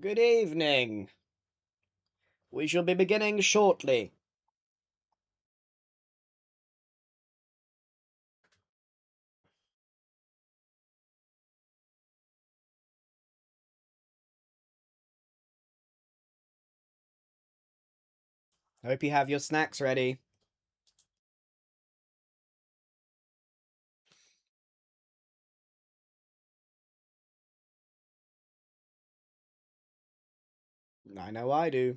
Good evening. We shall be beginning shortly. Hope you have your snacks ready. I know I do.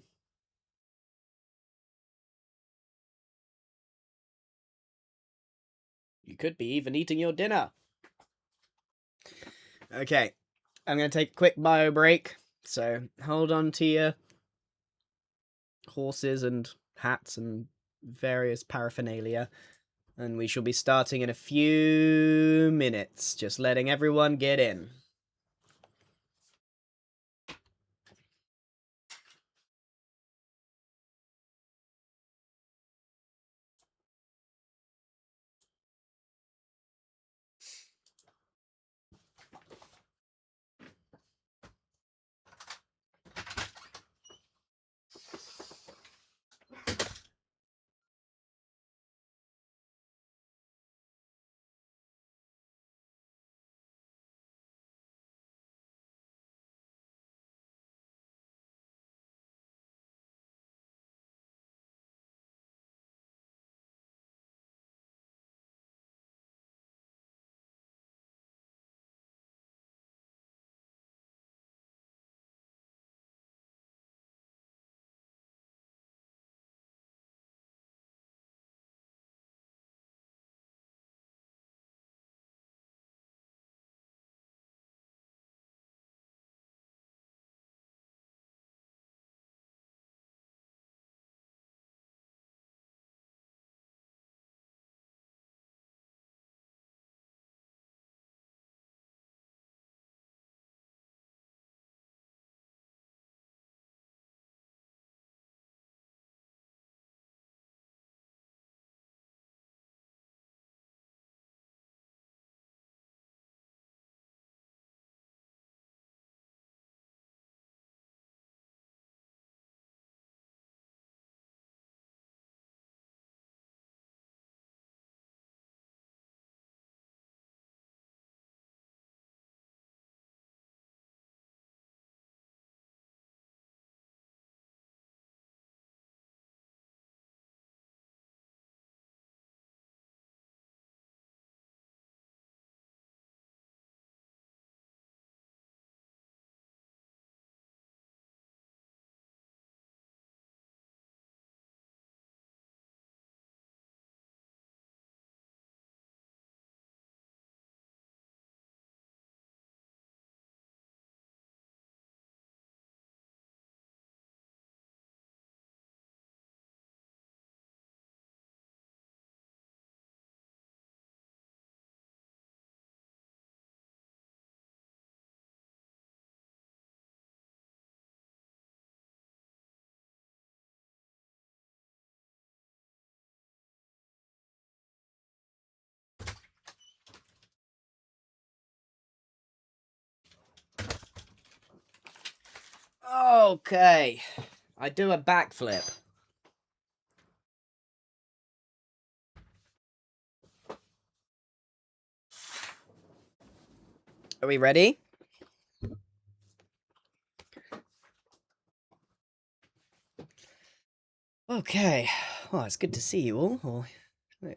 You could be even eating your dinner. Okay, I'm going to take a quick bio break, so hold on to your horses and hats and various paraphernalia, and we shall be starting in a few minutes, just letting everyone get in. Okay, I do a backflip. Are we ready? Okay, well, it's good to see you all. Or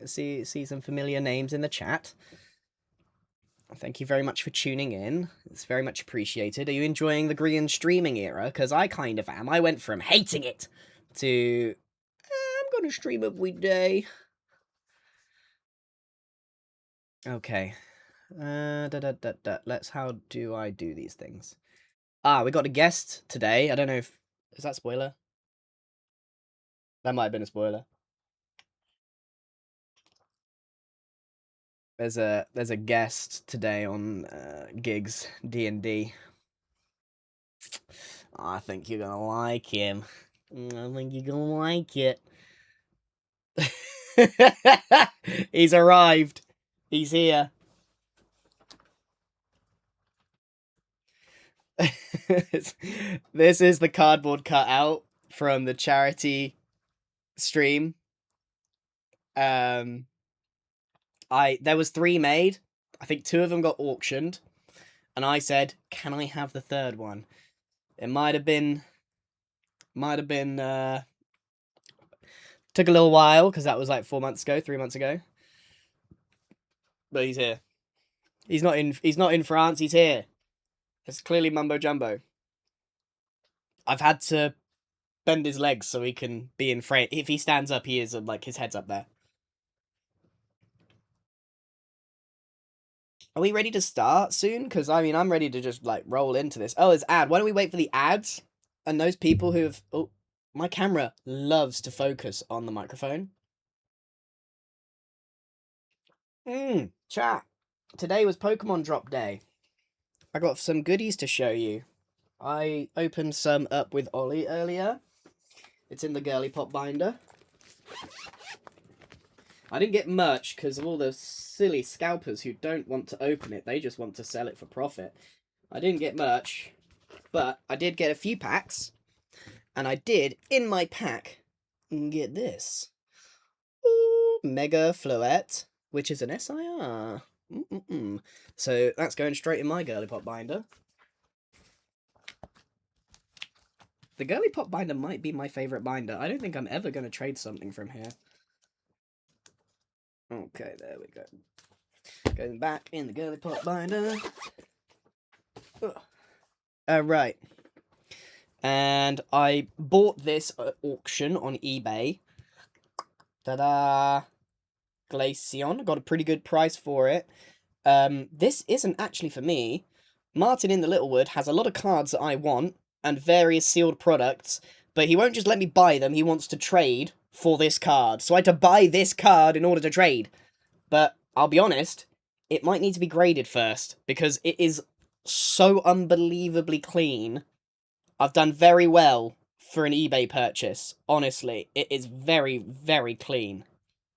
see some familiar names in the chat. Thank you very much for tuning in. It's very much appreciated. Are you enjoying the Grian streaming era? Because I kind of am. I went from hating it to I'm going to stream every day. Okay. Let's. How do I do these things? Ah, we got a guest today. I don't know if is that spoiler. That might have been a spoiler. There's a guest today on GIGGS DnD. I think you're gonna like him. I think you're gonna like it. He's arrived. He's here. This is the cardboard cutout from the charity stream. There was 3 made. I think 2 of them got auctioned, and I said, "Can I have the 3rd one?" It might have been. Took a little while because that was like 4 months ago, 3 months ago. But he's here. He's not in France. He's here. It's clearly mumbo jumbo. I've had to bend his legs so he can be in frame. If he stands up, he is like his head's up there. Are we ready to start soon? Because I mean, I'm ready to just like roll into this. Oh, there's ad. Why don't we wait for the ads? And those people who have. Oh, my camera loves to focus on the microphone. Chat. Today was Pokemon drop day. I got some goodies to show you. I opened some up with Ollie earlier. It's in the girly pop binder. I didn't get much because of all the silly scalpers who don't want to open it. They just want to sell it for profit. I didn't get much, but I did get a few packs. And I did, in my pack, get this. Ooh, Mega Floette, which is an SIR. So that's going straight in my girly pop binder. The girly pop binder might be my favourite binder. I don't think I'm ever going to trade something from here. Okay, there we go. Going back in the girly pop binder. Right. And I bought this at auction on eBay. Ta-da! Glaceon. Got a pretty good price for it. This isn't actually for me. Martin in the Littlewood has a lot of cards that I want and various sealed products, but he won't just let me buy them. He wants to trade for this card. So I had to buy this card in order to trade. But I'll be honest, it might need to be graded first because it is so unbelievably clean. I've done very well for an eBay purchase. Honestly, it is very, very clean.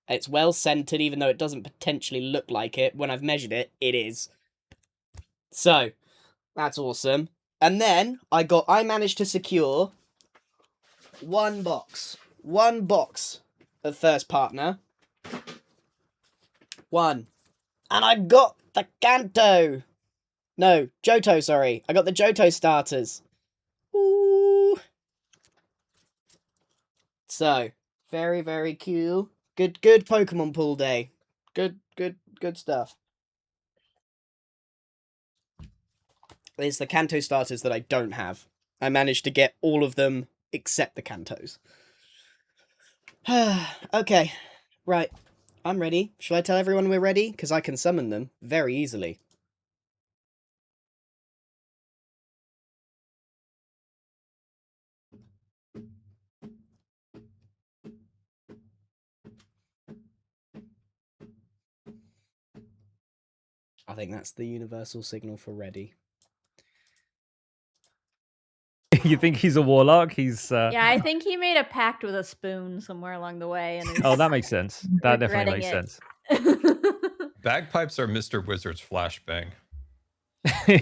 It's well scented, even though it doesn't potentially look like it. When I've measured it, it is. So, that's awesome. And then I managed to secure one box of First Partner. One. And I got the Johto, sorry. I got the Johto starters. Ooh. So, very, very cool. Good Pokemon pool day. Good stuff. It's the Kanto starters that I don't have. I managed to get all of them except the Kantos. Okay, right. I'm ready. Shall I tell everyone we're ready? Because I can summon them very easily. I think that's the universal signal for ready. You think he's a warlock? He's Yeah, I think he made a pact with a spoon somewhere along the way. And oh, that makes sense. That definitely makes sense. Bagpipes are Mr. Wizard's flashbang.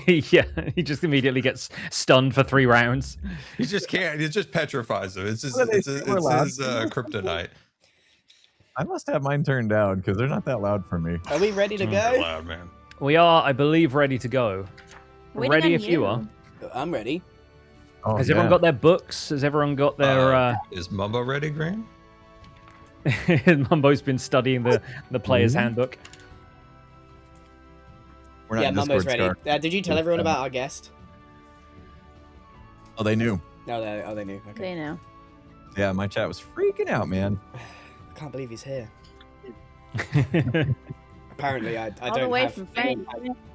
Yeah, he just immediately gets stunned for 3 rounds. He just can't. It just petrifies him. It's his kryptonite. I must have mine turned down because they're not that loud for me. Are we ready to go? They're loud, man. We are, I believe, ready to go. Ready if you are. I'm ready. Oh, Has everyone got their books? Has everyone got their... Is Mumbo ready, Grian? Mumbo's been studying the player's handbook. We're not Mumbo's ready. Did you tell everyone about our guest? Oh, they knew. No, they knew. Okay. They know. Yeah, my chat was freaking out, man. I can't believe he's here. Apparently, I All don't the way have... from France.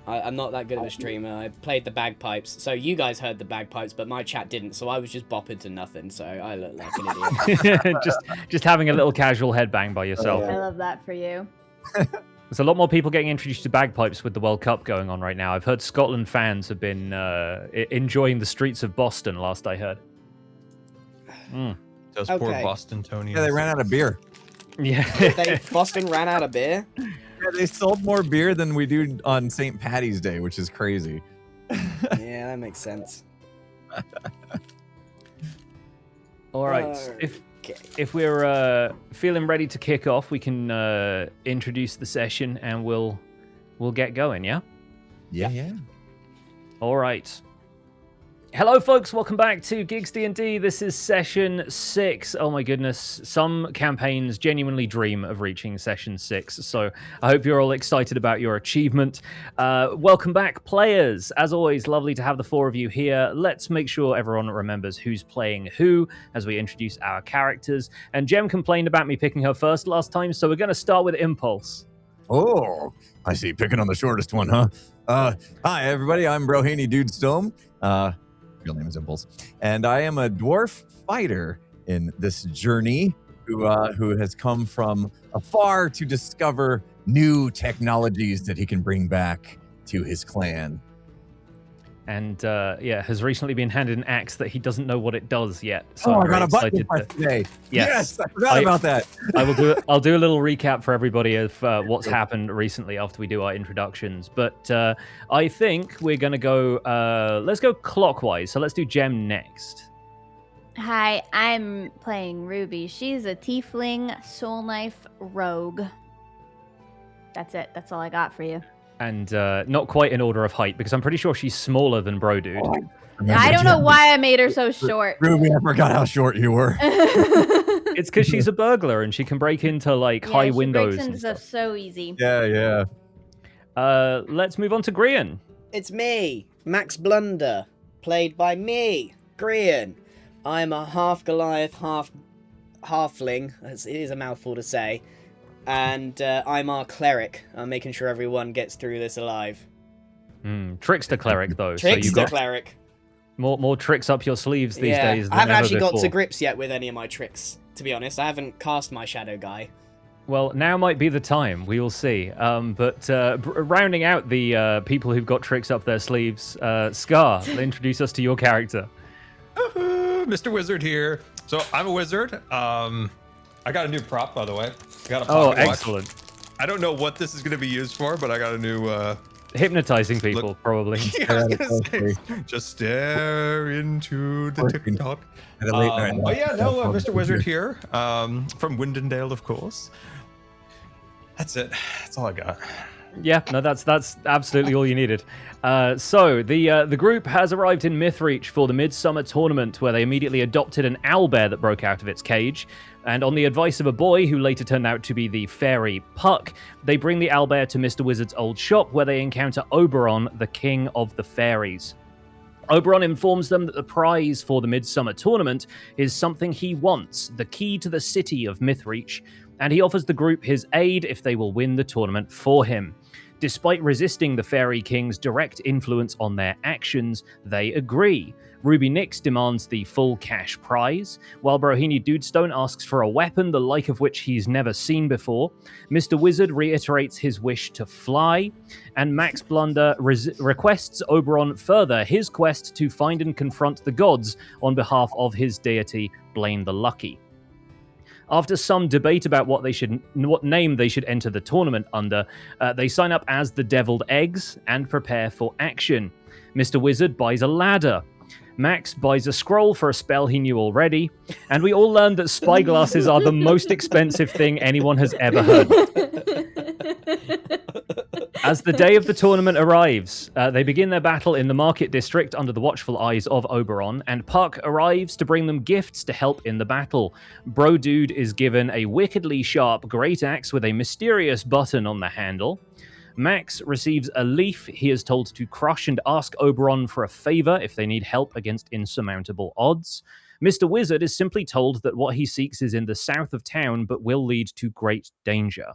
I'm not that good of a streamer. I played the bagpipes. So you guys heard the bagpipes, but my chat didn't. So I was just bopping to nothing. So I look like an idiot. just having a little casual headbang by yourself. I love that for you. There's a lot more people getting introduced to bagpipes with the World Cup going on right now. I've heard Scotland fans have been enjoying the streets of Boston, last I heard. Those poor Bostonians. Yeah, they ran out of beer. Yeah. Boston ran out of beer? Yeah, they sold more beer than we do on St. Patty's Day, which is crazy. Yeah, that makes sense. All right. If we're feeling ready to kick off, we can introduce the session and we'll get going. Yeah. Yeah. All right. Hello, folks. Welcome back to GIGGS D&D. This is session 6. Oh my goodness. Some campaigns genuinely dream of reaching session 6. So I hope you're all excited about your achievement. Welcome back, players. As always, lovely to have the 4 of you here. Let's make sure everyone remembers who's playing who as we introduce our characters. And Jem complained about me picking her first last time, so we're going to start with Impulse. Oh, I see. Picking on the shortest one, huh? Hi, everybody. I'm Brohaney Dudestone. Real name is Impulse. And I am a dwarf fighter in this journey who has come from afar to discover new technologies that he can bring back to his clan. And has recently been handed an axe that he doesn't know what it does yet. So I got a button today. Yes, I forgot about that. I'll do a little recap for everybody of what's happened recently after we do our introductions. But I think we're going to go, let's go clockwise. So let's do Jem next. Hi, I'm playing Ruby. She's a tiefling soul knife rogue. That's it. That's all I got for you. And not quite in order of height, because I'm pretty sure she's smaller than Bro Dude. I don't know why I made her so short. Ruby, I forgot how short you were. It's because she's a burglar and she can break into high windows. Breaks into stuff so easy. Yeah. Let's move on to Grian. It's me, Max Blunder, played by me, Grian. I'm a half Goliath, half halfling. It is a mouthful to say. And I'm our cleric. I'm making sure everyone gets through this alive. Trickster cleric, though. Trickster so you got cleric. More tricks up your sleeves these days than I haven't ever actually got before. to grips yet with any of my tricks, to be honest. I haven't cast my shadow guy. Well, now might be the time. We will see. But rounding out the people who've got tricks up their sleeves, Scar, introduce us to your character. Mr. Wizard here. So I'm a wizard. I got a new prop, by the way. I got a pocket watch. Excellent. I don't know what this is going to be used for, but I got a new... Hypnotizing people, probably. Yeah, I was gonna say, just stare into the TikTok. Mr. Wizard here, from Windendale, of course. That's it. That's all I got. Yeah, no, that's absolutely all you needed. So the group has arrived in Mythreach for the Midsummer Tournament, where they immediately adopted an owlbear that broke out of its cage. And on the advice of a boy who later turned out to be the fairy Puck, they bring the owlbear to Mr. Wizard's old shop, where they encounter Oberon, the king of the fairies. Oberon informs them that the prize for the Midsummer Tournament is something he wants, the key to the city of Mythreach, and he offers the group his aid if they will win the tournament for him. Despite resisting the Fairy King's direct influence on their actions, they agree. Ruby Nix demands the full cash prize, while Brohini Dudestone asks for a weapon the like of which he's never seen before. Mr. Wizard reiterates his wish to fly, and Max Blunder requests Oberon further his quest to find and confront the gods on behalf of his deity, Blaine the Lucky. After some debate about what name they should enter the tournament under, they sign up as the Deviled Eggs and prepare for action. Mr. Wizard buys a ladder. Max buys a scroll for a spell he knew already, and we all learned that spyglasses are the most expensive thing anyone has ever heard of. As the day of the tournament arrives, they begin their battle in the market district under the watchful eyes of Oberon, and Puck arrives to bring them gifts to help in the battle. Bro Dude is given a wickedly sharp great axe with a mysterious button on the handle. Max receives a leaf he is told to crush and ask Oberon for a favor if they need help against insurmountable odds. Mr. Wizard is simply told that what he seeks is in the south of town but will lead to great danger.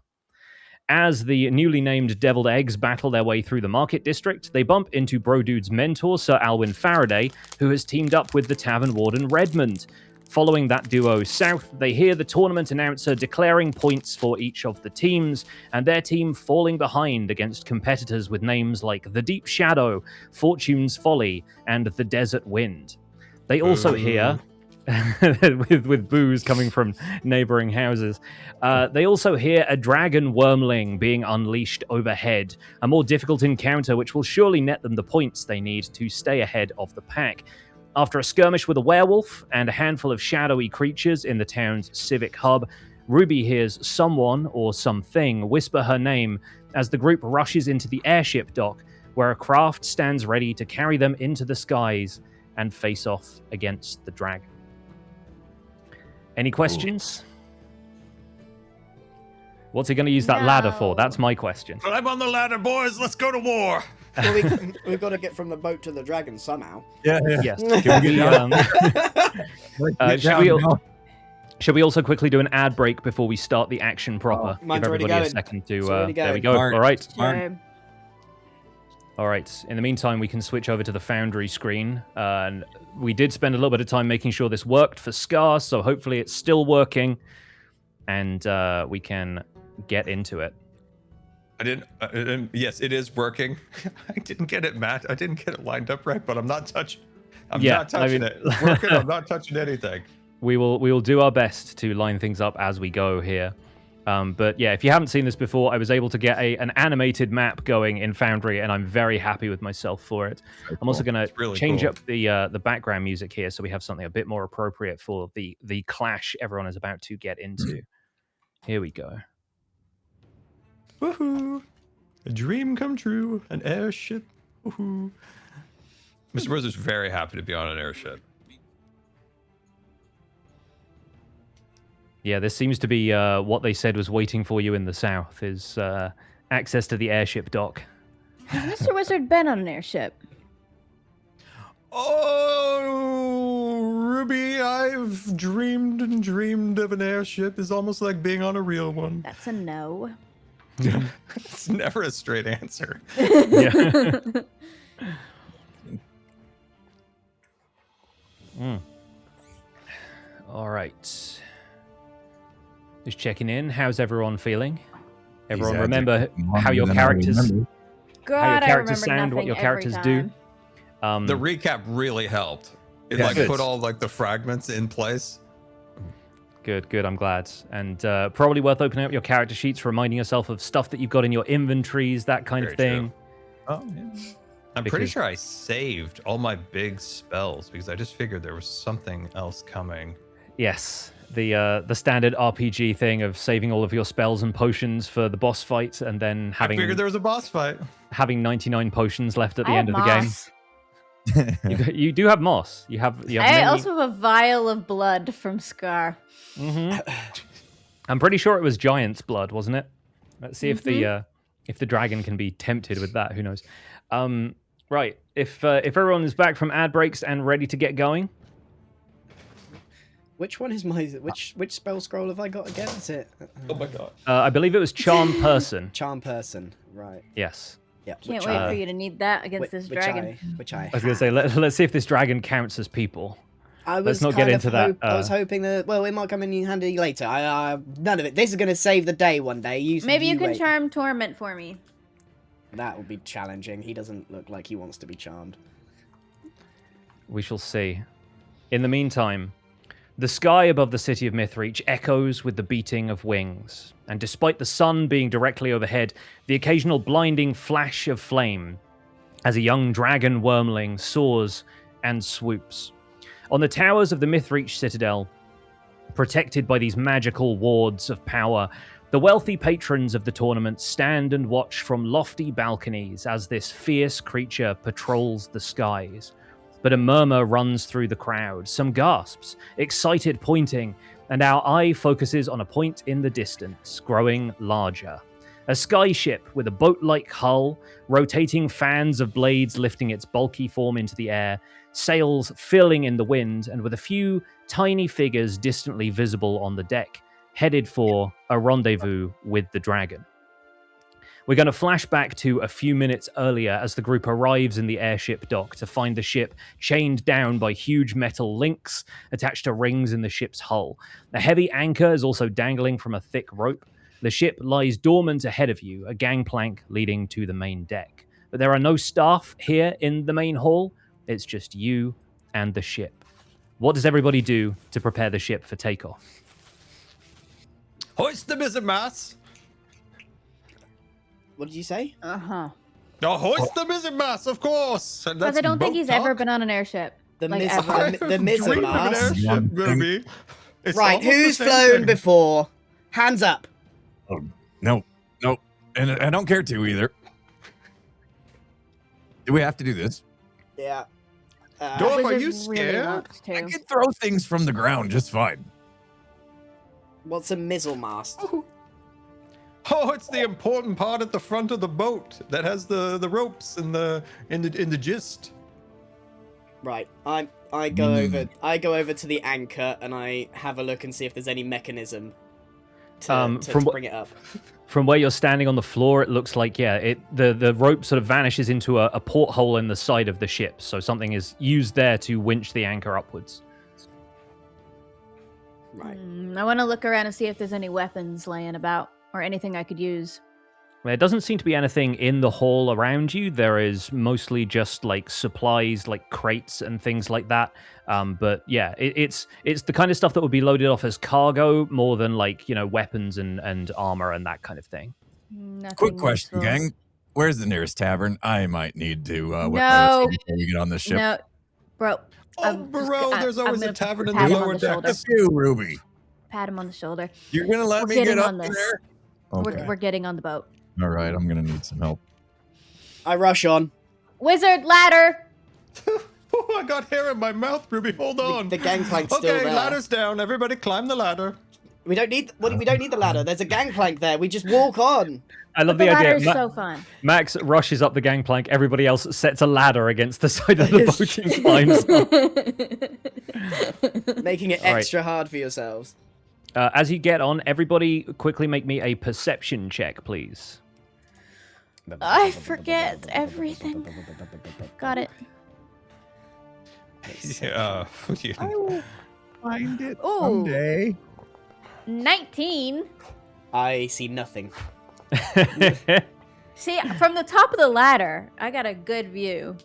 As the newly named Deviled Eggs battle their way through the market district, they bump into Bro Dude's mentor, Sir Alwyn Faraday, who has teamed up with the Tavern Warden Redmond. Following that duo south, they hear the tournament announcer declaring points for each of the teams, and their team falling behind against competitors with names like the Deep Shadow, Fortune's Folly, and the Desert Wind. They also hear, with boos coming from neighboring houses, they also hear a dragon wormling being unleashed overhead, a more difficult encounter which will surely net them the points they need to stay ahead of the pack. After a skirmish with a werewolf and a handful of shadowy creatures in the town's civic hub, Ruby hears someone or something whisper her name as the group rushes into the airship dock, where a craft stands ready to carry them into the skies and face off against the dragon. Any questions? What's he going to use that ladder for? That's my question. I'm on the ladder, boys. Let's go to war. Well, we've got to get from the boat to the dragon somehow. Yeah. Yes. Should we also quickly do an ad break before we start the action proper? Mine's Give everybody already a second to. already There we going. go. All right. Sure. All right. In the meantime, we can switch over to the Foundry screen. And we did spend a little bit of time making sure this worked for Scar, so hopefully it's still working, and we can get into it. I didn't. Yes, it is working. I didn't get it, Matt. I didn't get it lined up right, but I'm not touching. Not touching it. It's working. I'm not touching anything. We will do our best to line things up as we go here. But yeah, if you haven't seen this before, I was able to get an animated map going in Foundry, and I'm very happy with myself for it. I'm also going to change up the background music here so we have something a bit more appropriate for the clash everyone is about to get into. Here we go. Woohoo! A dream come true. An airship. Woohoo! Mr. Wizard's very happy to be on an airship. Yeah, this seems to be what they said was waiting for you in the south, is access to the airship dock. Has Mr. Wizard been on an airship? Oh, Ruby, I've dreamed and dreamed of an airship. It's almost like being on a real one. That's a no. It's never a straight answer. Yeah. All right. Just checking in. How's everyone feeling? Everyone remember how your characters God, I remember sound, what your characters do. The recap really helped. It put all the fragments in place. Good. I'm glad. And probably worth opening up your character sheets, reminding yourself of stuff that you've got in your inventories, that kind of thing. True. Oh, yeah. I'm pretty sure I saved all my big spells because I just figured there was something else coming. Yes. The standard RPG thing of saving all of your spells and potions for the boss fight, and then having. I figured there was a boss fight. Having 99 potions left at the end of the moss. game. You do have moss. You have I also have a vial of blood from Scar. Mm-hmm. I'm pretty sure it was giant's blood, wasn't it? Let's see if the dragon can be tempted with that. Who knows? Right. If everyone is back from ad breaks and ready to get going. Which one is my which spell scroll have I got again? Is it? Oh my god. I believe it was Charm Person. Charm Person, right? Yes. Yeah. Can't wait for you to need that against this dragon. I was going to say, let's see if this dragon counts as people. Let's not get into that. I was hoping that, well, it might come in handy later. None of it. This is going to save the day one day. Maybe you can charm Torment for me. That would be challenging. He doesn't look like he wants to be charmed. We shall see. In the meantime, the sky above the city of Mythreach echoes with the beating of wings, and despite the sun being directly overhead, the occasional blinding flash of flame as a young dragon wormling soars and swoops. On the towers of the Mythreach citadel, protected by these magical wards of power, the wealthy patrons of the tournament stand and watch from lofty balconies as this fierce creature patrols the skies. But a murmur runs through the crowd, some gasps, excited pointing, and our eye focuses on a point in the distance, growing larger. A skyship with a boat-like hull, rotating fans of blades lifting its bulky form into the air, sails filling in the wind, and with a few tiny figures distantly visible on the deck, headed for a rendezvous with the dragon. We're going to flash back to a few minutes earlier as the group arrives in the airship dock to find the ship chained down by huge metal links attached to rings in the ship's hull. A heavy anchor is also dangling from a thick rope. The ship lies dormant ahead of you, a gangplank leading to the main deck. But there are no staff here in the main hall. It's just you and the ship. What does everybody do to prepare the ship for takeoff? Hoist the mizzenmast! What did you say? Uh-huh. Oh, hoist the mizzenmast, of course! Because I don't think he's ever been on an airship. Like ever. the Dream of an mizzenmast. airship, Ruby. It's Right, almost the who's same flown thing. before? Hands up. Oh, no, and I don't care to either. Do we have to do this? Yeah. Dorf, are you Wizard really scared? wants to. I can throw things from the ground just fine. What's a mizzenmast? Oh, it's the important part at the front of the boat that has the ropes and the gist. Right, I go over to the anchor and I have a look and see if there's any mechanism to bring it up. From where you're standing on the floor, it looks like, the rope sort of vanishes into a porthole in the side of the ship. So something is used there to winch the anchor upwards. Right. I want to look around and see if there's any weapons laying about or anything I could use. There doesn't seem to be anything in the hall around you. There is mostly just like supplies, like crates and things like that. But yeah, it's the kind of stuff that would be loaded off as cargo more than like, weapons and armor and that kind of thing. Nothing Quick question, useful. gang. Where's the nearest tavern? I might need to wet my No. whiskey before we get on this ship. No, bro. Oh, bro, there's I'm always gonna a tavern in pat the him on lower the shoulder. deck. That's you, Ruby. Pat him on the shoulder. You're gonna let We're me getting get up on this. there? Okay. We're getting on the boat. All right, I'm gonna need some help. I rush on. Wizard ladder. Oh, I got hair in my mouth, Ruby. Hold on. The gangplank's still Okay, there. ladder's down. Everybody climb the ladder. We don't need the ladder. There's a gangplank there. We just walk on. I love The the ladder idea. is so fun. Max rushes up the gangplank. Everybody else sets a ladder against the side of the boat and climbs up. Making it All right. extra hard for yourselves. As you get on, everybody quickly make me a perception check, please. I forget everything. Got it. Yeah. I will find it Ooh. someday. 19. I see nothing. See, from the top of the ladder, I got a good view.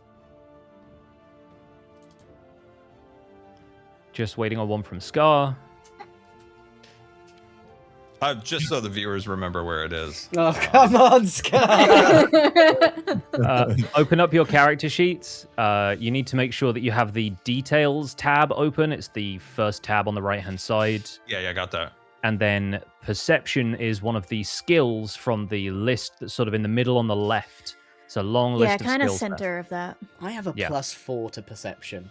Just waiting on one from Scar. Just so the viewers remember where it is. Oh, come on, Scar. Open up your character sheets. You need to make sure that you have the details tab open. It's the first tab on the right-hand side. Yeah, I got that. And then perception is one of the skills from the list that's sort of in the middle on the left. It's a long list Yeah, of kind of skills there. center of that. I have a Yeah. +4 to perception.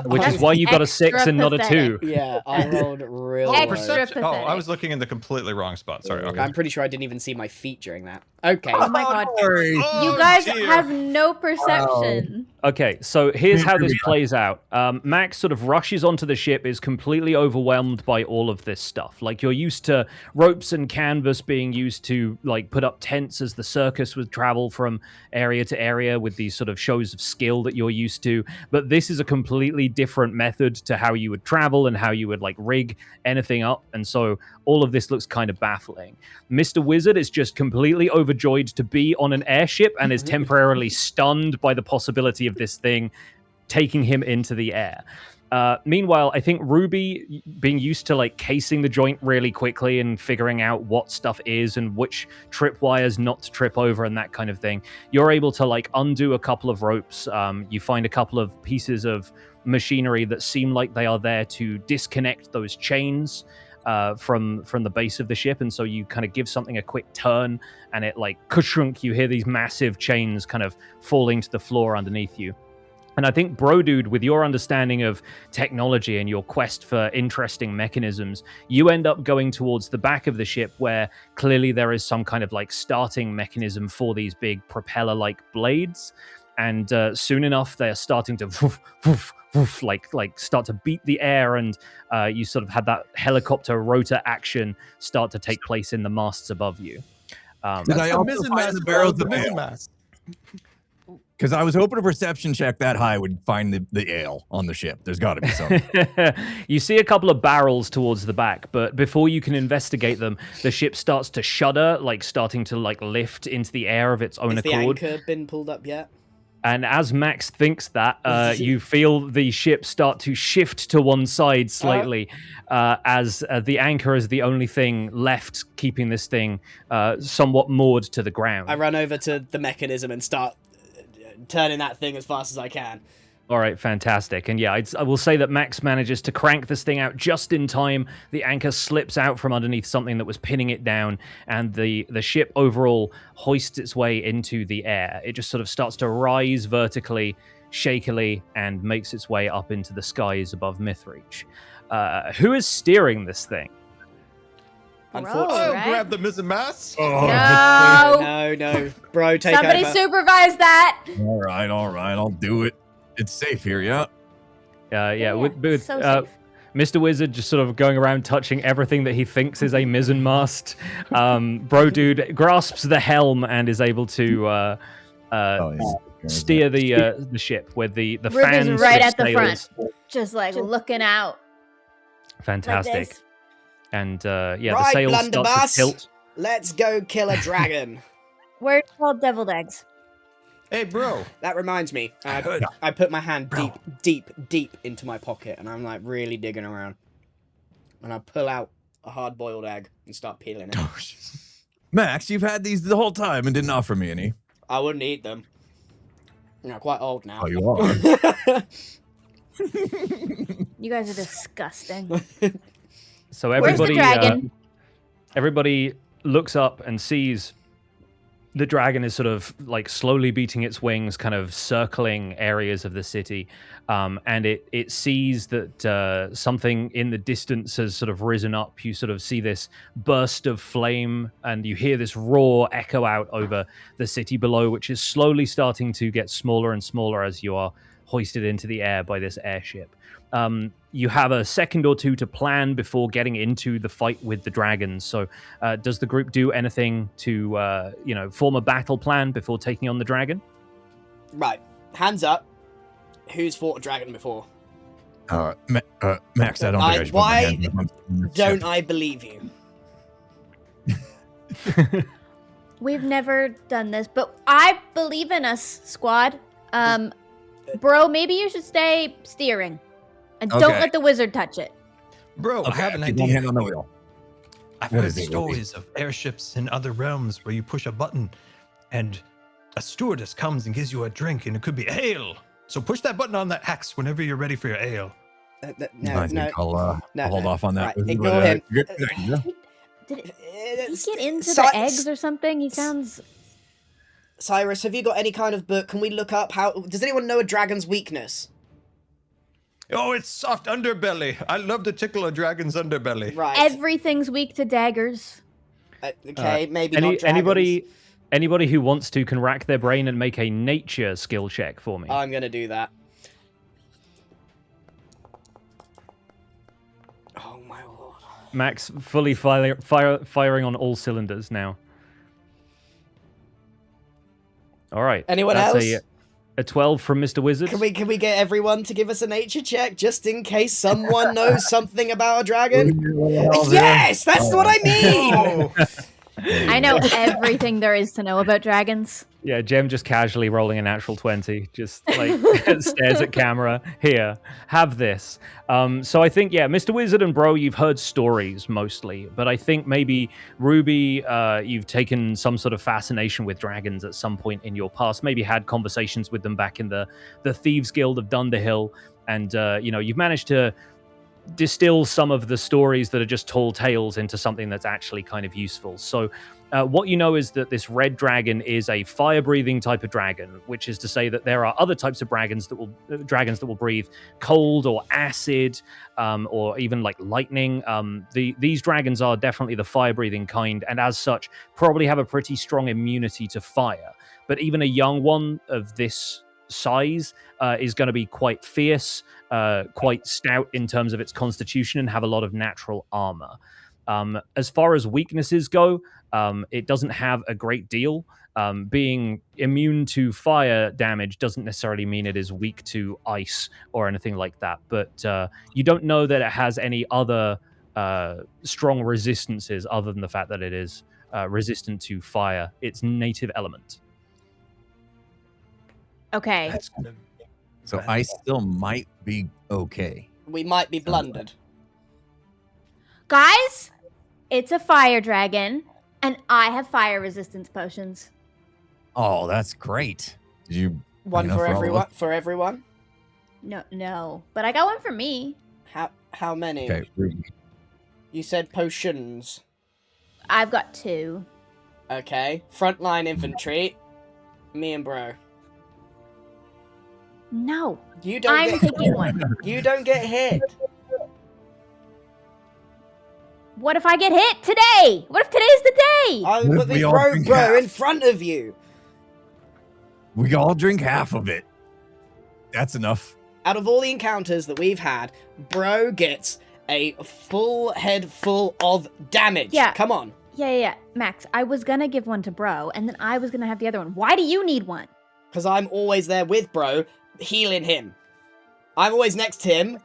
Which That's is why you got a 6 extra and not a 2. pathetic. Yeah, I rolled real Oh, low. Extra perception. Oh, I pathetic. was looking in the completely wrong spot. Sorry. Okay. I'm pretty sure I didn't even see my feet during that. Okay. Oh my god. Sorry. Oh, You guys dear. have no perception. Okay, so here's how this Yeah. plays out. Max sort of rushes onto the ship, is completely overwhelmed by all of this stuff. Like, you're used to ropes and canvas being used to, like, put up tents as the circus would travel from area to area with these sort of shows of skill that you're used to. But this is a completely different method to how you would travel and how you would, like, rig anything up. And so all of this looks kind of baffling. Mr. Wizard is just completely overjoyed to be on an airship and is temporarily stunned by the possibility of this thing taking him into the air. Meanwhile, I think Ruby, being used to like casing the joint really quickly and figuring out what stuff is and which tripwires not to trip over and that kind of thing, you're able to like undo a couple of ropes. You find a couple of pieces of machinery that seem like they are there to disconnect those chains from the base of the ship, and so you kind of give something a quick turn and it like kushunk, you hear these massive chains kind of falling to the floor underneath you. And I think, Bro Dude, with your understanding of technology and your quest for interesting mechanisms, you end up going towards the back of the ship where clearly there is some kind of like starting mechanism for these big propeller-like blades. And soon enough, they're starting to woof, woof, woof, like start to beat the air, and you sort of had that helicopter rotor action start to take place in the masts above you. Did I the also mizzen find mast, the barrels the of mizzen ale? mast. Because I was hoping a perception check that high would find the ale on the ship. There's got to be something. You see a couple of barrels towards the back, but before you can investigate them, the ship starts to shudder, like starting to like lift into the air of its own Has the accord. anchor been pulled up yet? And as Max thinks that, you feel the ship start to shift to one side slightly, as the anchor is the only thing left keeping this thing somewhat moored to the ground. I run over to the mechanism and start turning that thing as fast as I can. All right, fantastic. And yeah, I will say that Max manages to crank this thing out just in time. The anchor slips out from underneath something that was pinning it down, and the ship overall hoists its way into the air. It just sort of starts to rise vertically, shakily, and makes its way up into the skies above Mithreach. Who is steering this thing? I'll right? grab the mizzenmast. No. Bro, take Somebody over. supervise that. All right, I'll do it. It's safe here, yeah. With so safe. Mr. Wizard just sort of going around touching everything that he thinks is a mizzenmast. Bro Dude grasps the helm and is able to steer the ship with the Ruby's fans right sort of at the front, sails. just like looking out. Fantastic. Like this. And the Right, sails start Blunderbuss. to tilt. Let's go kill a dragon. We're called deviled eggs. Hey, bro. That reminds me. Good. I put my hand Bro. deep into my pocket, and I'm like really digging around. And I pull out a hard-boiled egg and start peeling it. Max, you've had these the whole time and didn't offer me any. I wouldn't eat them. I'm quite old now. Oh, you are. You guys are disgusting. So Where's the everybody, dragon? everybody looks up and sees the dragon is sort of like slowly beating its wings, kind of circling areas of the city. And it sees that something in the distance has sort of risen up. You sort of see this burst of flame, and you hear this roar echo out over the city below, which is slowly starting to get smaller and smaller as you are hoisted into the air by this airship. You have a second or two to plan before getting into the fight with the dragons. So does the group do anything to, form a battle plan before taking on the dragon? Right. Hands up. Who's fought a dragon before? Max, I don't think I should put my hand up on this Don't ship. I believe you? We've never done this, but I believe in us, squad. Bro, maybe you should stay steering. And don't Okay. let the wizard touch it. Bro, I have an keep one idea. hand on the wheel. I've What heard is it, stories of airships in other realms where you push a button and a stewardess comes and gives you a drink, and it could be ale. So push that button on that axe whenever you're ready for your ale. No. I think I'll hold off on that. Right, ignore him. Good. Did he get into Si- the eggs or something? He sounds... Cyrus, have you got any kind of book? Can we look up how... Does anyone know a dragon's weakness? Oh, it's soft underbelly. I love to tickle a dragon's underbelly. Right. Everything's weak to daggers. Okay, maybe not dragons. Anybody who wants to can rack their brain and make a nature skill check for me. I'm going to do that. Oh, my lord. Max fully firing on all cylinders now. All right. Anyone That's else? A 12 from Mr. Wizard. Can we get everyone to give us a nature check just in case someone knows something about a dragon? Yes, that's what I mean. I know everything there is to know about dragons. Yeah, Jem just casually rolling a natural 20, just like stares at camera. Here, have this. So I think, yeah, Mr. Wizard and Bro, you've heard stories mostly, but I think maybe Ruby, you've taken some sort of fascination with dragons at some point in your past, maybe had conversations with them back in the Thieves Guild of Dunderhill, and, you've managed to distill some of the stories that are just tall tales into something that's actually kind of useful. So what you know is that this red dragon is a fire-breathing type of dragon, which is to say that there are other types of dragons that will breathe cold or acid, or even like lightning. These dragons are definitely the fire-breathing kind, and as such, probably have a pretty strong immunity to fire. But even a young one of this size is going to be quite fierce, quite stout in terms of its constitution, and have a lot of natural armor. As far as weaknesses go, it doesn't have a great deal. Being immune to fire damage doesn't necessarily mean it is weak to ice or anything like that. But you don't know that it has any other strong resistances other than the fact that it is resistant to fire, its native element. Okay. That's gonna... So I still might be okay. We might be blundered. Guys, it's a fire dragon, and I have fire resistance potions. Oh, that's great. Did you One enough for all of everyone. us? For everyone. No. But I got one for me. How many? Okay, Ruby. You said potions. I've got 2. Okay. Frontline infantry. Me and bro. No. You don't I'm get taking one. You don't get hit. What if I get hit today? What if today's the day? I What put if we this all bro drink half? in front of you. We all drink half of it. That's enough. Out of all the encounters that we've had, bro gets a full head full of damage. Yeah. Come on. Yeah. Max, I was gonna give one to bro, and then I was gonna have the other one. Why do you need one? Because I'm always there with bro, healing him. I'm always next to him,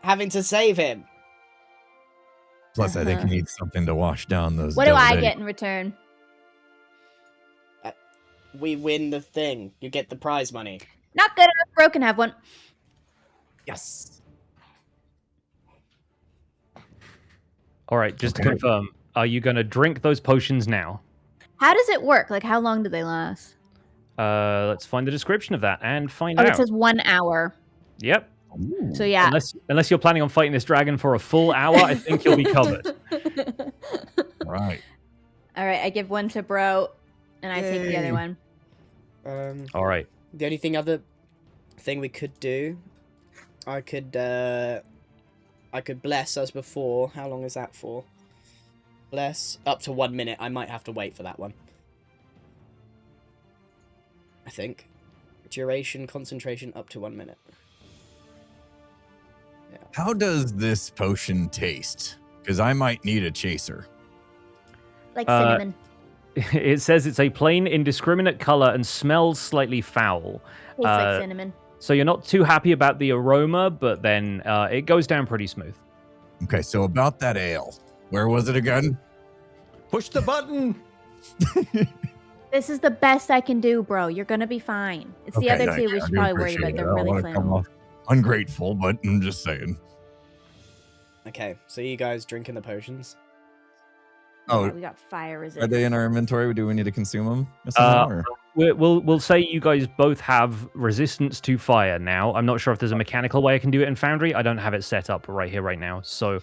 having to save him. Plus, I think he needs something to wash down those. What do I double-edged- get in return? We win the thing. You get the prize money. Not good enough. Bro can have one. Yes. All right, just to Okay. confirm, are you going to drink those potions now? How does it work? Like, how long do they last? Let's find the description of that and find Oh, out. it says 1 hour. Yep. Ooh. So yeah. Unless you're planning on fighting this dragon for a full hour, I think you'll be covered. Right. All right, I give one to bro, and I take the other Yay. one. All right. The only thing we could do, I could bless us before. How long is that for? Bless up to 1 minute. I might have to wait for that one. I think. Duration, concentration, up to 1 minute. How does this potion taste? Because I might need a chaser. Like cinnamon. It says it's a plain, indiscriminate color and smells slightly foul. Tastes like cinnamon. So you're not too happy about the aroma, but then it goes down pretty smooth. Okay, so about that ale. Where was it again? Push the button. This is the best I can do, bro. You're gonna be fine. It's the Okay, other two we I should do probably worry about. appreciate it. They're I don't really wanna come flammable. off ungrateful, but I'm just saying. Okay, so you guys drinking the potions? Oh, Yeah, we got fire are resist. they in our inventory? Do we need to consume them? Somehow, or- We'll say you guys both have resistance to fire now. I'm not sure if there's a mechanical way I can do it in Foundry. I don't have it set up right here, right now. So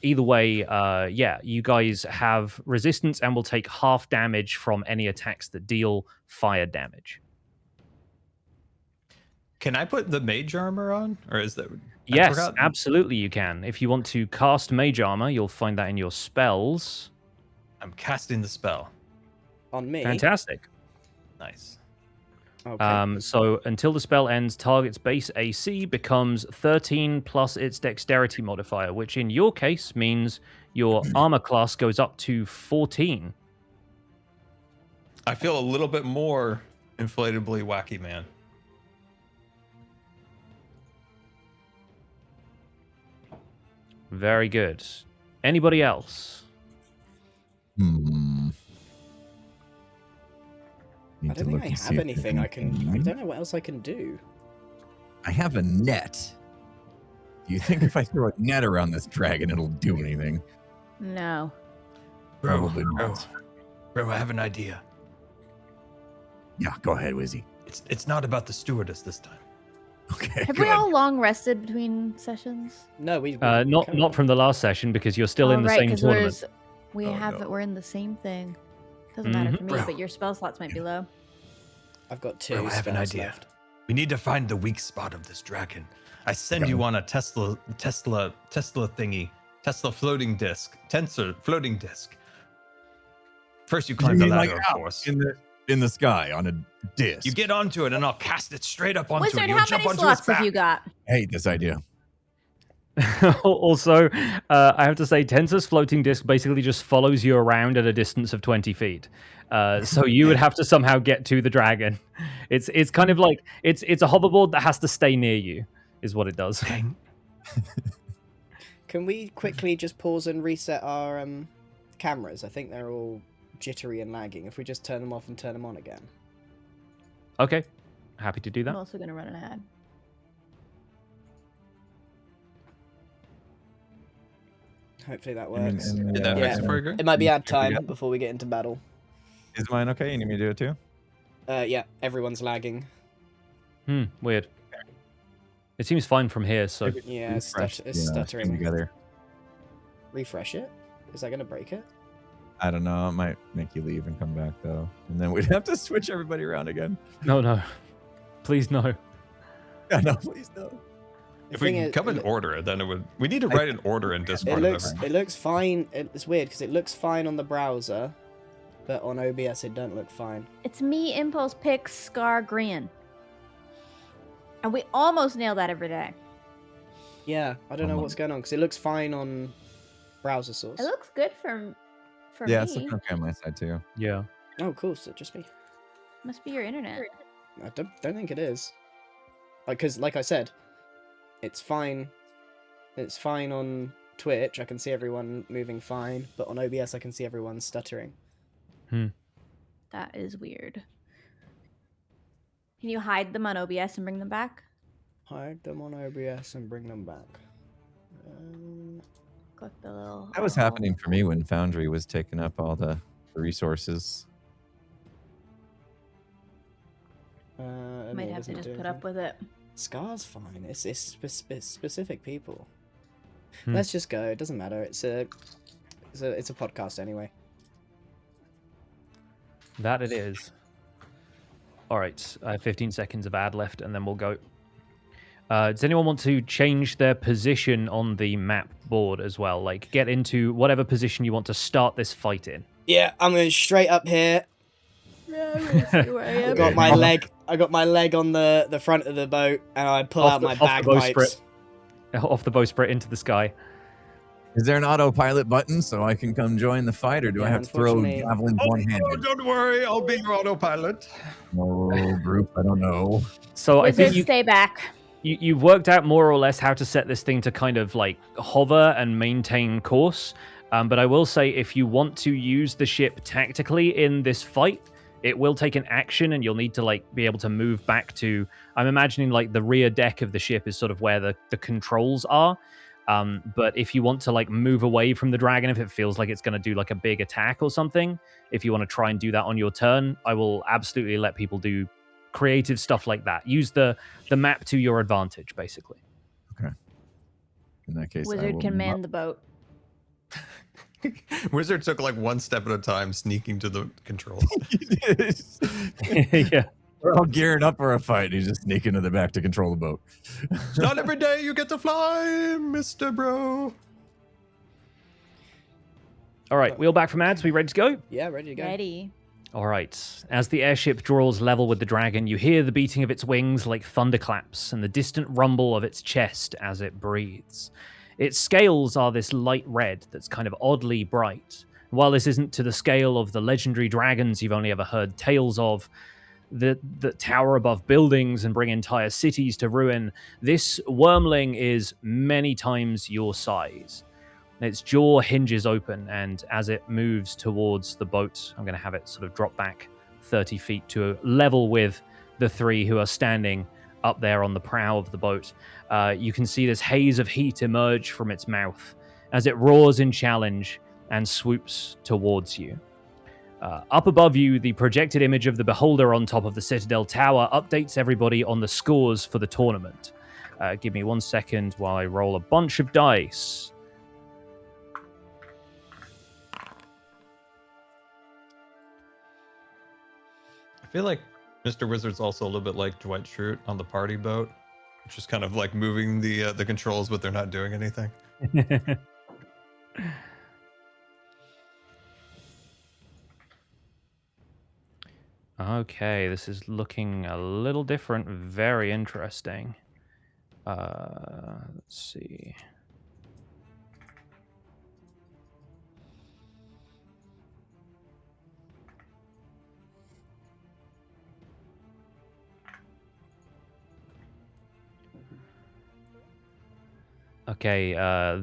either way, yeah, you guys have resistance and will take half damage from any attacks that deal fire damage. Can I put the mage armor on? Or is that... I Yes, forgot. absolutely you can. If you want to cast Mage Armor, you'll find that in your spells. I'm casting the spell. On me? Fantastic. Nice. Okay. So until the spell ends, target's base AC becomes 13 plus its dexterity modifier, which in your case means your armor class goes up to 14. I feel a little bit more inflatably wacky, man. Very good. Anybody else? Hmm. I Need to don't think look I and see have if anything there's I can... I anything. don't know what else I can do. I have a net. Do you think if I throw a net around this dragon, it'll do anything? No. Probably not. Bro, I have an idea. Yeah, go ahead, Wizzy. It's not about the stewardess this time. Okay. Have good. we all long rested between sessions? No, we... Not from the last session because you're still in the right, same 'cause tournament. We Oh, have no. it. We're in the same thing. Doesn't matter for me, Bro. but your spell slots might be low. I've got 2 Bro, I have an spells idea. left. We need to find the weak spot of this dragon. I send you on a Tesla thingy, Tesla floating disc, tensor floating disc. First, you You climb the mean ladder, like of out course. in the sky on a disc. You get onto it, and I'll cast it straight up onto Wizard, it. You how jump many onto slots its have back. you got? I hate this idea. Also, I have to say, Tensor's floating disc basically just follows you around at a distance of 20 feet. So you would have to somehow get to the dragon. It's kind of like it's a hoverboard that has to stay near you, is what it does. Can we quickly just pause and reset our cameras? I think they're all jittery and lagging. If we just turn them off and turn them on again. Okay, happy to do I'm that. also gonna run an ad. Hopefully that I mean, works. and, Did that Yeah. fix it for you, Grian? It might be ad Here we time go. before we get into battle. Is mine okay? You need me to do it too? Yeah, everyone's lagging. Weird. It seems fine from here, so... Yeah, it's Refresh, stuttering. together. Refresh it? Is that going to break it? I don't know. It might make you leave and come back, though. And then we'd have to switch everybody around again. No. Please, no. Yeah, no, please, no. If we can come in order, then it would... We need to write an order in Discord. It looks fine. It's weird, because it looks fine on the browser, but on OBS it don't look fine. It's me, Impulse, Pix, Scar, Grian. And we almost nail that every day. Yeah, I don't know what's going on, because it looks fine on browser source. It looks good for Yeah, me. it's looking okay on my side, too. Yeah. Oh, cool, so just me. Must be your internet. I don't think it is. Because, like I said, it's fine. It's fine on Twitch. I can see everyone moving fine, but on OBS I can see everyone stuttering. That is weird. Can you hide them on OBS and bring them back? Hide them on OBS and bring them back. Click the little... That was happening for me when Foundry was taking up all the resources. Might have to just put up with it. Scar's fine. It's specific people. Let's just go. It doesn't matter. It's a podcast anyway. That it is. All right, I have 15 seconds of ad left, and then we'll go. Does anyone want to change their position on the map board as well? Like, get into whatever position you want to start this fight in. Yeah, I'm going straight up here. I got my leg on the front of the boat, and I pull out my bagpipes. Off the bowsprit into the sky. Is there an autopilot button so I can come join the fight, or do I have to throw javelins one-handed? Oh, don't worry, I'll be your autopilot. Oh, group, I don't know. So I think you stay back. You've worked out more or less how to set this thing to kind of like hover and maintain course. But I will say, if you want to use the ship tactically in this fight, it will take an action, and you'll need to like be able to move back to. I'm imagining like the rear deck of the ship is sort of where the controls are. But if you want to like move away from the dragon, if it feels like it's going to do like a big attack or something, if you want to try and do that on your turn, I will absolutely let people do creative stuff like that. Use the map to your advantage, basically. Okay. In that case, Wizard can man the boat. Wizard took like one step at a time, sneaking to the controls. Yeah. We're all gearing up for a fight. He's just sneaking to the back to control the boat. It's not every day you get to fly, Mr. Bro. All right, wheel back from ads. We ready to go? Yeah, ready to go. Ready. All right. As the airship draws level with the dragon, you hear the beating of its wings like thunderclaps and the distant rumble of its chest as it breathes. Its scales are this light red that's kind of oddly bright. While this isn't to the scale of the legendary dragons you've only ever heard tales of, that tower above buildings and bring entire cities to ruin, this wormling is many times your size. Its jaw hinges open, and as it moves towards the boat, I'm going to have it sort of drop back 30 feet to level with the three who are standing up there on the prow of the boat. You can see this haze of heat emerge from its mouth as it roars in challenge and swoops towards you. Up above you, the projected image of the beholder on top of the Citadel Tower updates everybody on the scores for the tournament. Give me 1 second while I roll a bunch of dice. I feel like Mr. Wizard's also a little bit like Dwight Schrute on the party boat, which is kind of like moving the controls, but they're not doing anything. Okay, this is looking a little different. Very interesting. Let's see. Okay,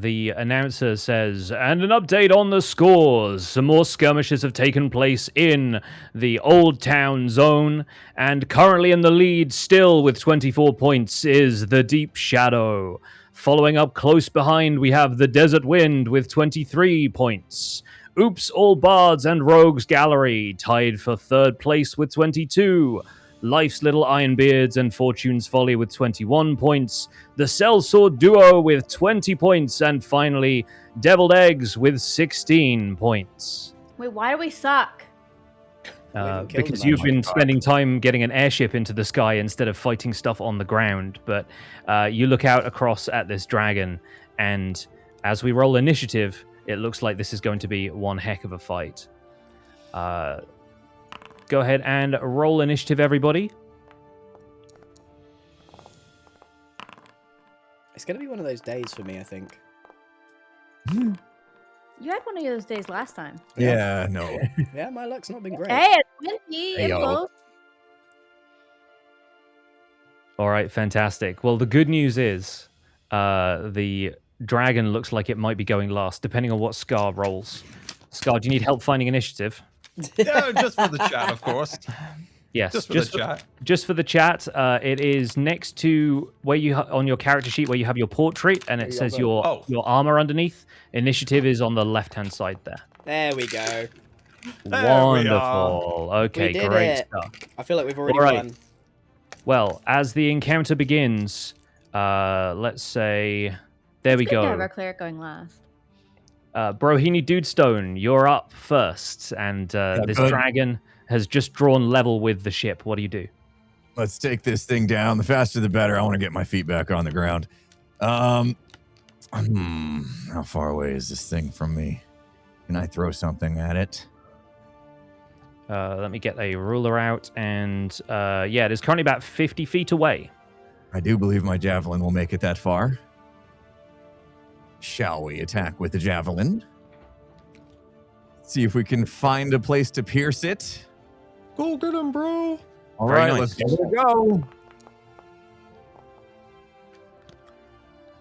the announcer says, and an update on the scores. Some more skirmishes have taken place in the Old Town Zone, and currently in the lead still with 24 points is the Deep Shadow. Following up close behind, we have the Desert Wind with 23 points. Oops, All Bards and Rogues Gallery tied for third place with 22. Life's Little Ironbeards and Fortune's Folly with 21 points, the Sellsword Duo with 20 points, and finally, Deviled Eggs with 16 points. Wait, why do we suck? Because you've been spending time getting an airship into the sky instead of fighting stuff on the ground. But you look out across at this dragon, and as we roll initiative, it looks like this is going to be one heck of a fight. Go ahead and roll initiative, everybody. It's going to be one of those days for me, I think. You had one of those days last time. Yeah, no. Yeah, my luck's not been great. Hey, it's windy. Hey, yo. All right, fantastic. Well, the good news is the dragon looks like it might be going last, depending on what Scar rolls. Scar, do you need help finding initiative? Yeah, just for the chat, of course. Yes, Just for the chat. Just for the chat. It is next to where you on your character sheet where you have your portrait, and it says your armor underneath. Initiative is on the left-hand side there. There we go. Wonderful. Okay, We did great it. stuff. I feel like we've already All right. won. Well, as the encounter begins, let's say, there we It's good to have go. our cleric going last. Brohini Dudestone, you're up first, and this good. dragon has just drawn level with the ship. What do you do? Let's take this thing down. The faster the better. I want to get my feet back on the ground. How far away is this thing from me? Can I throw something at it? Let me get a ruler out, and yeah, it is currently about 50 feet away. I do believe my javelin will make it that far. Shall we attack with the javelin? See if we can find a place to pierce it. Go get him, bro. All Very right, nice. let's give it a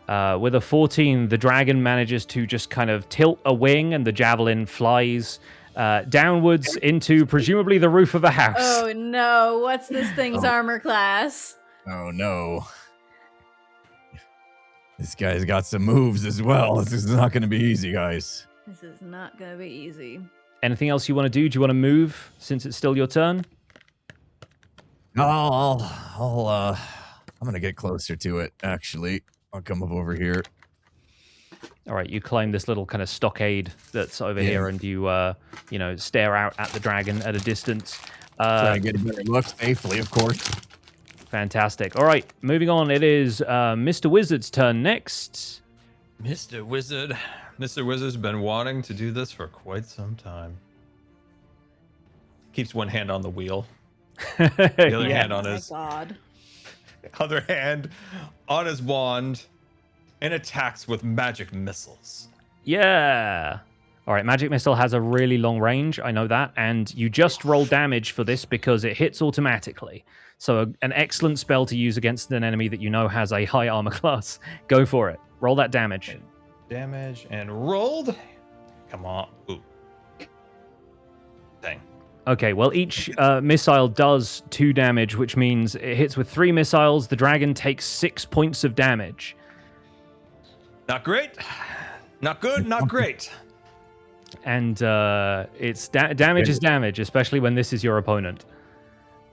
go. With a 14, the dragon manages to just kind of tilt a wing, and the javelin flies downwards into presumably the roof of a house. Oh no, what's this thing's armor class? Oh no. This guy's got some moves as well. This is not going to be easy, guys. This is not gonna be easy. Anything else you want to do? Do you want to move since it's still your turn? I'm going to get closer to it, actually. I'll come up over here. All right, you climb this little kind of stockade that's over here, and you, stare out at the dragon at a distance. Try to get a better look safely, of course. Fantastic. All right, moving on. It is Mr. Wizard's turn next. Mr. Wizard. Mr. Wizard's been wanting to do this for quite some time. Keeps one hand on the wheel, the other hand on Oh my his god. other hand on his wand, and attacks with magic missiles. Yeah. All right, Magic Missile has a really long range. I know that. And you just roll damage for this because it hits automatically. So an excellent spell to use against an enemy that you know has a high armor class. Go for it. Roll that damage. Damage and rolled. Come on. Ooh. Dang. Okay, well, each missile does 2 damage, which means it hits with 3 missiles. The dragon takes 6 points of damage. Not great. Not good. Not great. And it's damage is damage, especially when this is your opponent.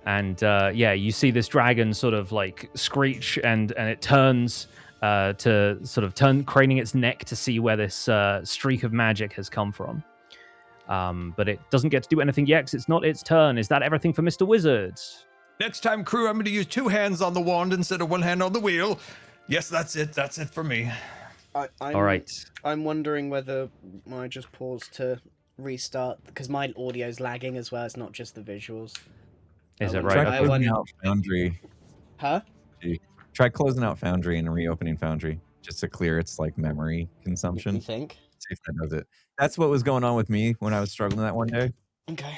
And yeah, you see this dragon sort of like screech, and it turns to sort of craning its neck to see where this streak of magic has come from. But it doesn't get to do anything yet 'cause it's not its turn. Is that everything for Mr. Wizard? Next time, crew, I'm going to use 2 hands on the wand instead of 1 hand on the wheel. Yes, that's it. That's it for me. All right. I'm wondering whether I just pause to restart, because my audio's lagging as well. It's not just the visuals. Is it I right? Try I Okay. closing wonder- out Foundry. Huh? Try closing out Foundry and reopening Foundry just to clear its like memory You consumption. think? See if that does it. That's what was going on with me when I was struggling that one day. Okay.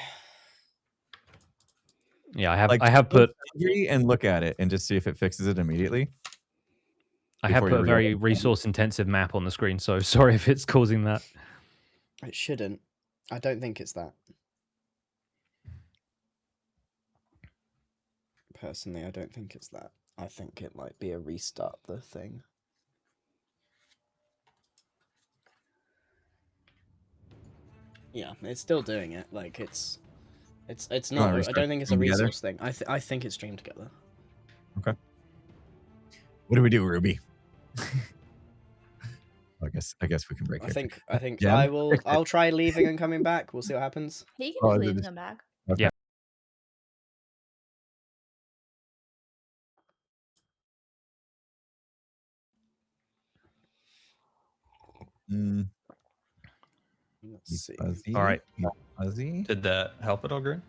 Yeah, I have Like, I have close put Foundry and look at it and just see if it fixes it immediately. before a you very reopen. resource intensive map on the screen, so sorry if it's causing that. It shouldn't. I don't think it's that. Personally, I don't think it's that. I think it might be a restart the thing. Yeah, it's still doing it. Like, it's It's You wanna not. I restart don't think it's a stream together? resource thing. I think it's streamed together. Okay. What do we do, Ruby? I guess we can break it. I think Yeah. I'll try leaving and coming back. We'll see what happens. He can Oh, just they leave and just- come back. Okay. Yeah. Mm, Let's see. fuzzy. All right. Not fuzzy. Did that help at all, Grian?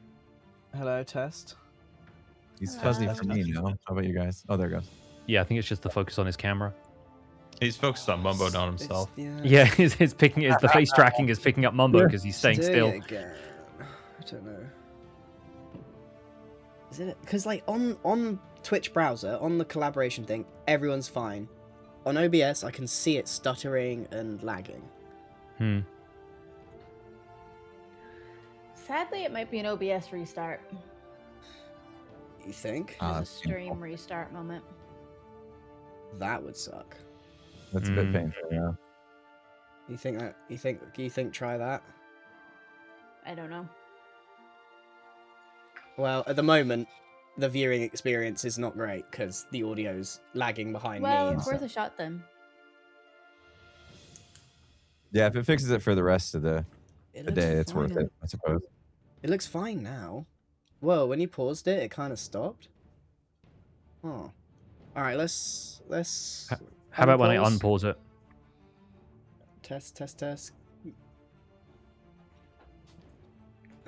Hello, test. He's fuzzy Hello. for me now. How about you guys? Oh, there it goes. Yeah, I think it's just the focus on his camera. He's focused on Mumbo, not himself. Yeah, it's picking. It's the face tracking is picking up Mumbo because he's staying Doing still. it again. I don't know. Is it because like on Twitch browser on the collaboration thing, everyone's fine. On OBS, I can see it stuttering and lagging. Hmm. Sadly, it might be an OBS restart. You think There's a That's stream painful. restart moment. that would suck? That's a bit painful. Yeah. You think that? You think try that? I don't know. Well, at the moment, the viewing experience is not great because the audio's lagging behind Well, me. it's and worth a stuff. shot then. Yeah. If it fixes it for the rest of the It the looks day, it's worth fine. it, I suppose. It looks fine now. Whoa, when you paused it, it kind of stopped. Oh. All right, let's. How about when I unpause? unpause it? Test.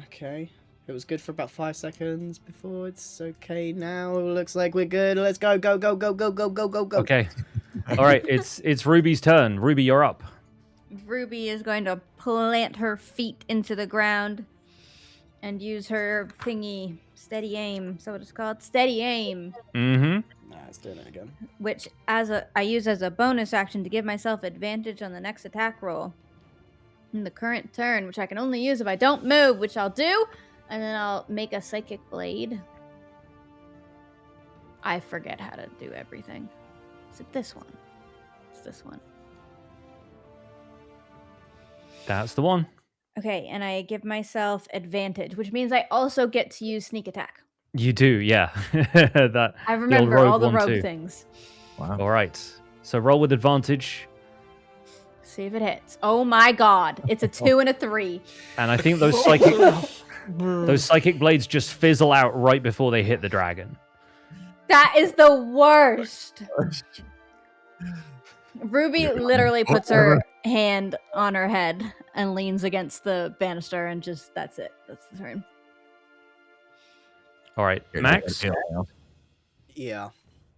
Okay. It was good for about 5 seconds before. It's okay now. Looks like we're good. Let's go. Go. Okay. All right. It's Ruby's turn. Ruby, you're up. Ruby is going to plant her feet into the ground and use her thingy, steady aim. So what it's called, steady aim, Mm-hmm. Nah, it's doing it again. which I use as a bonus action to give myself advantage on the next attack roll in the current turn, which I can only use if I don't move, which I'll do, and then I'll make a psychic blade. I forget how to do everything. Is it this one? It's this one. That's the one. Okay, and I give myself advantage, which means I also get to use sneak attack. You do, yeah. That I old remember rogue all the one rogue too. things. Wow. All right. So roll with advantage, See if it hits. Oh my god. It's a 2 and a 3. and I think those psychic blades just fizzle out right before they hit the dragon. That is the worst. Ruby literally puts her hand on her head and leans against the banister and just, that's it. That's the turn. All right, Max, Yeah.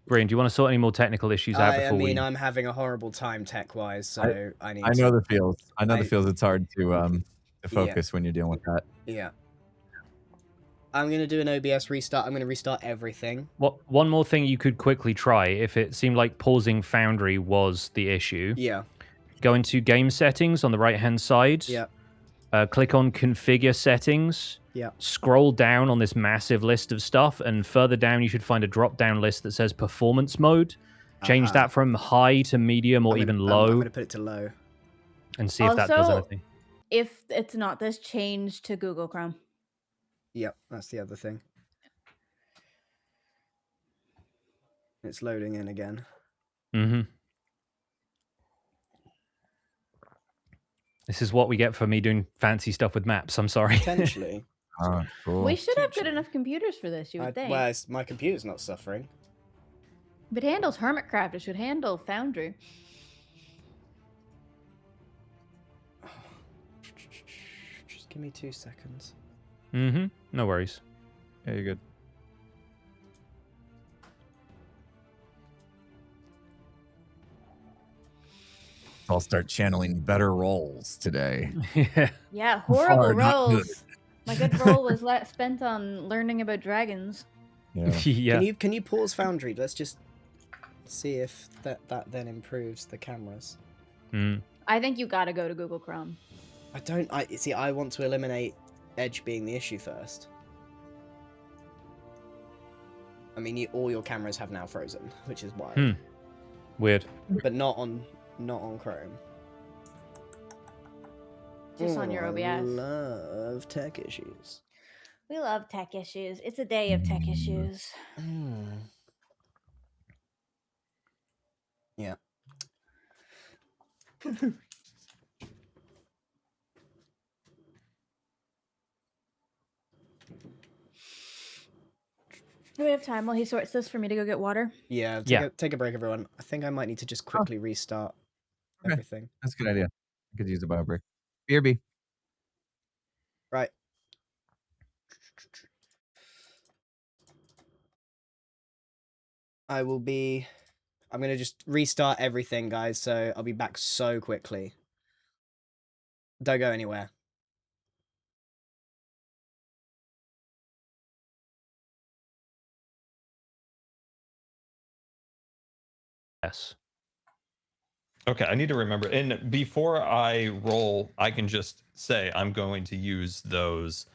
Grian, do you want to sort any more technical issues out I before mean, we? I'm having a horrible time tech-wise, so I need I know the feels. I know the I- feels. It's hard to focus when you're dealing with that. Yeah. I'm going to do an OBS restart. I'm going to restart everything. One more thing you could quickly try if it seemed like pausing Foundry was the issue. Yeah. Go into game settings on the right-hand side. Yeah. Click on configure settings. Yeah. Scroll down on this massive list of stuff, and further down you should find a drop-down list that says performance mode. Change that from high to medium or even I'm low, going to put it to low. and see if that does Also- anything. If it's not this, change to Google Chrome. Yep, that's the other thing. It's loading in again. Mm-hmm. This is what we get for me doing fancy stuff with maps. I'm sorry. Potentially. Cool. We should have good enough computers for this, you would think. Well, my computer's not suffering. If it handles Hermitcraft, it should handle Foundry. Just give me 2 seconds. Mm-hmm. No worries. Yeah, you're good. I'll start channeling better rolls today. Yeah. Yeah, horrible Far not good. rolls. My good roll was spent on learning about dragons. Yeah. Yeah. Can you pause Foundry? Let's just see if that then improves the cameras. Mm. I think you gotta go to Google Chrome. I want to eliminate Edge being the issue first. I mean, all your cameras have now frozen, which is wild. Hmm. Weird. But not on Chrome. Just on your I OBS. love tech issues. We love tech issues. It's a day of tech issues. Yeah. Do we have time while he sorts this for me to go get water? Yeah, take a break, everyone. I think I might need to just quickly restart everything. That's a good idea. I could use a bio break. BRB. Right. I'm going to just restart everything, guys, so I'll be back so quickly. Don't go anywhere. Yes. Okay, I need to remember. And before I roll, I can just say I'm going to use those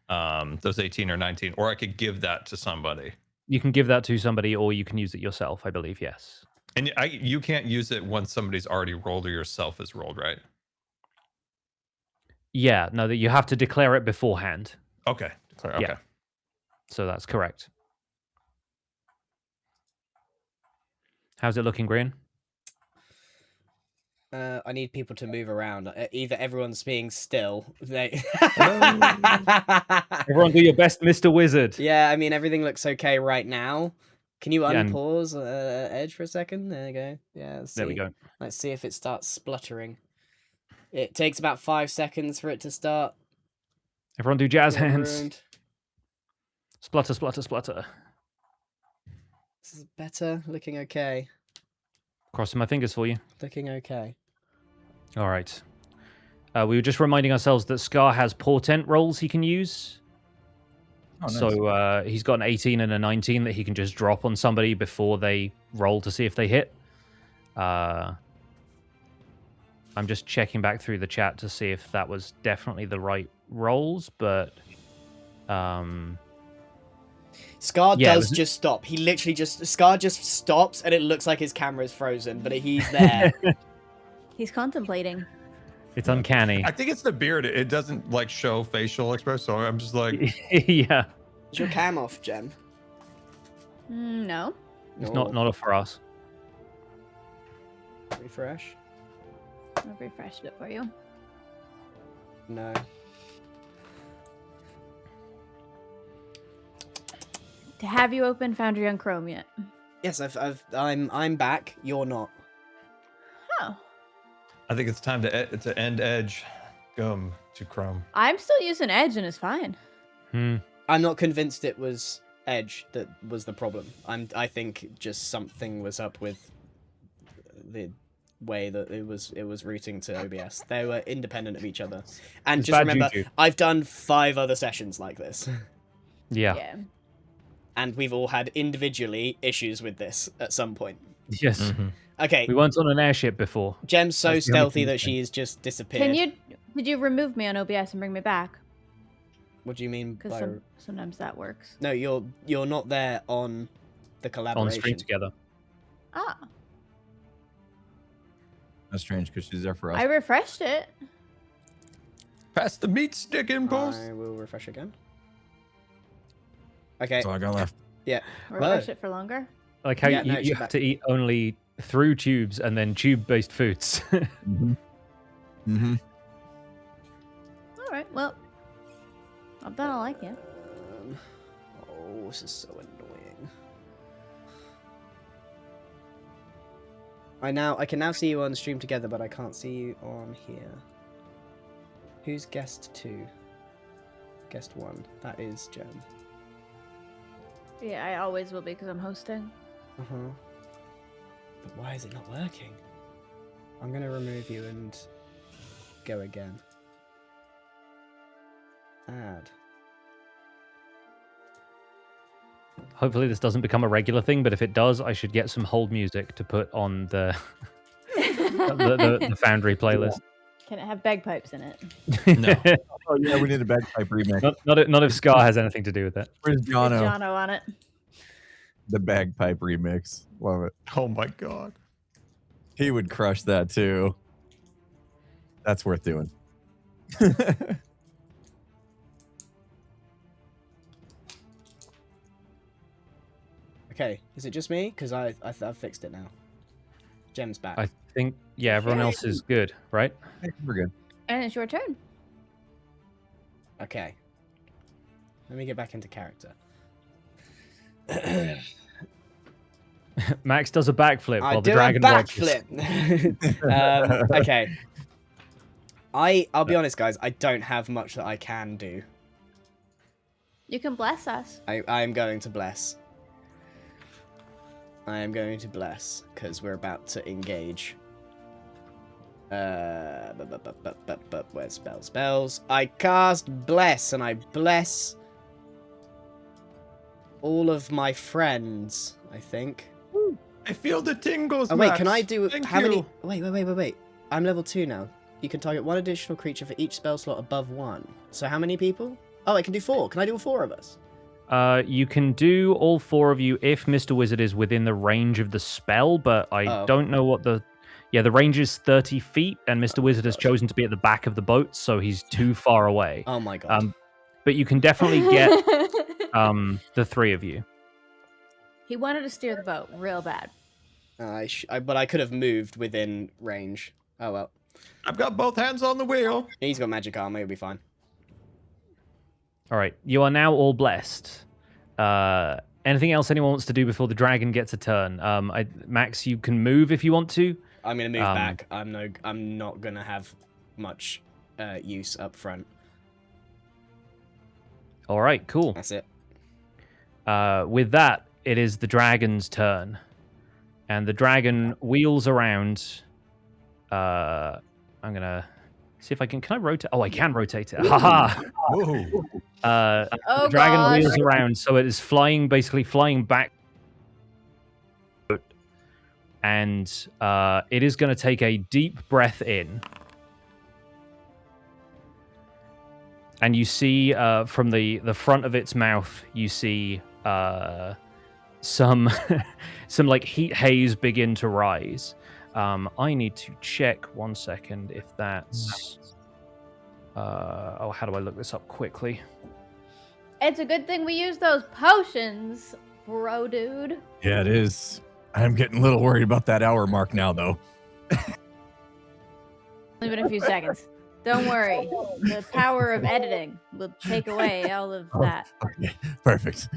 18 or 19, or I could give that to somebody. You can give that to somebody, or you can use it yourself, I believe, yes. And you can't use it once somebody's already rolled or yourself has rolled, right? Yeah, no, that you have to declare it beforehand. Okay. Okay. Yeah. So that's correct. How's it looking, Grian? I need people to move around. Either everyone's being still. Everyone do your best, Mr. Wizard. Yeah, I mean, everything looks okay right now. Can you Yeah, unpause Edge for a second? There you go. Yeah, there we go. Let's see if it starts spluttering. It takes about 5 seconds for it to start. Everyone do jazz Getting hands. ruined. Splutter, splutter, splutter. This is better. Looking okay. Crossing my fingers for you. Looking okay. All right. We were just reminding ourselves that Scar has portent rolls he can use. Oh, nice. So he's got an 18 and a 19 that he can just drop on somebody before they roll to see if they hit. I'm just checking back through the chat to see if that was definitely the right rolls, but Scar does just stop. He literally Scar just stops, and it looks like his camera is frozen, but he's there. He's contemplating. It's uncanny. I think it's the beard. It doesn't like show facial expression, so I'm just like, yeah. Is your cam off, Jem? No. It's not for us. Refresh. I've refreshed it for you. No. Have you opened Foundry on Chrome yet? Yes, I'm back. You're not. Oh. I think it's time to end Edge. Go to Chrome. I'm still using Edge and it's fine. I'm not convinced it was Edge that was the problem. I think just something was up with the way that it was routing to OBS. They were independent of each other. And It's just bad remember, juju. I've done 5 other sessions like this. Yeah. And we've all had individually issues with this at some point. Yes. Mm-hmm. Okay. We weren't on an airship before. Jem's so That's the only stealthy thing. that she's just disappeared. Did you remove me on OBS and bring me back? What do you mean by... Because sometimes that works. No, you're not there on the collaboration. On stream together. Ah. That's strange because she's there for us. I refreshed it. Pass the meat stick in post. I will refresh again. Okay. That's all I got left. Yeah. Refresh it for longer. Like how Yeah, no, you she's have back. to eat only through tubes and then tube-based foods. Mm-hmm. Mm-hmm. All right. Well, I've done all I can. Oh, this is so annoying. I can now see you on stream together, but I can't see you on here. Who's guest 2? Guest 1. That is Jem. Yeah, I always will be because I'm hosting. Uh-huh. But why is it not working? I'm gonna remove you and go again. Add. Hopefully this doesn't become a regular thing, but if it does, I should get some hold music to put on the the Foundry playlist. Can it have bagpipes in it? No. Oh yeah, we need a bagpipe remix. Not if Scar has anything to do with it. Where's With Jono? Jono on it. The bagpipe remix. Love it. Oh my god. He would crush that too. That's worth doing. Okay, is it just me? Because I've fixed it now. Gem's back. I think, yeah, everyone else is good, right? We're good. And it's your turn. Okay. Let me get back into character. Max does a backflip I while the do dragon a watches. backflip. Okay. I'll be honest, guys. I don't have much that I can do. You can bless us. I am going to bless. I am going to bless because we're about to engage. Where's spells? I cast bless and I bless all of my friends. I think. I feel the tingles. Oh wait, Max. can I do Thank how you. many? Wait. I'm level 2 now. You can target one additional creature for each spell slot above 1. So how many people? Oh, I can do 4. Can I do all 4 of us? You can do all 4 of you if Mr. Wizard is within the range of the spell, but I don't know what the... Yeah, the range is 30 feet, and Mr. Wizard has chosen to be at the back of the boat, so he's too far away. Oh my god. But you can definitely get the 3 of you. He wanted to steer the boat real bad. But I could have moved within range. Oh well. I've got both hands on the wheel. He's got magic armor, he'll be fine. All right, you are now all blessed. Anything else anyone wants to do before the dragon gets a turn? Max, you can move if you want to. I'm gonna move back. I'm not gonna have much use up front. All right, cool. That's it. With that, it is the dragon's turn, and the dragon wheels around. I'm gonna see if I can. Can I rotate? Oh, I can rotate it. Haha. Whoa. The dragon wheels around, so it is basically flying back, and it is going to take a deep breath in, and you see from the front of its mouth, you see some some like heat haze begin to rise. I need to check 1 second if that's. How do I look this up quickly? It's a good thing we use those potions, bro, dude. Yeah, it is. I'm getting a little worried about that hour mark now, though. Only been a few seconds. Don't worry. The power of editing will take away all of that. Okay, perfect.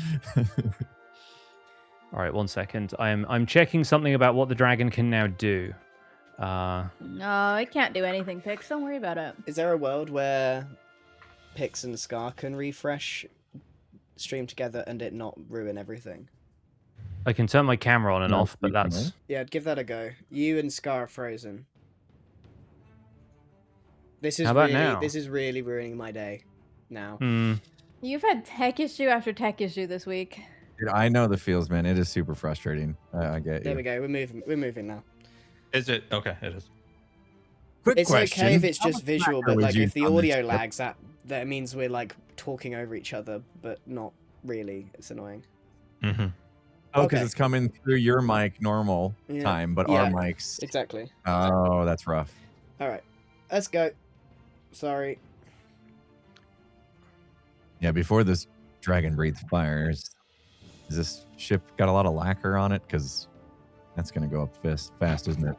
All right, 1 second. I'm checking something about what the dragon can now do. No, it can't do anything, Pix. Don't worry about it. Is there a world where Pix and Scar can refresh stream together and it not ruin everything? I can turn my camera on and off, but that's... Yeah, give that a go. You and Scar are frozen. This is How about really, now? This is really ruining my day now. You've had tech issue after tech issue this week. Dude, I know the feels, man. It is super frustrating. I get you. There we go. We're moving now. Is it? Okay, it is. Quick It's question. okay if it's just visual, but would like you if the on this audio trip? lags, that means we're like talking over each other, but not really. It's annoying. Mm-hmm. Oh, because Okay. it's coming through your mic normal Yeah. time, but Yeah. our mics. Exactly. Oh, that's rough. All right, let's go. Sorry. Yeah, before this dragon breathes fire, is this ship got a lot of lacquer on it? Because that's going to go up fast, isn't it?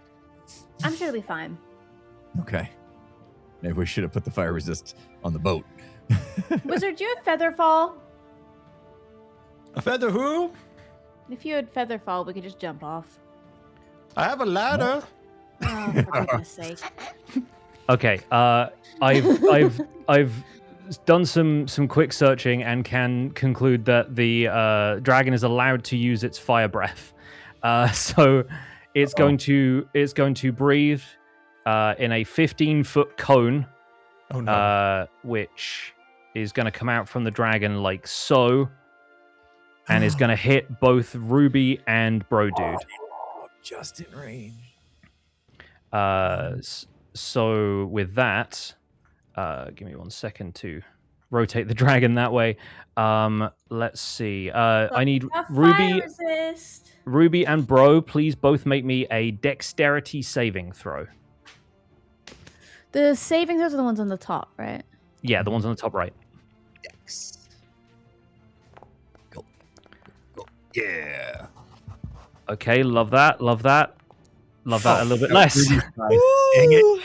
I'm sure it'll be fine. Okay. Maybe we should have put the fire resist on the boat. Wizard, do you have Featherfall? A feather who? If you had Featherfall, we could just jump off. I have a ladder. Oh, for goodness sake. Okay, I've done some quick searching and can conclude that the dragon is allowed to use its fire breath. So it's going to breathe in a 15-foot cone, Oh no. which is going to come out from the dragon like so, and is going to hit both Ruby and Bro Dude. Oh, just in range. So with that, give me 1 second to rotate the dragon that way. Let's see. I need A Ruby, fire resist. Ruby and Bro. Please both make me a dexterity saving throw. The saving throws are the ones on the top, right? Yeah, the ones on the top right. Yeah. Okay, love that. Love that. Love that a little bit less. Dang it.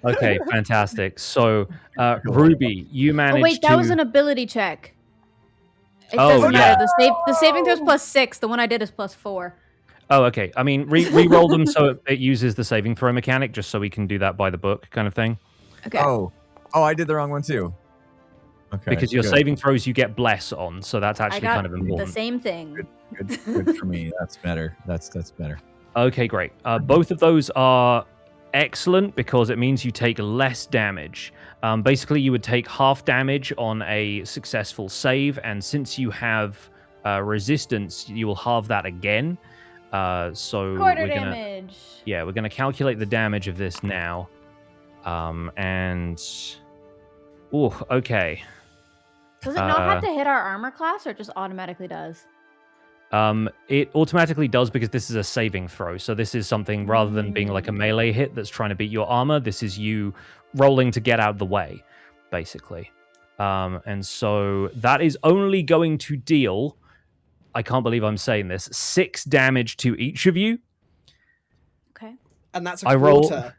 Okay, fantastic. So, Ruby, you managed Oh wait, to... that was an ability check. It Oh, doesn't yeah. matter. The saving throw is +6. The one I did is +4. Oh, okay. I mean, re-roll them so it uses the saving throw mechanic, just so we can do that by the book kind of thing. Okay. Oh, I did the wrong one too. Okay. Because your good. saving throws you get bless on, so that's I actually got kind of important. the same thing. Good for me. That's better. That's better. Okay, great. Both of those are excellent because it means you take less damage. Basically, you would take half damage on a successful save, and since you have resistance, you will halve that again. So Quarter we're gonna, damage. yeah, we're gonna calculate the damage of this now. Okay. Does it not have to hit our armor class, or it just automatically does? It automatically does because this is a saving throw. So this is something rather than being like a melee hit that's trying to beat your armor. This is you rolling to get out of the way, basically. And so that is only going to deal, I can't believe I'm saying this, 6 damage to each of you. Okay. And that's a quarter.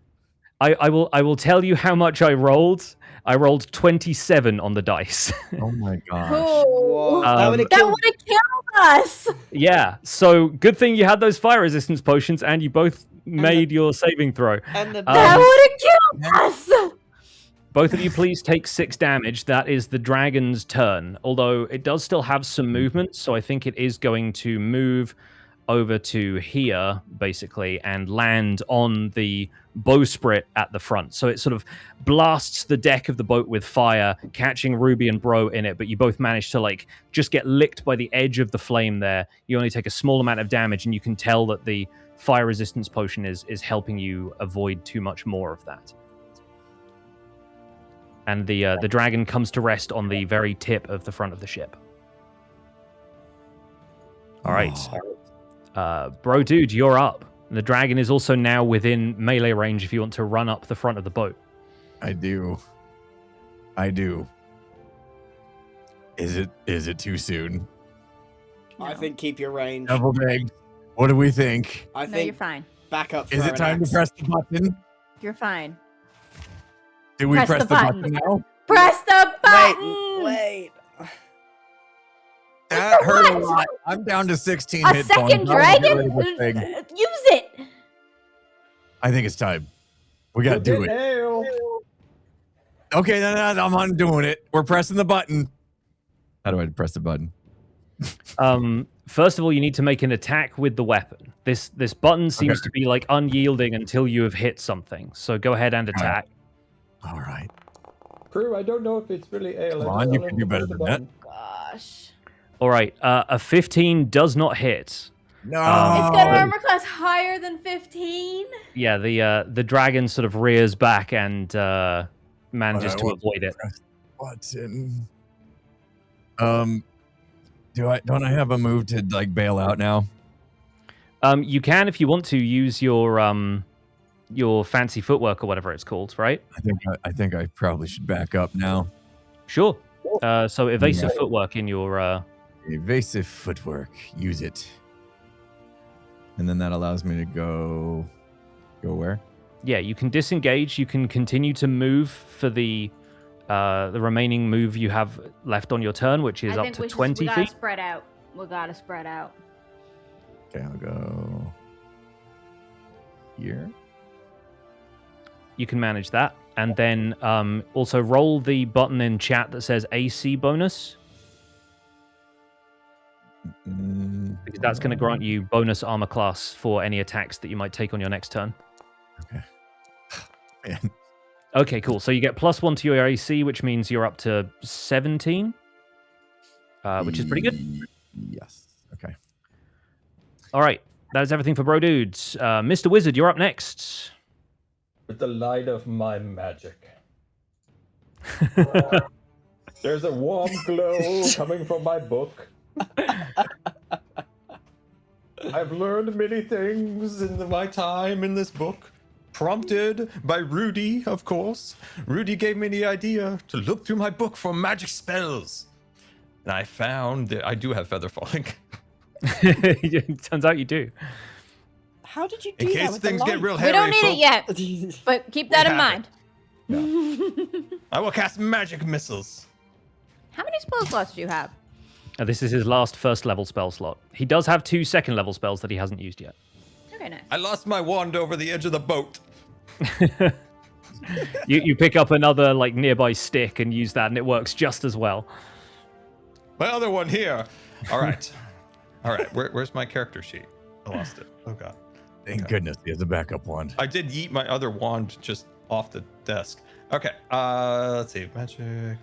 I will tell you how much I rolled. I rolled 27 on the dice. Oh my gosh. Cool. That would have That killed. would have killed us. Yeah, so good thing you had those fire resistance potions and you both made your saving throw. And the That would have killed us. Both of you please take 6 damage. That is the dragon's turn. Although it does still have some movement, so I think it is going to move over to here, basically, and land on the bowsprit at the front. So it sort of blasts the deck of the boat with fire, catching Ruby and Bro in it, but you both manage to, like, just get licked by the edge of the flame there. You only take a small amount of damage, and you can tell that the fire resistance potion is helping you avoid too much more of that. And the dragon comes to rest on the very tip of the front of the ship. All right. Bro, dude, you're up. The dragon is also now within melee range if you want to run up the front of the boat. I do. Is it too soon? I think keep your range. Double bag. What do we think? I No, think you're fine. back up. Is it time to press the button? You're fine. Do we Press press the the button. button now? Press the button. Wait. That hurt a What? lot. I'm down to 16 A hit second points. I'll get dragon? rid of this thing. Use it. I think it's time. We gotta do it. Okay, no, I'm undoing it. We're pressing the button. How do I press the button? First of all, you need to make an attack with the weapon. This button seems to be like unyielding until you have hit something. So go ahead and attack. All right. Crew, I don't know if it's really ale. Come on, you can do better than that. Gosh. All right, a 15 does not hit. No. It's got an armor class higher than 15. Yeah, the dragon sort of rears back and manages to avoid it. Button. Don't I have a move to like bail out now? You can, if you want to, use your fancy footwork or whatever it's called, right? I think I probably should back up now. Sure. So evasive footwork in your Evasive footwork. Use it. And then that allows me to go where? Yeah, you can disengage. You can continue to move for the remaining move you have left on your turn, which is up to 20 we feet. gotta spread out. We gotta spread out. Okay, I'll go here. You can manage that. And then also roll the button in chat that says AC bonus. Because that's going to grant you bonus armor class for any attacks that you might take on your next turn. Okay. Man. Okay, cool. So you get +1 to your AC, which means you're up to 17, which is pretty good. Yes. Okay. All right. That is everything for Bro Dudes. Mr. Wizard, you're up next. With the light of my magic. There's a warm glow coming from my book. I've learned many things in my time in this book. Prompted by Rudy, of course. Rudy gave me the idea to look through my book for magic spells. And I found that I do have feather falling. It turns out you do. How did you do In that case with the things get light? real We hairy, don't need it folks, yet, but keep that in have mind. I will cast magic missiles. How many spell slots do you have? This is his last first level spell slot. He does have 2 second level spells that he hasn't used yet. Okay, nice. I lost my wand over the edge of the boat. You pick up another like nearby stick and use that, and it works just as well. My other one here. All right. All right. Where's my character sheet? I lost it. Oh, God. Thank goodness he has a backup wand. I did yeet my other wand just off the desk. Okay. Let's see.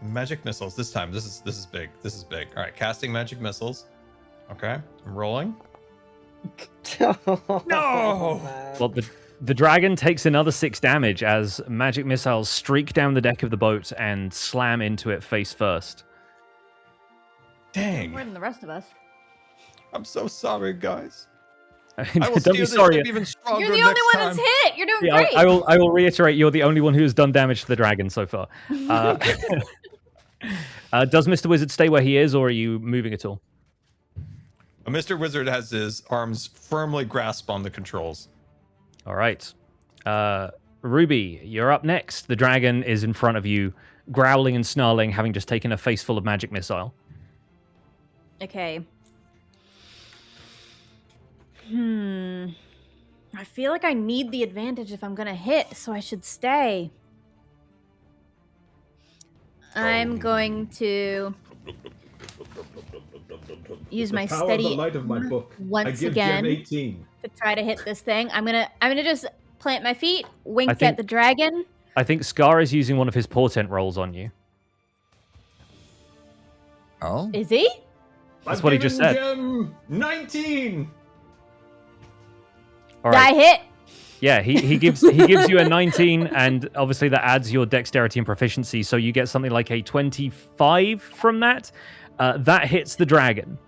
Magic missiles. This time. This is big. This is big. All right. Casting magic missiles. Okay. I'm rolling. No! Well, the dragon takes another 6 damage as magic missiles streak down the deck of the boat and slam into it face first. More Dang. than the rest of us. I'm so sorry, guys. I will Don't steer be this sorry. ship even stronger You're the only next one time. that's hit. You're doing Yeah, great. I will reiterate, you're the only one who has done damage to the dragon so far. Does Mr. Wizard stay where he is, or are you moving at all? Mr. Wizard has his arms firmly grasped on the controls. All right. Ruby, you're up next. The dragon is in front of you, growling and snarling, having just taken a face full of magic missile. Okay. I feel like I need the advantage if I'm gonna hit, so I should stay. I'm going to use my power of steady the light of my book. I once give again Gem 18. to try to hit this thing. I'm gonna just plant my feet, wink think- at the dragon. I think Scar is using one of his portent rolls on you. Oh? Is he? That's I've what he just given said. Gem 19. All Did I right. hit? Yeah, he gives you a 19, and obviously that adds your dexterity and proficiency, so you get something like a 25 from that. That hits the dragon.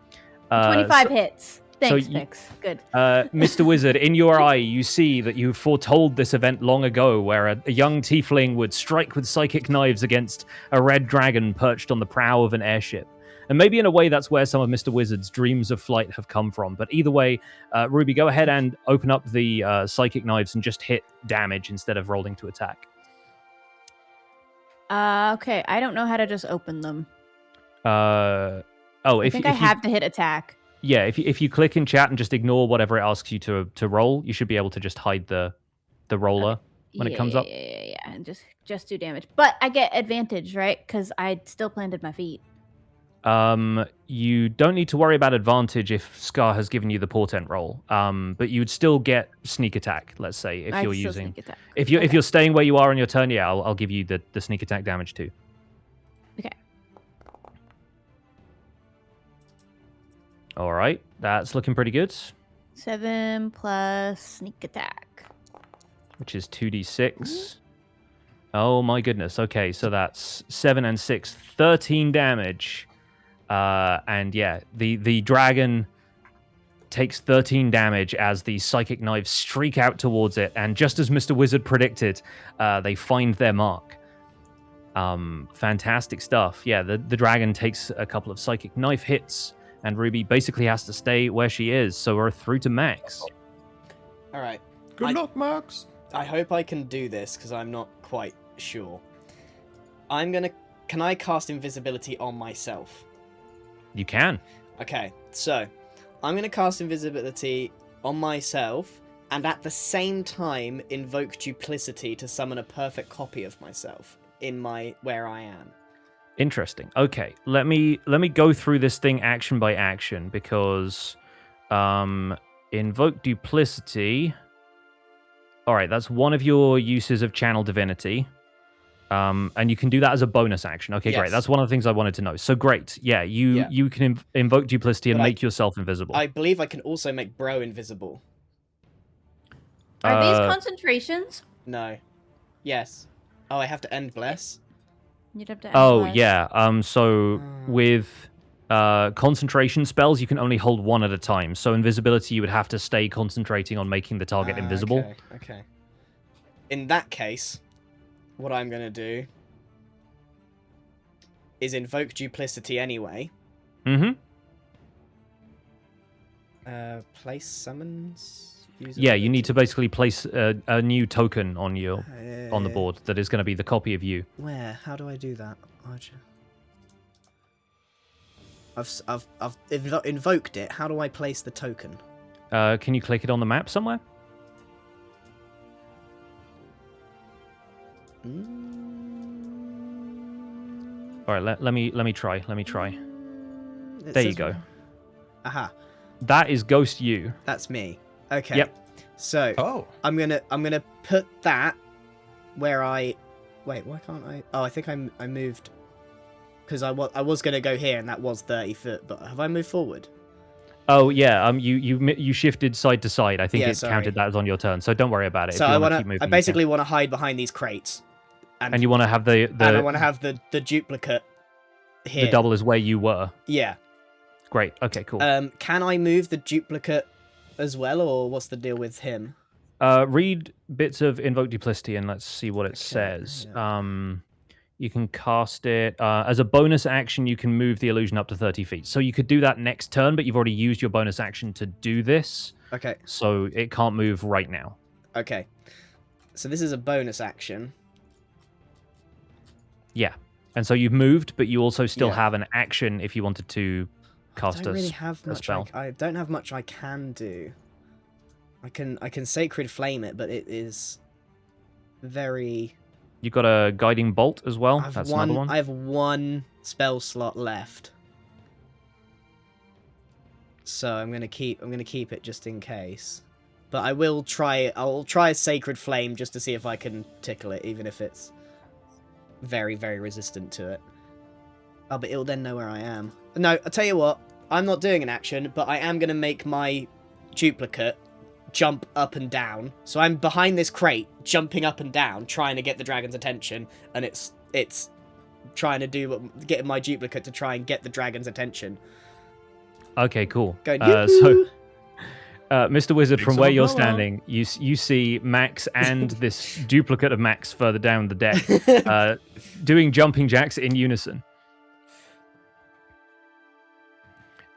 25 hits. Thanks, you- Vix. Good. Mr. Wizard, in your eye, you see that you foretold this event long ago, where a young tiefling would strike with psychic knives against a red dragon perched on the prow of an airship. And maybe in a way, that's where some of Mr. Wizard's dreams of flight have come from. But either way, Ruby, go ahead and open up the psychic knives and just hit damage instead of rolling to attack. Okay. I don't know how to just open them. I I think I have to hit attack. Yeah, if you click in chat and just ignore whatever it asks you to roll, you should be able to just hide the roller when it comes up. Yeah, and just do damage. But I get advantage, right? Because I still planted my feet. You don't need to worry about advantage if Scar has given you the portent roll. But you would still get sneak attack. Let's say if I'd you're still using, sneak attack. if you're Okay. staying where you are on your turn, yeah, I'll give you the sneak attack damage too. Okay. All right, that's looking pretty good. 7 plus sneak attack. Which is 2d6. Oh my goodness. Okay, so that's 7 and 6, 13 damage. And yeah, the dragon takes 13 damage as the psychic knives streak out towards it, and just as Mr. Wizard predicted, they find their mark. Fantastic stuff. Yeah, the dragon takes a couple of psychic knife hits, and Ruby basically has to stay where she is, so we're through to Max. All right. Good luck, Max. I hope I can do this because I'm not quite sure. Can I cast invisibility on myself? You can. Okay, so I'm gonna cast invisibility on myself and at the same time invoke duplicity to summon a perfect copy of myself in where I am. Interesting. Okay, let me go through this thing action by action because invoke duplicity. All right, that's one of your uses of channel divinity. And you can do that as a bonus action. Okay, great. Yes. That's one of the things I wanted to know. So great. Yeah, you can invoke duplicity and But make yourself invisible. I believe I can also make Bro invisible. Are these concentrations? No. Yes. Oh, I have to end bless. You'd have to. Oh analyze. yeah. So with concentration spells, you can only hold one at a time. So invisibility, you would have to stay concentrating on making the target invisible. Okay. In that case, what I'm going to do is invoke duplicity anyway. Mm-hmm. Place summons. Yeah, you need to basically place a new token on on the board that is going to be the copy of you. Where? How do I do that? I've invoked it. How do I place the token? Can you click it on the map somewhere? All right, let me try. There you go. Aha. That is Ghost You. That's me. Okay. Yep. So I'm gonna put that where I wait. Why can't I? Oh, I think I moved because I was gonna go here and that was 30 foot. But have I moved forward? Oh yeah. You shifted side to side. I think Yeah, it sorry. counted that as on your turn. So don't worry about it. So If you I wanna want keep moving, to. I you basically can. want to hide behind these crates. And you want to have the And I want to have the duplicate here. the double is where you were. Yeah. Great. Okay. Cool. Can I move the duplicate as well, or what's the deal with him? Read bits of Invoke Duplicity and let's see what it says. Yeah. You can cast it as a bonus action. You can move the illusion up to 30 feet. So you could do that next turn, but you've already used your bonus action to do this. Okay. So it can't move right now. Okay. So this is a bonus action. Yeah. And so you've moved, but you also still Yeah. have an action if you wanted to cast I don't really a have much. spell. I don't have much I can do. I can Sacred Flame it, but it is very. You got a Guiding Bolt as well. That's another one. I have one spell slot left, so I'm gonna keep it just in case. But I will try. I'll try a Sacred Flame just to see if I can tickle it, even if it's very, very resistant to it. Oh, but it'll then know where I am. No, I'll tell you what. I'm not doing an action, but I am gonna make my duplicate jump up and down. So I'm behind this crate, jumping up and down, trying to get the dragon's attention, and it's trying to getting my duplicate to try and get the dragon's attention. Okay, cool. Going, So, Mr. Wizard, Big from where you're summer blowout. standing, you see Max and this duplicate of Max further down the deck doing jumping jacks in unison.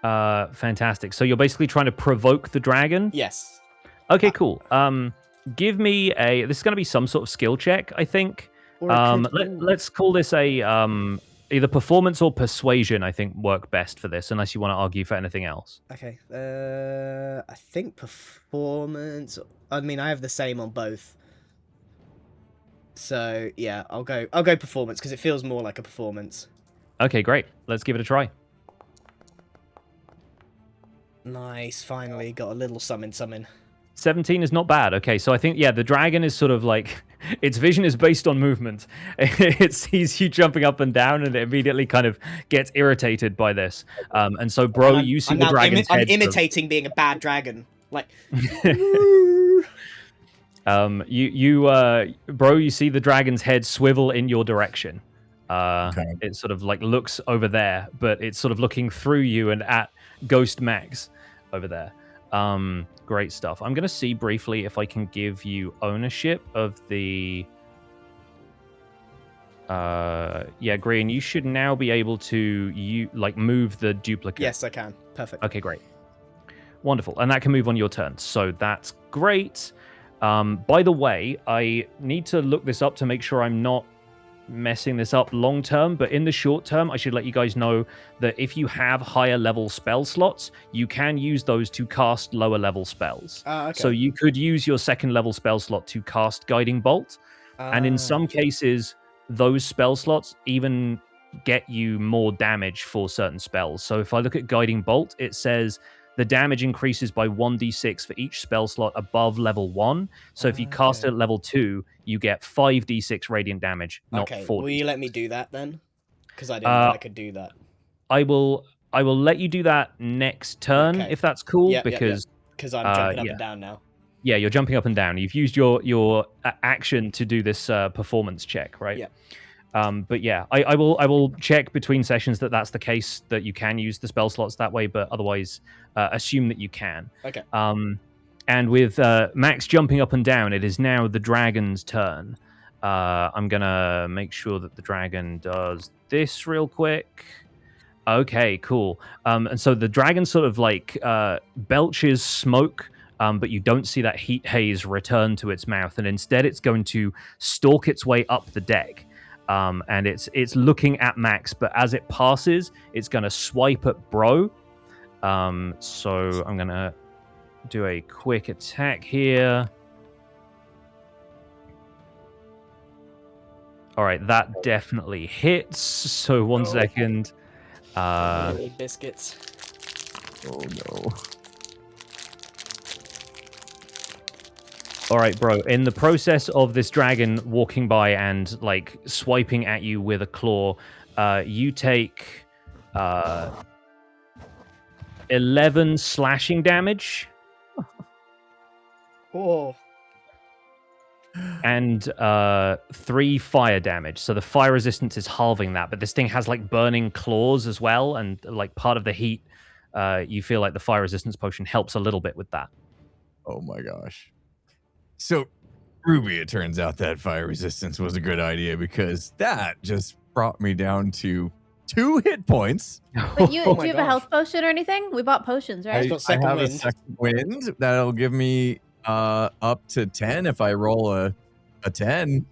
Fantastic. So you're basically trying to provoke the dragon? Yes. Okay, cool. Give me this is going to be some sort of skill check, I think. Or it could- Let's call this a either performance or persuasion, I think work best for this, unless you want to argue for anything else. Okay. I think performance. I mean, I have the same on both. So yeah, I'll go performance because it feels more like a performance. Okay, great. Let's give it a try. Nice. Finally got a little summon. 17 is not bad. Okay, so I think, yeah, the dragon is sort of like, its vision is based on movement. It sees you jumping up and down, and it immediately kind of gets irritated by this. And so, bro, you see the dragon's head. I'm imitating being a bad dragon. Like, bro, you see the dragon's head swivel in your direction. Okay. It sort of like looks over there, but it's sort of looking through you and at Ghost Max over there. Great stuff. I'm going to see briefly if I can give you ownership of the... yeah, Grian, you should now be able to move the duplicate. yes, I can. Perfect. Okay, great. Wonderful. And that can move on your turn. So that's great. By the way, I need to look this up to make sure I'm not messing this up long term, but in the short term, I should let you guys know that if you have higher level spell slots, you can use those to cast lower level spells. Okay. So you could use your second level spell slot to cast Guiding Bolt, and in some cases, those spell slots even get you more damage for certain spells. So if I look at Guiding Bolt, it says the damage increases by 1d6 for each spell slot above level 1. So if you cast it at level 2, you get 5d6 radiant damage, not okay. 4. Will you let me do that then? Because I didn't know I could do that. I will let you do that next turn, Okay. if that's cool, Yep, because because I'm jumping up and down now. yeah, you're jumping up and down. You've used your action to do this performance check, right? Yeah. But yeah, I will check between sessions that that's the case, that you can use the spell slots that way, but otherwise assume that you can. Okay. And with Max jumping up and down, it is now the dragon's turn. I'm gonna make sure that the dragon does this real quick. Okay, cool. And so the dragon sort of like belches smoke, but you don't see that heat haze return to its mouth, and instead it's going to stalk its way up the deck. And it's looking at Max, but as it passes, it's going to swipe at Bro. So I'm going to do a quick attack here. All right, that definitely hits. So one second. I need biscuits. Oh no. All right, bro. In the process of this dragon walking by and like swiping at you with a claw, you take 11 slashing damage Oh. and 3 fire damage. So the fire resistance is halving that, but this thing has like burning claws as well, and like part of the heat, you feel like the fire resistance potion helps a little bit with that. Oh my gosh. So, Ruby, it turns out that fire resistance was a good idea because that just brought me down to 2 hit points. But do Oh my you have a gosh. health potion or anything? We bought potions, right? got I second have a wind. second wind that'll give me up to 10 if I roll a 10.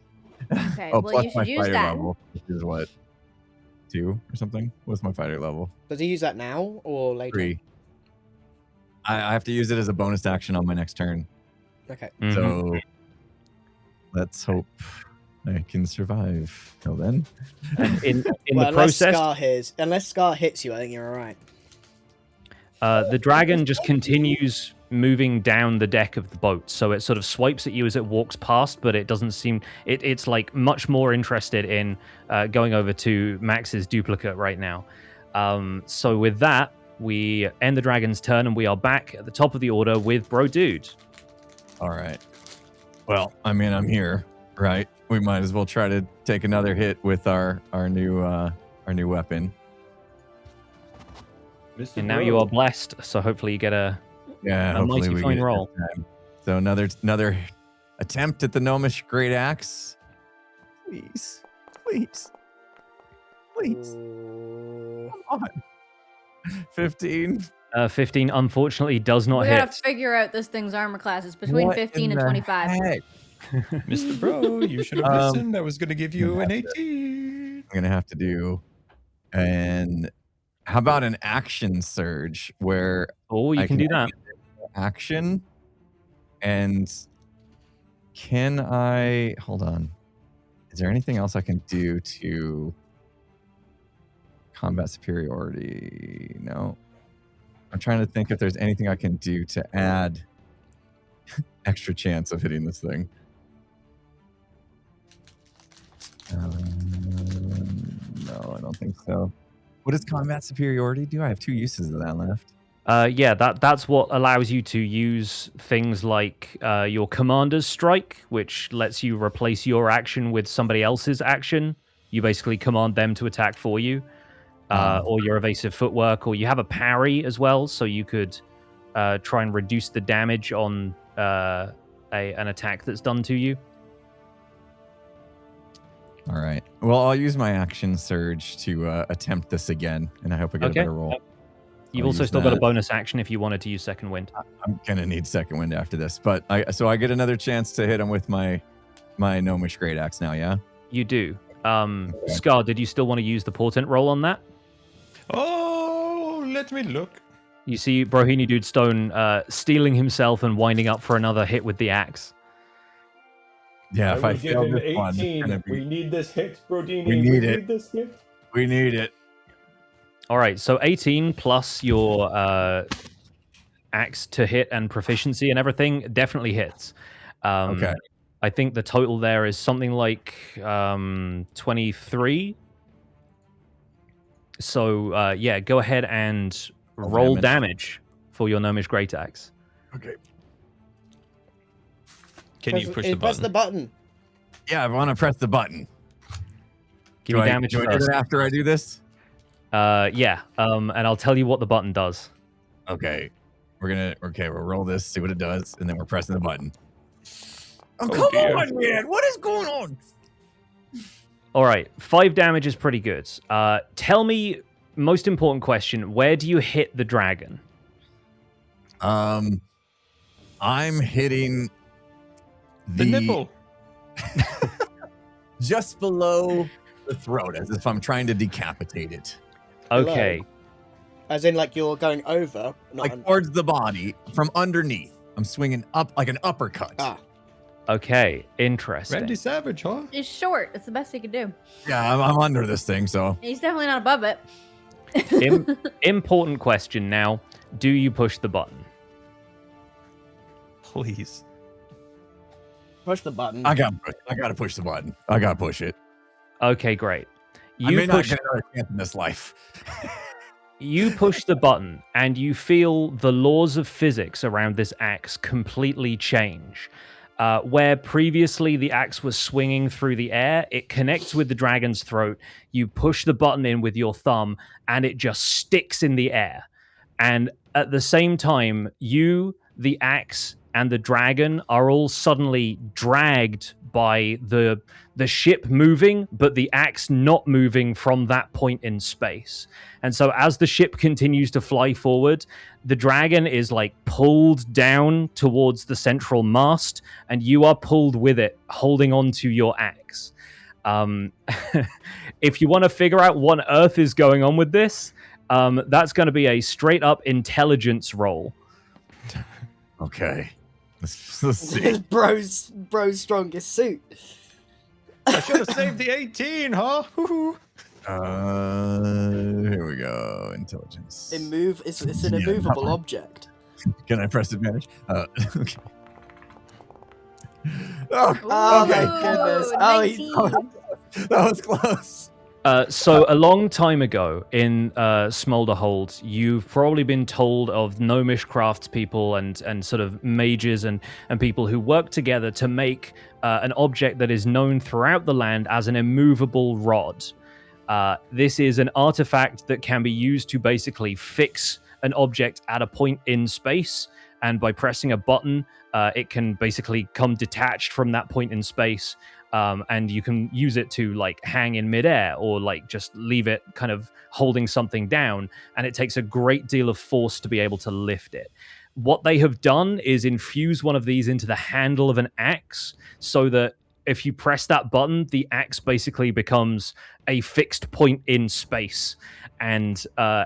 Okay, Oh, well, plus you my should use fighter that. level, which is what? 2 or something? What's my fighter level? Does he use that now or later? 3. I have to use it as a bonus action on my next turn. Okay. Mhm. So let's hope I can survive till then. And in Well, the process, unless Scar hits you, I think you're all right. the dragon just continues moving down the deck of the boat. So it sort of swipes at you as it walks past, but it doesn't seem... It's like much more interested in going over to Max's duplicate right now. So with that, we end the dragon's turn, and we are back at the top of the order with Bro Dude. All right. Well, I mean, I'm here, right? We might as well try to take another hit with our new weapon. Mr. And now Bro. you are blessed, so hopefully you get a Hopefully mighty we fine get it roll. this time. So another attempt at the gnomish great axe. Please, please, please. Ooh. Come on. 15. 15 unfortunately does not We hit. gotta figure out this thing's armor classes between What 15 in and the 25. heck? Mr. Bro, you should have listened. I was going to give you an 18. I'm gonna have to do how about an action surge where Oh, you I can do that. action and can I hold on? Is there anything else I can do to combat superiority? No. I'm trying to think if there's anything I can do to add extra chance of hitting this thing. No, I don't think so. What does combat superiority do? I have 2 uses of that left. Yeah, that's what allows you to use things like your commander's strike, which lets you replace your action with somebody else's action. You basically command them to attack for you, or your evasive footwork, or you have a parry as well, so you could try and reduce the damage on an attack that's done to you. All right. Well, I'll use my action surge to attempt this again, and I hope I get a better roll. You've I'll also use still got a that. bonus action if you wanted to use second wind. I'm gonna need second wind after this, but I get another chance to hit him with my gnomish great axe now. Yeah. You do. Scar, did you still want to use the portent roll on that? Oh, let me look. You see Brohini Dude Stone stealing himself and winding up for another hit with the axe. Yeah. I If I would give fail him this one, it's 18. gonna We be, need this hit, Brodini. We need it. this hit. we need it. All right, so 18 plus your axe to hit and proficiency and everything definitely hits. Okay. I think the total there is something like 23. So, yeah, go ahead and roll damage for your Gnomish Great Axe. Okay. Can you push the Press the button? button. Yeah, I want to press the button. Give me damage do I do first. it after I do this? Yeah, and I'll tell you what the button does. Okay. We'll roll this, see what it does, and then we're pressing the button. Oh, Oh, come dear. on, man. What is going on? All right, 5 damage is pretty good. Tell me most important question: where do you hit the dragon? I'm hitting The nipple. just below the throat, as if I'm trying to decapitate it. Okay. Below. As in, like, you're going over, not Like towards the body, from underneath. I'm swinging up like an uppercut. Ah, Okay. Interesting. Randy Savage, huh? He's short. It's the best he could do. Yeah, I'm under this thing, so. He's definitely not above it. Important question now: do you push the button? Please. push the button. I gotta push the button. I gotta push it. Okay, great. I may not push get another chance in this life. You push the button, and you feel the laws of physics around this axe completely change. Where previously the axe was swinging through the air, it connects with the dragon's throat. You push the button in with your thumb, and it just sticks in the air. And at the same time, you, the axe, and the dragon are all suddenly dragged by the ship moving, but the axe not moving from that point in space. And so as the ship continues to fly forward, the dragon is like pulled down towards the central mast, and you are pulled with it, holding on to your axe. If you want to figure out what on earth is going on with this, that's going to be a straight up intelligence roll. Okay. Let's see. bro's strongest suit. I should have saved the 18, huh? Here we go. Intelligence. It's an immovable object. Can I press advantage? Okay. Oh, Oh okay. my goodness. That was close. So a long time ago in Smolderhold, you've probably been told of gnomish craftspeople and sort of mages and people who work together to make an object that is known throughout the land as an immovable rod. This is an artifact that can be used to basically fix an object at a point in space, and by pressing a button, it can basically come detached from that point in space. And you can use it to like hang in midair or like just leave it kind of holding something down. And it takes a great deal of force to be able to lift it. What they have done is infuse one of these into the handle of an axe so that if you press that button, the axe basically becomes a fixed point in space. And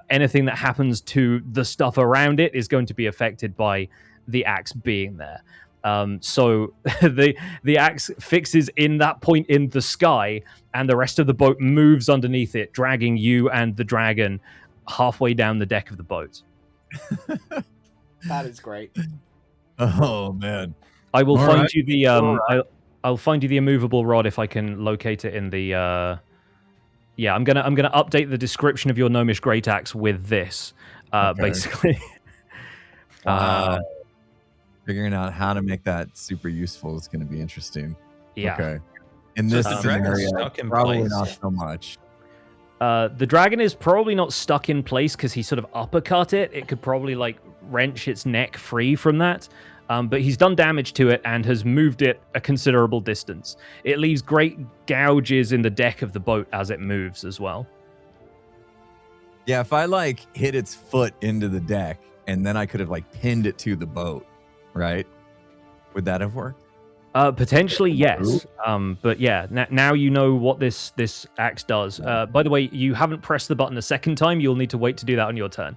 anything that happens to the stuff around it is going to be affected by the axe being there. So the axe fixes in that point in the sky, and the rest of the boat moves underneath it, dragging you and the dragon halfway down the deck of the boat. That is great. Oh man! I will All find right. you the I'll find you the immovable rod if I can locate it in the. Yeah, I'm gonna update the description of your gnomish great axe with this, Okay. basically. Figuring out how to make that super useful is going to be interesting. Yeah. Okay. In So this the dragon's scenario, stuck in probably place. not so much. The dragon is probably not stuck in place because he sort of uppercut it. It could probably like wrench its neck free from that. But he's done damage to it and has moved it a considerable distance. It leaves great gouges in the deck of the boat as it moves as well. Yeah, if I like hit its foot into the deck and then I could have like pinned it to the boat, right? Would that have worked? Potentially, yes. But yeah, now you know what this axe does. By the way, you haven't pressed the button a second time. You'll need to wait to do that on your turn.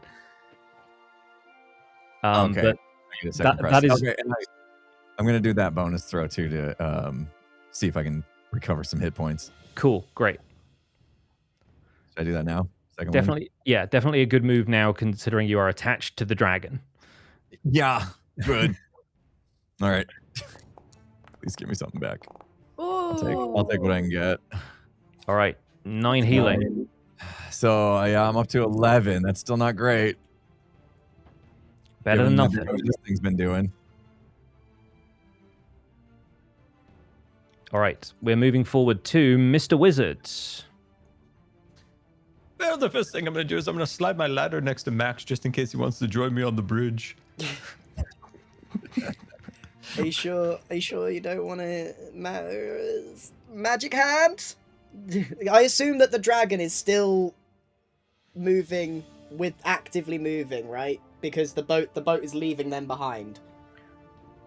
Okay. But I need a second press. that is Okay, and I'm going to do that bonus throw too to see if I can recover some hit points. cool. Great. Should I do that now? Second Definitely. Yeah, definitely a good move now considering you are attached to the dragon. one? Yeah, good. All right. Please give me something back. I'll take what I can get. All right. 9 healing. So yeah, I'm up to 11. That's still not great. Better than given nothing. what this thing's been doing. All right. We're moving forward to Mr. Wizard. Well, the first thing I'm going to do is I'm going to slide my ladder next to Max just in case he wants to join me on the bridge. Are you sure you don't want to magic hand? I assume that the dragon is still moving with actively moving, right? Because the boat is leaving them behind.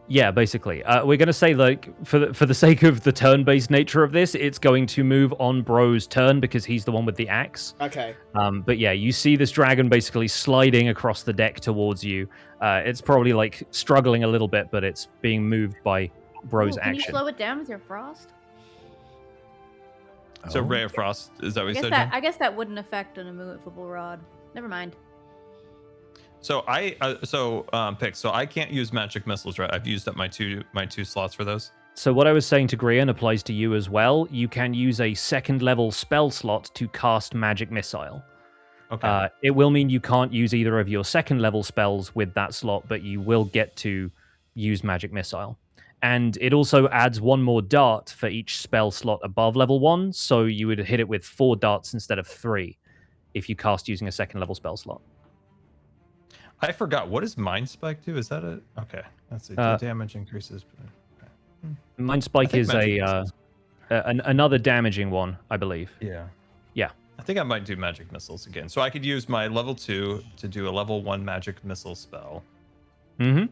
Yeah, basically. We're going to say, like, for the sake of the turn-based nature of this, it's going to move on Bro's turn because he's the one with the axe. Okay. But yeah, you see this dragon basically sliding across the deck towards you. It's probably, like, struggling a little bit, but it's being moved by Bro's Can you action. slow it down with your frost? So Ray of Frost, is that what you said? I guess that wouldn't affect an immovable rod. Never mind. So I can't use magic missiles, right? I've used up my two slots for those. So what I was saying to Grian applies to you as well. You can use a second-level spell slot to cast Magic Missile. Okay. It will mean you can't use either of your second-level spells with that slot, but you will get to use Magic Missile. And it also adds one more dart for each spell slot above level 1, so you would hit it with 4 darts instead of 3 if you cast using a second-level spell slot. I forgot. What does Mind Spike do? Is that it? Okay. Let's see. The damage increases. Okay. Mind Spike is another damaging one, I believe. Yeah. Yeah. I think I might do magic missiles again. So I could use my level 2 to do a level 1 magic missile spell. Mm-hmm.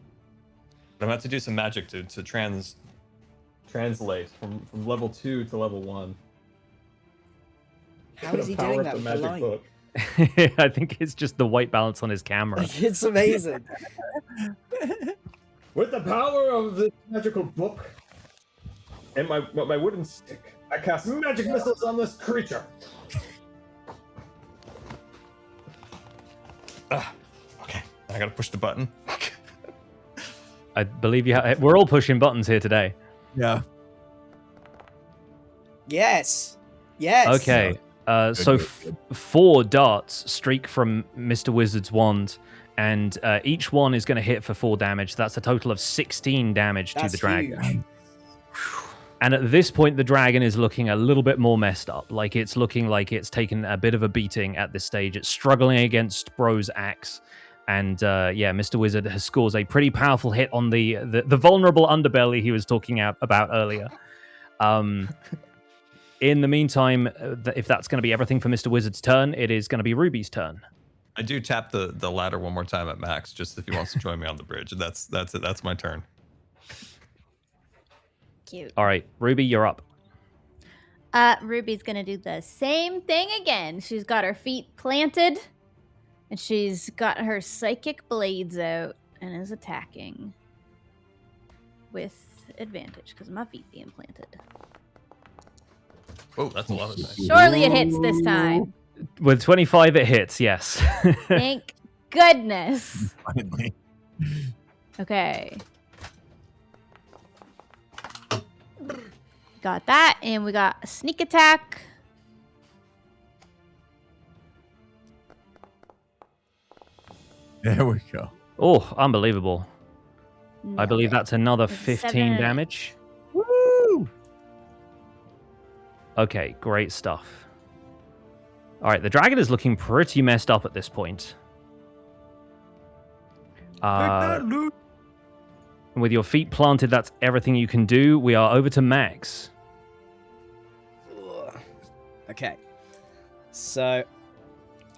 But I'm going to have to do some magic to translate from level 2 to level 1. How is he doing that with the light? book. I think it's just the white balance on his camera. It's amazing. With the power of this magical book and my wooden stick, I cast magic missiles on this creature. Okay. I got to push the button. I believe we're all pushing buttons here today. Yeah. Yes. Yes. Okay. So 4 darts streak from Mr. Wizard's wand, and each one is going to hit for 4 damage. That's a total of 16 damage to the dragon. Huge. And at this point, the dragon is looking a little bit more messed up. Like, it's looking like it's taken a bit of a beating at this stage. It's struggling against Bro's axe. And Mr. Wizard scores a pretty powerful hit on the vulnerable underbelly he was talking about earlier. In the meantime, if that's going to be everything for Mr. Wizard's turn, it is going to be Ruby's turn. I do tap the ladder one more time at Max, just if he wants to join me on the bridge. That's it. That's my turn. Cute. All right, Ruby, you're up. Ruby's gonna do the same thing again. She's got her feet planted, and she's got her psychic blades out, and is attacking with advantage because of my feet being planted. Oh, that's a lot of dice. Surely it hits this time. With 25, it hits, yes. Thank goodness. Finally. Okay. Got that, and we got a sneak attack. There we go. Oh, unbelievable. I believe Nothing. that's another It's 15 7. damage. Woo! Okay, great stuff. All right, the dragon is looking pretty messed up at this point. With your feet planted, that's everything you can do. We are over to Max. Ugh. Okay. So,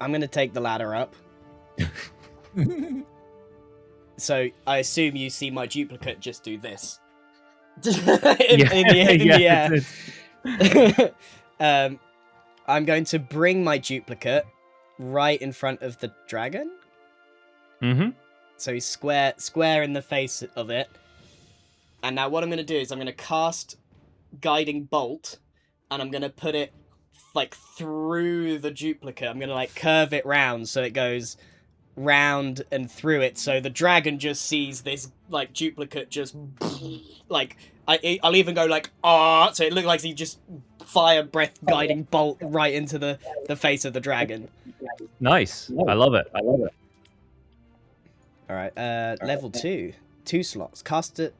I'm going to take the ladder up. So, I assume you see my duplicate just do this. in the air. I'm going to bring my duplicate right in front of the dragon. Mm-hmm. So he's square in the face of it. And now what I'm going to do is I'm going to cast Guiding Bolt, and I'm going to put it, like, through the duplicate. I'm going to, like, curve it round so it goes round and through it. So the dragon just sees this, like, duplicate just, like, I'll even go, like, ah, so it looks like he just fire breath Guiding Bolt right into the face of the dragon. Nice. I love it. All right, level 2 slots. Cast it.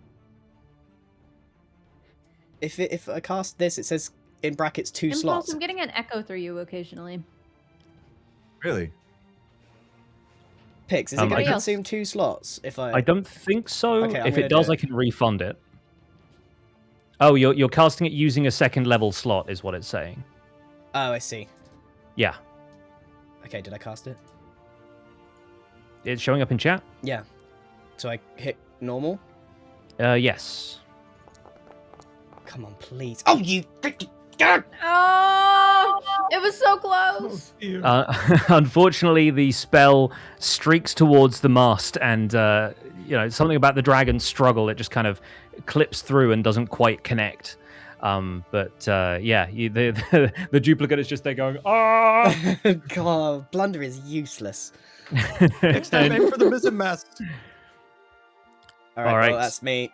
If I cast this, it says in brackets 2 Impulse, slots. I'm getting an echo through you occasionally. Really? Pix, is it going Anybody to else? consume 2 slots? If I don't think so. Okay, I'm if gonna it does, do it. I can refund it. Oh, you're casting it using a second level slot, is what it's saying. Oh, I see. Yeah. Okay, did I cast it? It's showing up in chat. Yeah. So I hit normal? Yes. Come on, please. Oh, you freaking... God! Oh, it was so close. Unfortunately, the spell streaks towards the mast, and something about the dragon's struggle. It just kind of clips through and doesn't quite connect. The duplicate is just there going, ah! God, Blunder is useless. Next time, aim for the mizzenmast. All right, All right. well, that's me.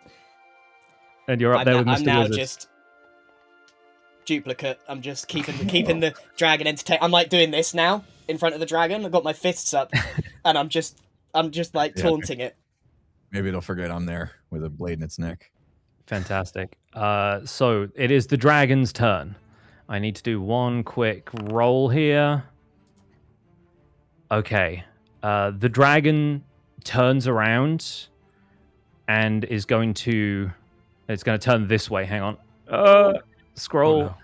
And you're up there with Mr. I'm now Wizard. just duplicate. I'm just keeping the dragon entertained. I'm like doing this now in front of the dragon. I've got my fists up, and I'm just like taunting it. Maybe it'll forget I'm there with a blade in its neck. Fantastic. So it is the dragon's turn. I need to do one quick roll here. Okay. The dragon turns around and is going to... It's going to turn this way. Hang on. Scroll.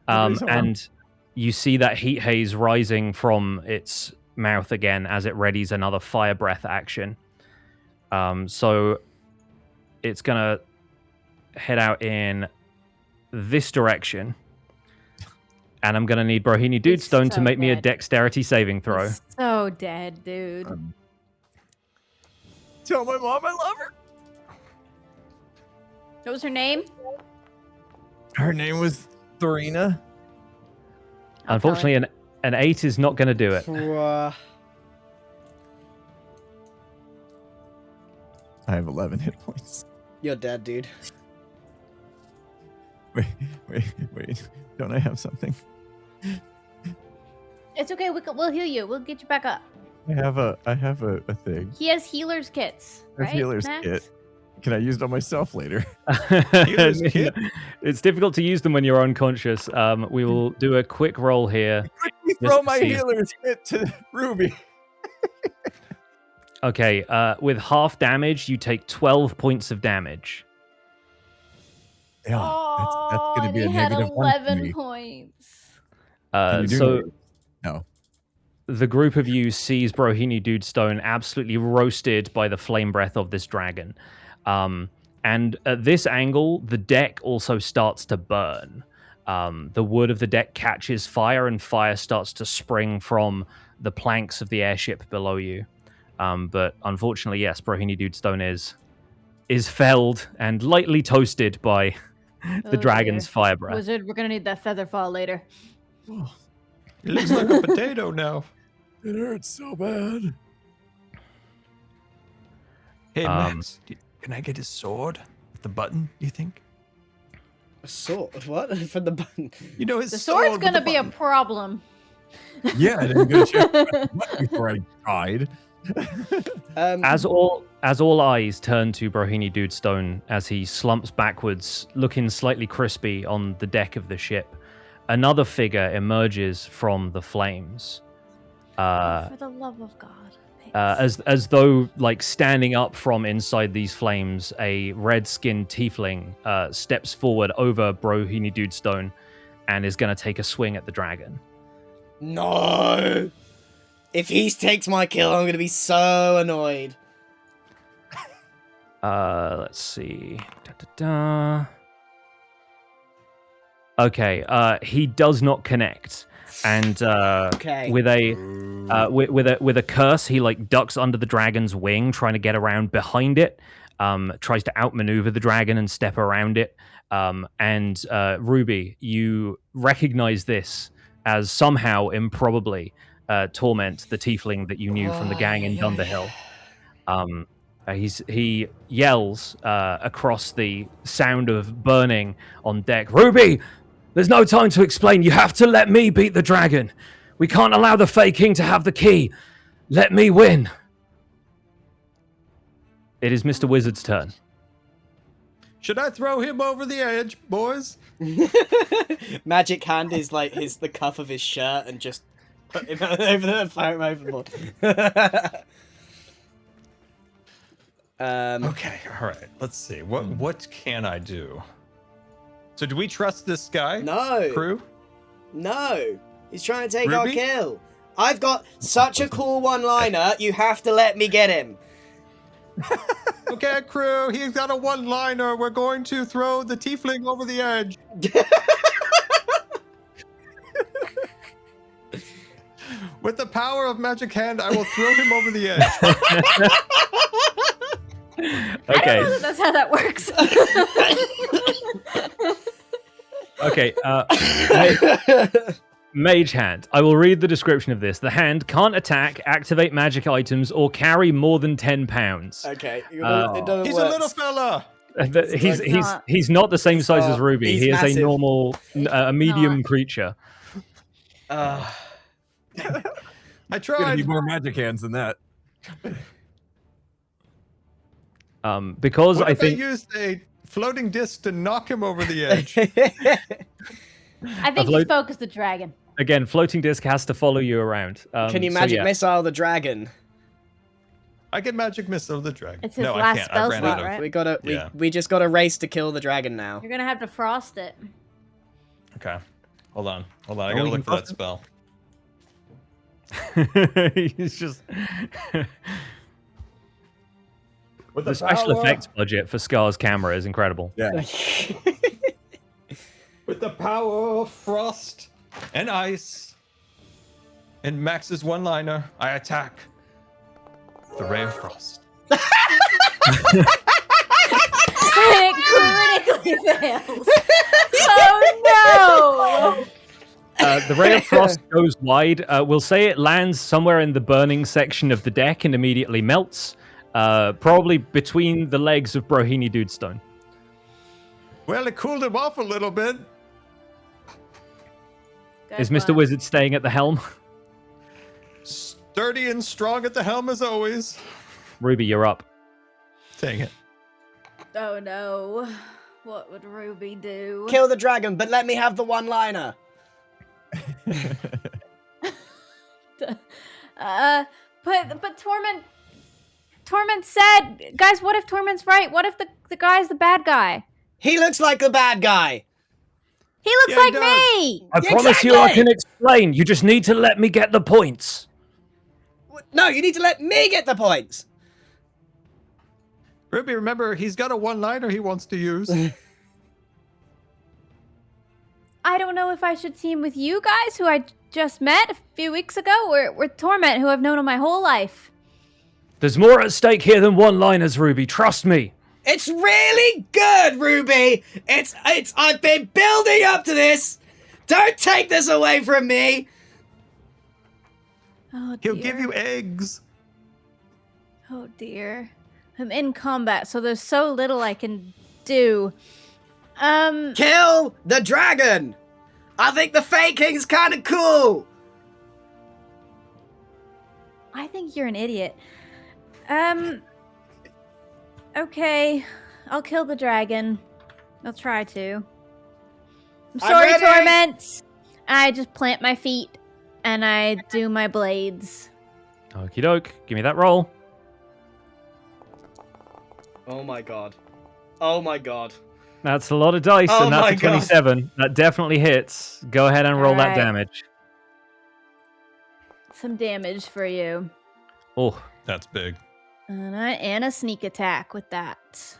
Oh, no. And you see that heat haze rising from its mouth again as it readies another fire breath action. So it's going to head out in this direction. And I'm going to need Brohini Dudestone to make me a dexterity saving throw. He's so dead, dude. Tell my mom I love her. What was her name? Her name was Thorina. Unfortunately, an 8 is not going to do it. I have 11 hit points. You're dead, dude. Wait. Don't I have something? It's okay. We'll heal you. We'll get you back up. I have a thing. He has healer's kits, A right? healer's Max? kit. Can I use it on myself later? It's difficult to use them when you're unconscious. We will do a quick roll here. Quickly throw my healer's kit to Ruby. Okay, with half damage, you take 12 points of damage. Yeah, that's going to be a he had negative 1 for 11 me. points. No. The group of you sees Brohini Dudestone absolutely roasted by the flame breath of this dragon. And at this angle, the deck also starts to burn. The wood of the deck catches fire, and fire starts to spring from the planks of the airship below you. But unfortunately, yes, Brohini Dudestone is felled and lightly toasted by the dragon's fire breath. Wizard, we're gonna need that feather fall later. It looks like a potato now. It hurts so bad. Hey, Max, can I get his sword? The button, you think? A sword? What? For the button? You know, his The sword's sword gonna with the be a button. problem. Yeah, I didn't get a chance to press the button before I died. As all eyes turn to Brohini Dudestone as he slumps backwards, looking slightly crispy on the deck of the ship, another figure emerges from the flames. For the love of God. As though like standing up from inside these flames, a red-skinned tiefling steps forward over Brohini Dudestone and is going to take a swing at the dragon. No! If he takes my kill, I'm going to be so annoyed. Let's see. Okay, he does not connect. And with a curse, he like ducks under the dragon's wing, trying to get around behind it. Tries to outmaneuver the dragon and step around it. And Ruby, you recognize this as somehow improbably Torment, the tiefling that you knew from the gang in Dunderhill. He yells across the sound of burning on deck, "Ruby! There's no time to explain. You have to let me beat the dragon. We can't allow the Fey King to have the key. Let me win." It is Mr. Wizard's turn. Should I throw him over the edge, boys? Magic hand is like the cuff of his shirt and just put him over the fire him overboard. Okay, all right. Let's see. What can I do? So, do we trust this guy? No. Crew? No. He's trying to take our Ruby? kill. I've got such a cool one-liner, you have to let me get him. Okay, crew, he's got a one-liner. We're going to throw the tiefling over the edge. With the power of Magic Hand, I will throw him over the edge. I Okay. don't know that that's how that works. Okay. Mage Hand. I will read the description of this. The hand can't attack, activate magic items, or carry more than 10 pounds. Okay, it doesn't He's work. a little fella. He's not the same size as Ruby. He's He is massive. a normal, a medium creature. I Gonna tried. need more magic hands than that. Because What I if think I used a floating disc to knock him over the edge? I think he's focused the dragon. again, floating disc has to follow you around. Can you so magic yeah. missile the dragon? I can magic missile the dragon. It's his no, I last can't. spell I ran slot, out of. right? We just gotta race to kill the dragon now. You're gonna have to frost it. Okay, hold on. I Oh, gotta we look can for that spell. He's just With the special power- effects budget for Scar's camera is incredible. Yeah. With the power of Frost and ice. And Max's one-liner, I attack. The ray of frost. It critically fails. Oh no! The ray of frost goes wide. We'll say it lands somewhere in the burning section of the deck and immediately melts. Probably between the legs of Brohini Dudestone. Well, it cooled him off a little bit. Is Mr. Wizard staying at the helm? Sturdy and strong at the helm as always. Ruby, you're up. Dang it. Oh no! What would Ruby do? Kill the dragon, but let me have the one-liner. But Torment said, guys, what if Torment's right? What if the guy's the bad guy? He looks like the bad guy. He looks Yeah, he like does. me. I promise you I Exactly! can explain. You just need to let me get the points. No, you need to let me get the points. Ruby, remember, he's got a one-liner he wants to use. I don't know if I should team with you guys, who I just met a few weeks ago, or with Torment, who I've known all my whole life. There's more at stake here than one-liners, Ruby. Trust me. It's really good, Ruby. It's I've been building up to this. Don't take this away from me. Oh He'll dear. give you eggs. Oh dear. I'm in combat, so there's so little I can do. Kill the dragon. I think the faking's kind of cool. I think you're an idiot. Okay. I'll kill the dragon. I'll try to. I'm I'm sorry, ready. Torment. I just plant my feet and I do my blades. Okie doke. Give me that roll. Oh my god. Oh my god. That's a lot of dice, Oh and that's my a God. 27. That definitely hits. Go ahead and roll that Alright. damage. Some damage for you. Oh, That's big. And a sneak attack with that.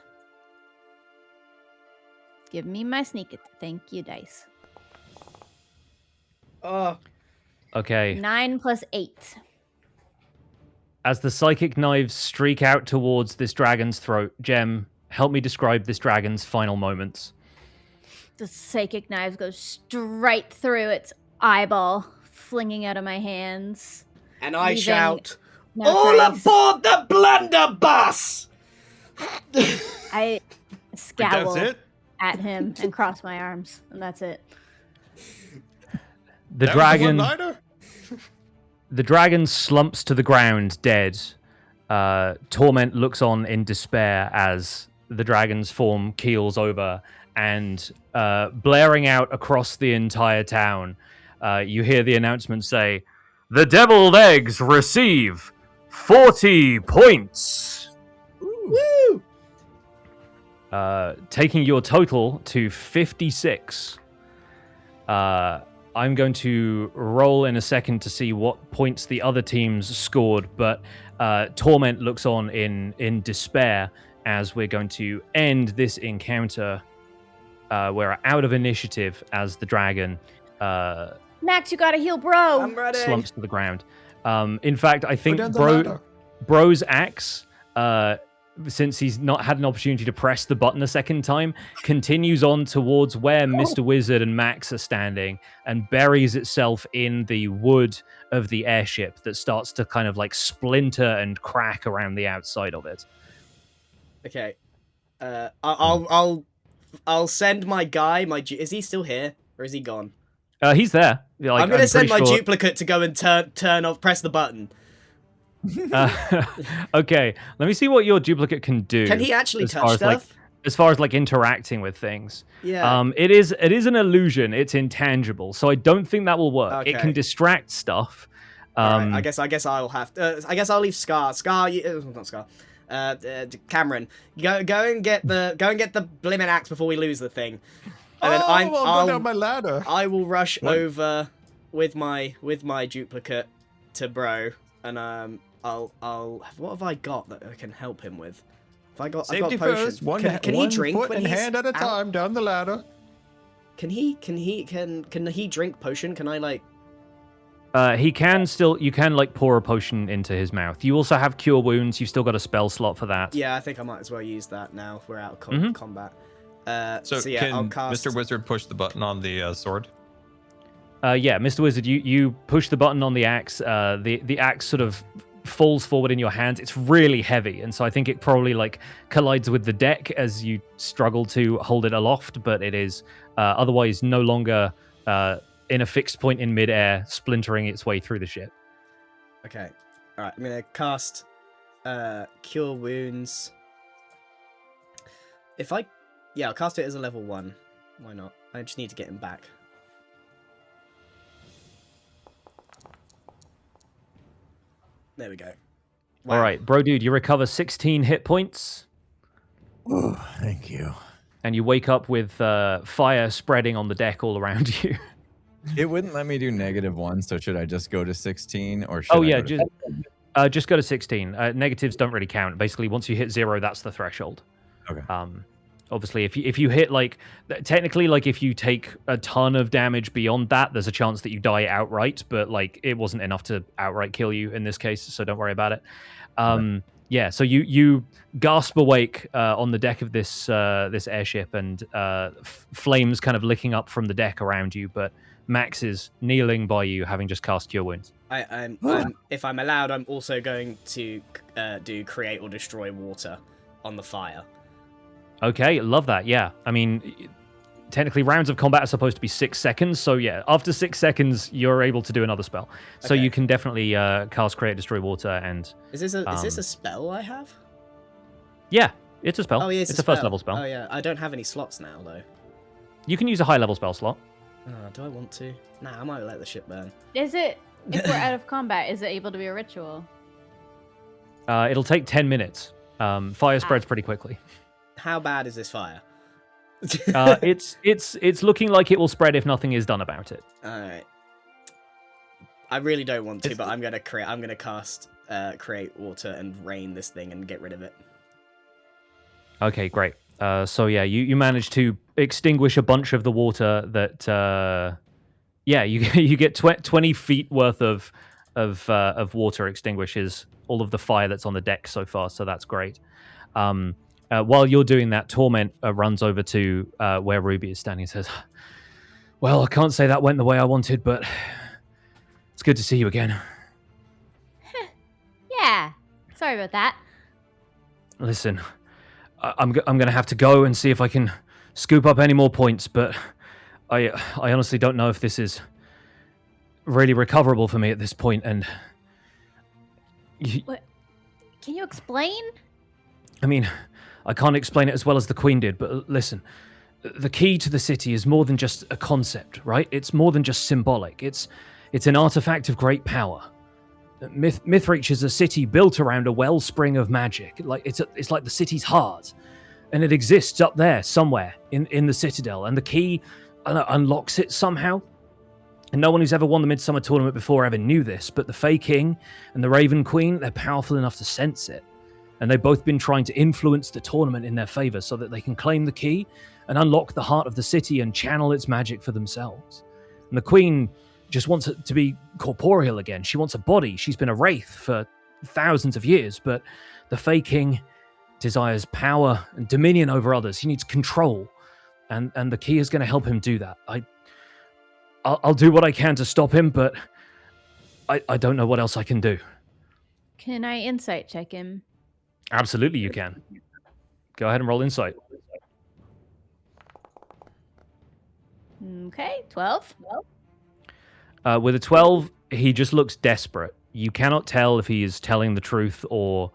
Give me my sneak attack. Thank you, dice. okay. 9 plus 8. As the psychic knives streak out towards this dragon's throat, Gem, help me describe this dragon's final moments. The psychic knives go straight through its eyeball, flinging out of my hands. And I Leaving shout, no all trace. aboard the Blunderbuss! I scowl That's it? at him and cross my arms, and that's it. The That was dragon, one-liner? the dragon slumps to the ground, dead. Torment looks on in despair as the dragon's form keels over, and blaring out across the entire town, you hear the announcement say, "The deviled eggs receive 40 points." Woo! Taking your total to 56. I'm going to roll in a second to see what points the other teams scored, but Torment looks on in despair as we're going to end this encounter. We're out of initiative as the dragon Max, you gotta heal, bro. I'm ready. slumps to the ground. In fact, I think down the ladder. Bro's axe, since he's not had an opportunity to press the button a second time, continues on towards where Mr. Wizard and Max are standing and buries itself in the wood of the airship that starts to kind of like splinter and crack around the outside of it. Okay. I'll send my guy. Is he still here or is he gone? He's there. Like, I'm gonna send my pretty sure... duplicate to go and turn off, press the button. Okay, let me see what your duplicate can do. Can he actually touch stuff? As far as like interacting with things. Yeah. It is an illusion. It's intangible, so I don't think that will work. Okay. It can distract stuff. Right, I guess I'll have to. I guess I'll leave Scar. Not Scar. Cameron, go and get the blimmin' axe before we lose the thing. And then I'll go down my ladder. I will rush over with my duplicate to Bro, and I'll what have I got that I can help him with? I've got Safety potion. first. One Can he drink foot when and he's hand at a out? time down the ladder. Can he drink potion? Can I like? He can still. You can like pour a potion into his mouth. You also have cure wounds. You've still got a spell slot for that. Yeah, I think I might as well use that now. We're out of combat. So yeah, can I'll cast... Mr. Wizard push the button on the sword? Yeah, Mr. Wizard, you push the button on the axe. The axe sort of falls forward in your hands. It's really heavy, and so I think it probably like collides with the deck as you struggle to hold it aloft. But it is otherwise no longer in a fixed point in midair, splintering its way through the ship. Okay, all right. I'm gonna cast Cure Wounds. I'll cast it as a level 1. Why not? I just need to get him back. There we go. Wow. All right, bro, dude, you recover 16 hit points. Oh, thank you. And you wake up with fire spreading on the deck all around you. It wouldn't let me do -1, so should I just go to 16 or should just go to 16. Negatives don't really count. Basically, once you hit 0, that's the threshold. Okay. Obviously, if you hit like technically like if you take a ton of damage beyond that, there's a chance that you die outright. But like it wasn't enough to outright kill you in this case, so don't worry about it. Yeah. So you gasp awake on the deck of this airship, and flames kind of licking up from the deck around you. But Max is kneeling by you, having just cast Cure Wounds. If I'm allowed, I'm also going to do Create or Destroy Water on the fire. Okay, love that. Yeah, I mean, technically rounds of combat are supposed to be 6 seconds, so yeah, after 6 seconds, you're able to do another spell. So you can definitely cast Create, Destroy Water, and... Is this a spell I have? Yeah, it's a spell. Oh, yeah, it's a first level spell. Oh, yeah, I don't have any slots now, though. You can use a high level spell slot. Do I want to? Nah, I might let the ship burn. Is it, if we're out of combat, is it able to be a ritual? It'll take 10 minutes. Fire spreads pretty quickly. How bad is this fire? It's looking like it will spread if nothing is done about it. Alright. I really don't want to, but I'm gonna cast Create Water and rain this thing and get rid of it. Okay, great. So yeah, you manage to extinguish a bunch of the water that you get 20 feet worth of water extinguishes all of the fire that's on the deck so far, so that's great. While you're doing that, Torment runs over to where Ruby is standing and says, "Well, I can't say that went the way I wanted, but it's good to see you again." Yeah, sorry about that. Listen, I'm going to have to go and see if I can scoop up any more points, but I honestly don't know if this is really recoverable for me at this point, and... What? Can you explain? I mean... I can't explain it as well as the Queen did, but listen, the key to the city is more than just a concept, right? It's more than just symbolic. It's an artifact of great power. Mythreach is a city built around a wellspring of magic. It's like the city's heart, and it exists up there somewhere in the Citadel, and the key unlocks it somehow. And no one who's ever won the Midsummer Tournament before ever knew this, but the Fey King and the Raven Queen, they're powerful enough to sense it. And they've both been trying to influence the tournament in their favor so that they can claim the key and unlock the heart of the city and channel its magic for themselves. And the Queen just wants it to be corporeal again. She wants a body. She's been a wraith for thousands of years, but the Fey King desires power and dominion over others. He needs control, and the key is going to help him do that. I'll do what I can to stop him, but I don't know what else I can do. Can I insight check him? Absolutely, you can. Go ahead and roll insight. Okay, 12. With a 12, he just looks desperate. You cannot tell if he is telling the truth or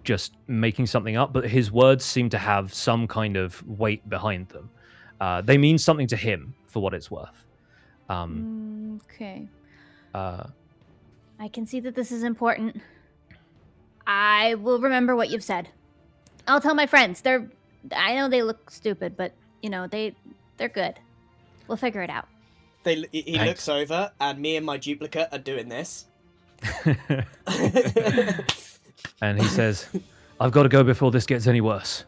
just making something up, but his words seem to have some kind of weight behind them. They mean something to him, for what it's worth. Okay. I can see that this is important. I will remember what you've said. I'll tell my friends. I know they look stupid, but they're good. We'll figure it out. He looks over, and me and my duplicate are doing this. And he says, I've got to go before this gets any worse.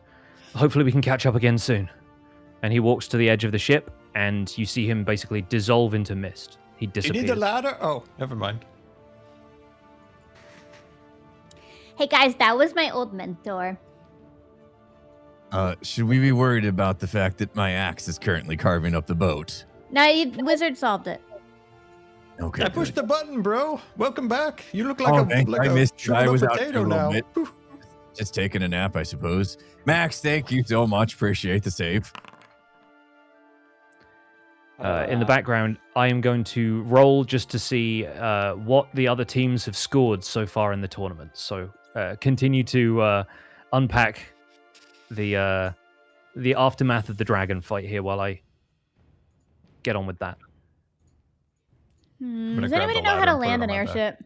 Hopefully we can catch up again soon. And he walks to the edge of the ship, and you see him basically dissolve into mist. He disappears. You need the ladder? Oh, never mind. Hey guys, that was my old mentor. Should we be worried about the fact that my axe is currently carving up the boat? No, wizard solved it. Okay. I pushed the button, bro. Welcome back. You look like I missed you. I was out potato for a little now. bit. Just taking a nap, I suppose. Max, thank you so much. Appreciate the save. In the background, I am going to roll just to see what the other teams have scored so far in the tournament. So continue to unpack the aftermath of the dragon fight here while I get on with that. Does anybody know how to land an airship?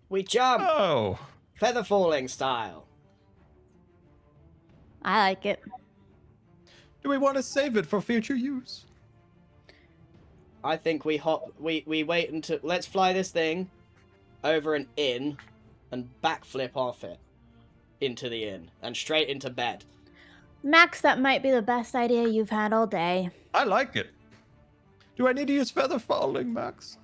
We jump! Oh. Feather falling style. I like it. Do we want to save it for future use? I think we wait until... Let's fly this thing over an inn and backflip off it into the inn and straight into bed. Max, that might be the best idea you've had all day. I like it. Do I need to use feather falling, Max?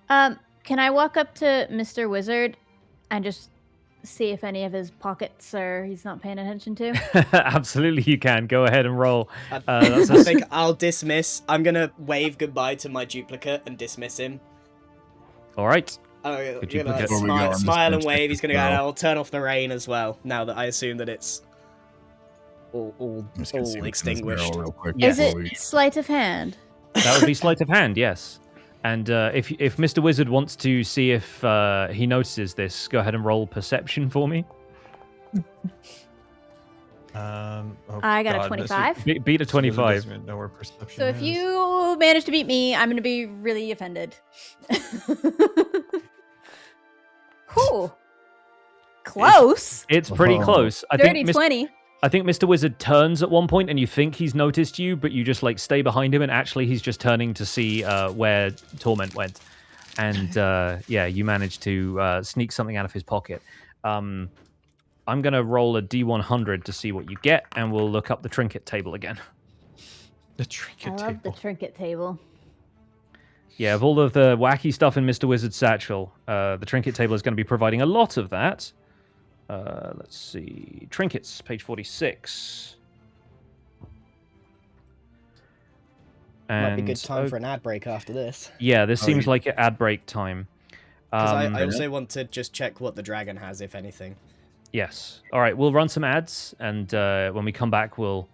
Can I walk up to Mr. Wizard and just see if any of his pockets he's not paying attention to? Absolutely, you can. Go ahead and roll. I think I'll dismiss. I'm going to wave goodbye to my duplicate and dismiss him. All right. Smile and wave. He's going to go, I'll turn off the rain as well, now that I assume that it's all extinguished. Yes. Is it sleight of hand? That would be sleight of hand, yes. And if Mr. Wizard wants to see if he notices this, go ahead and roll perception for me. I got a 25. Beat a 25. So if you manage to beat me, I'm going to be really offended. Whew. Close. It's pretty close. I Dirty think 20. I think Mr. Wizard turns at one point and you think he's noticed you, but you just stay behind him and actually he's just turning to see where Torment went. And you manage to sneak something out of his pocket. I'm going to roll a D100 to see what you get, and we'll look up the trinket table again. The trinket table. I love the trinket table. Yeah, of all of the wacky stuff in Mr. Wizard's satchel, the trinket table is going to be providing a lot of that. Let's see. Trinkets, page 46. Might be a good time for an ad break after this. Yeah, this seems like an ad break time. Because I also want to just check what the dragon has, if anything. Yes. All right, we'll run some ads, and when we come back, we'll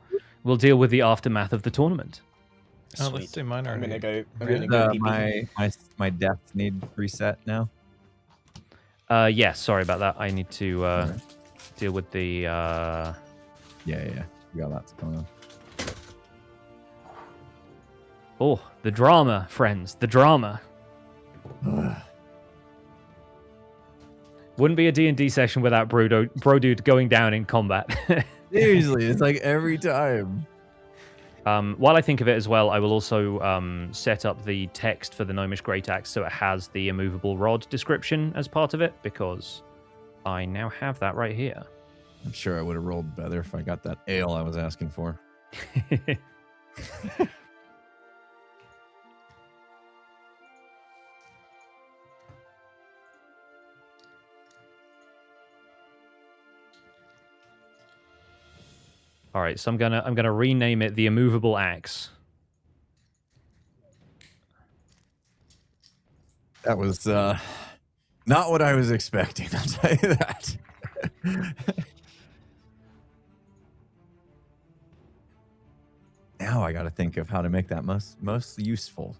deal with the aftermath of the tournament. Oh, let's do mine. I'm gonna go. My death need reset now. Yes. Sorry about that. I need to deal with the. Yeah. We got lots going on. Oh, the drama, friends. The drama. Wouldn't be a D&D session without Bro Dude going down in combat. Seriously, it's like every time. While I think of it as well, I will also set up the text for the Gnomish Great Axe so it has the immovable rod description as part of it, because I now have that right here. I'm sure I would have rolled better if I got that ale I was asking for. All right, so I'm gonna rename it the Immovable Axe. That was not what I was expecting, I'll tell you that. Now I got to think of how to make that most useful.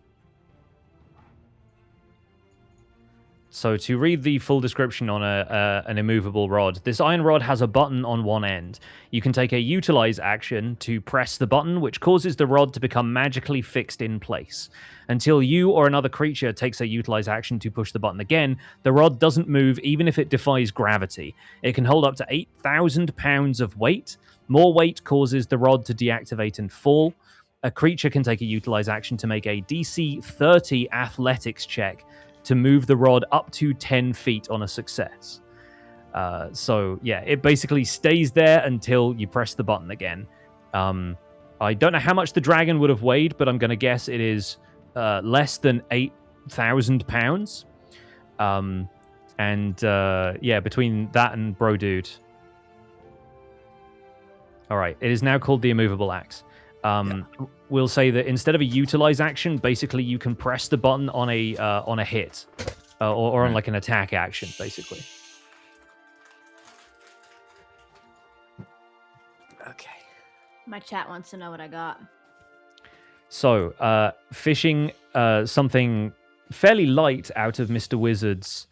So to read the full description on an immovable rod, this iron rod has a button on one end. You can take a utilize action to press the button, which causes the rod to become magically fixed in place. Until you or another creature takes a utilize action to push the button again, the rod doesn't move even if it defies gravity. It can hold up to 8,000 pounds of weight. More weight causes the rod to deactivate and fall. A creature can take a utilize action to make a DC 30 athletics check to move the rod up to 10 feet on a success. So, yeah, it basically stays there until you press the button again. I don't know how much the dragon would have weighed, but I'm going to guess it is less than 8,000 pounds. Yeah, between that and Bro Dude. All right, it is now called the Immovable Axe. We'll say that instead of a utilize action, basically you can press the button on a hit, or on like an attack action, basically. Okay. My chat wants to know what I got. So, fishing something fairly light out of Mr. Wizard's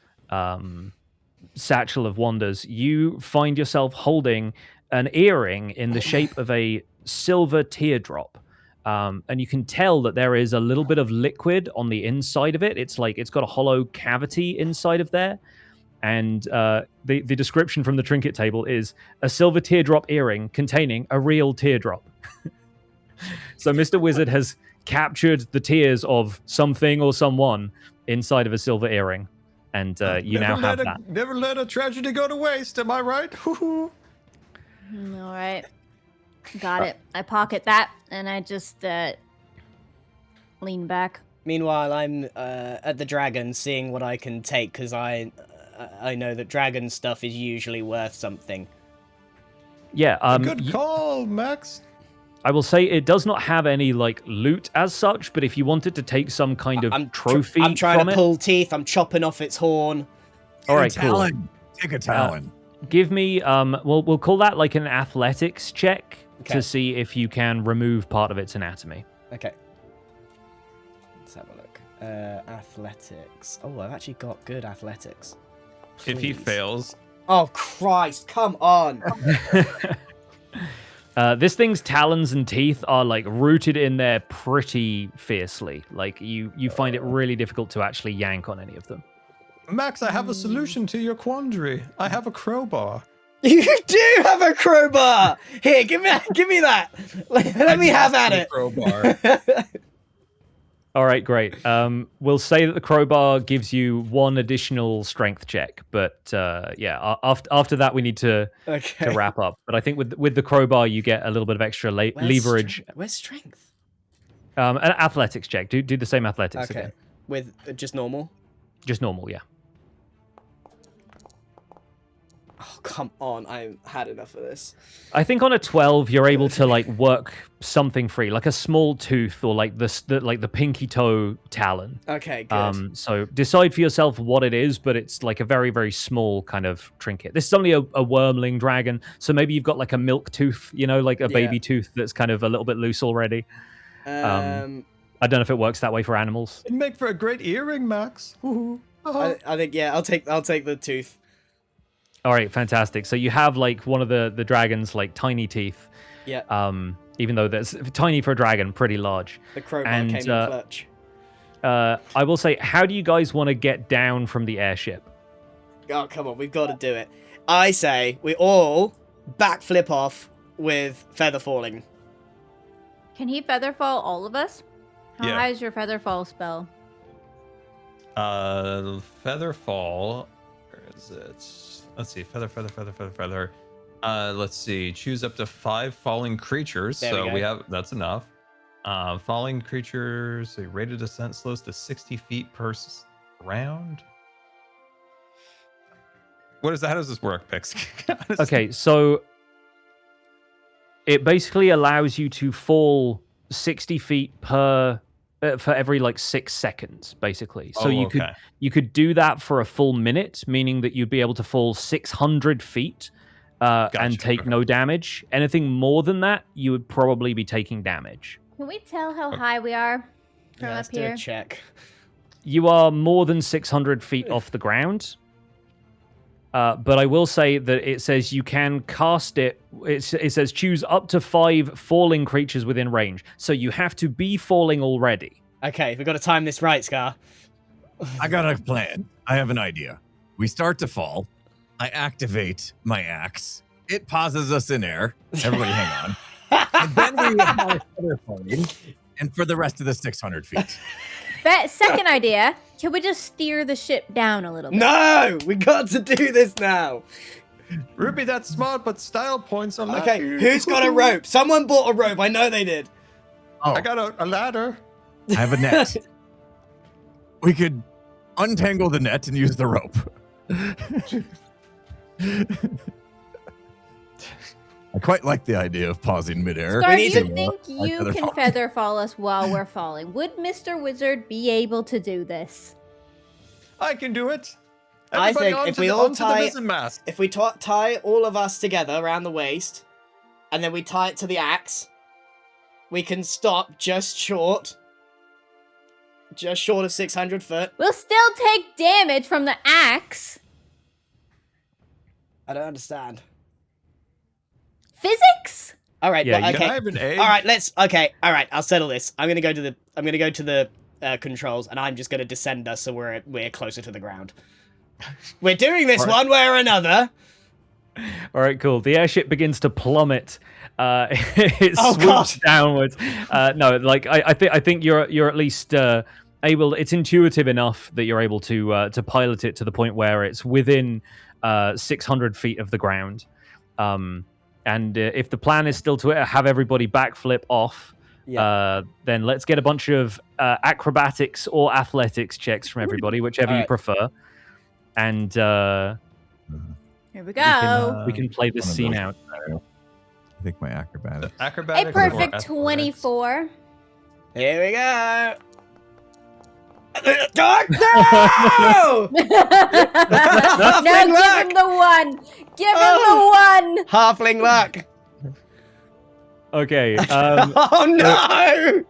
satchel of wonders, you find yourself holding an earring in the shape of a silver teardrop. And you can tell that there is a little bit of liquid on the inside of it. It's like it's got a hollow cavity inside of there. And the description from the trinket table is a silver teardrop earring containing a real teardrop. So Mr. Wizard has captured the tears of something or someone inside of a silver earring. And you now have that. Never let a tragedy go to waste, am I right? All right. Got it. I pocket that, and I just lean back. Meanwhile, I'm at the dragon, seeing what I can take, because I know that dragon stuff is usually worth something. Yeah. Good call, Max. I will say it does not have any like loot as such, but if you wanted to take some kind of trophy, I'm trying from to pull teeth. I'm chopping off its horn. All right, cool. Take a talon. Give me we'll call that like an athletics check to see if you can remove part of its anatomy. Okay. Let's have a look. Athletics. Oh, I've actually got good athletics. If he Please. fails. Oh, Christ, come on. This thing's talons and teeth are like rooted in there pretty fiercely. Like you find it really difficult to actually yank on any of them. Max, I have a solution to your quandary. I have a crowbar. You do have a crowbar. Here, give me that. Let me have at it. Crowbar. All right, great. We'll say that the crowbar gives you one additional strength check, but yeah, after that we need to wrap up. But I think with the crowbar you get a little bit of extra leverage. Where's strength? An athletics check. Do the same athletics again. With just normal? Just normal, yeah. Oh, come on. I had enough of this. I think on a 12 you're able to like work something free, like a small tooth or like the pinky toe talon. Okay, good. So decide for yourself what it is, but it's like a very, very small kind of trinket. This is only a wormling dragon, so maybe you've got like a milk tooth, like a baby tooth that's kind of a little bit loose already. I don't know if it works that way for animals. It'd make for a great earring, Max. I think I'll take the tooth. All right, fantastic. So you have like one of the dragon's like tiny teeth. Yeah. Even though that's tiny for a dragon, pretty large. The crowbar came in clutch. I will say, how do you guys want to get down from the airship? Oh, come on, we've got to do it. I say we all backflip off with feather falling. Can he featherfall all of us? How Yeah. high is your featherfall spell? Featherfall. Where is it? Let's see. Feather. Let's see. Choose up to 5 falling creatures. There So we we go. have that's enough. Falling creatures. A rate of descent slows to 60 feet per round. What is that? How does this work, Pix? Okay, so it basically allows you to fall 60 feet per for every like 6 seconds, basically. So you could do that for a full minute, meaning that you'd be able to fall 600 feet and take no damage. Anything more than that, you would probably be taking damage. Can we tell how high we are from Yeah, up let's do here? a check. You are more than 600 feet off the ground. But I will say that it says you can cast it. It says choose up to 5 falling creatures within range. So you have to be falling already. Okay, we've got to time this right, Scar. I got a plan. I have an idea. We start to fall. I activate my axe. It pauses us in air. Everybody hang on. And then we have feather falling, and for the rest of the 600 feet. Second idea, can we just steer the ship down a little bit? No! We got to do this now! Ruby, that's smart, but style points are Okay, lacking. who's got a rope? Someone bought a rope. I know they did. Oh, I got a ladder. I have a net. We could untangle the net and use the rope. I quite like the idea of pausing midair. Scar, do need you to- think you feather can fall. featherfall us while we're falling? Would Mr. Wizard be able to do this? I can do it. I Everybody think onto if we the- all onto tie- the mizzen mast. If we tie all of us together around the waist, and then we tie it to the axe, we can stop just short of 600 foot. We'll still take damage from the axe. I don't understand. Physics? All right, Yeah, well, you- okay. Can I have an egg? All right, all right, I'll settle this. I'm gonna go to the controls, and I'm just gonna descend us so we're closer to the ground. We're doing this All right. one way or another. All right, cool. The airship begins to plummet. It Oh, swoops God. downwards. No, like I think you're at least able. It's intuitive enough that you're able to pilot it to the point where it's within 600 feet of the ground. And if the plan is still to have everybody backflip off, then let's get a bunch of acrobatics or athletics checks from everybody, whichever All you right. prefer. And Here we go. we can play this one of scene those. out. I think my acrobatics. A Acrobatics or perfect athletics? 24. Here we go. No! No, give luck. him the one. Give him Oh. the one. Halfling luck. Okay. Oh no!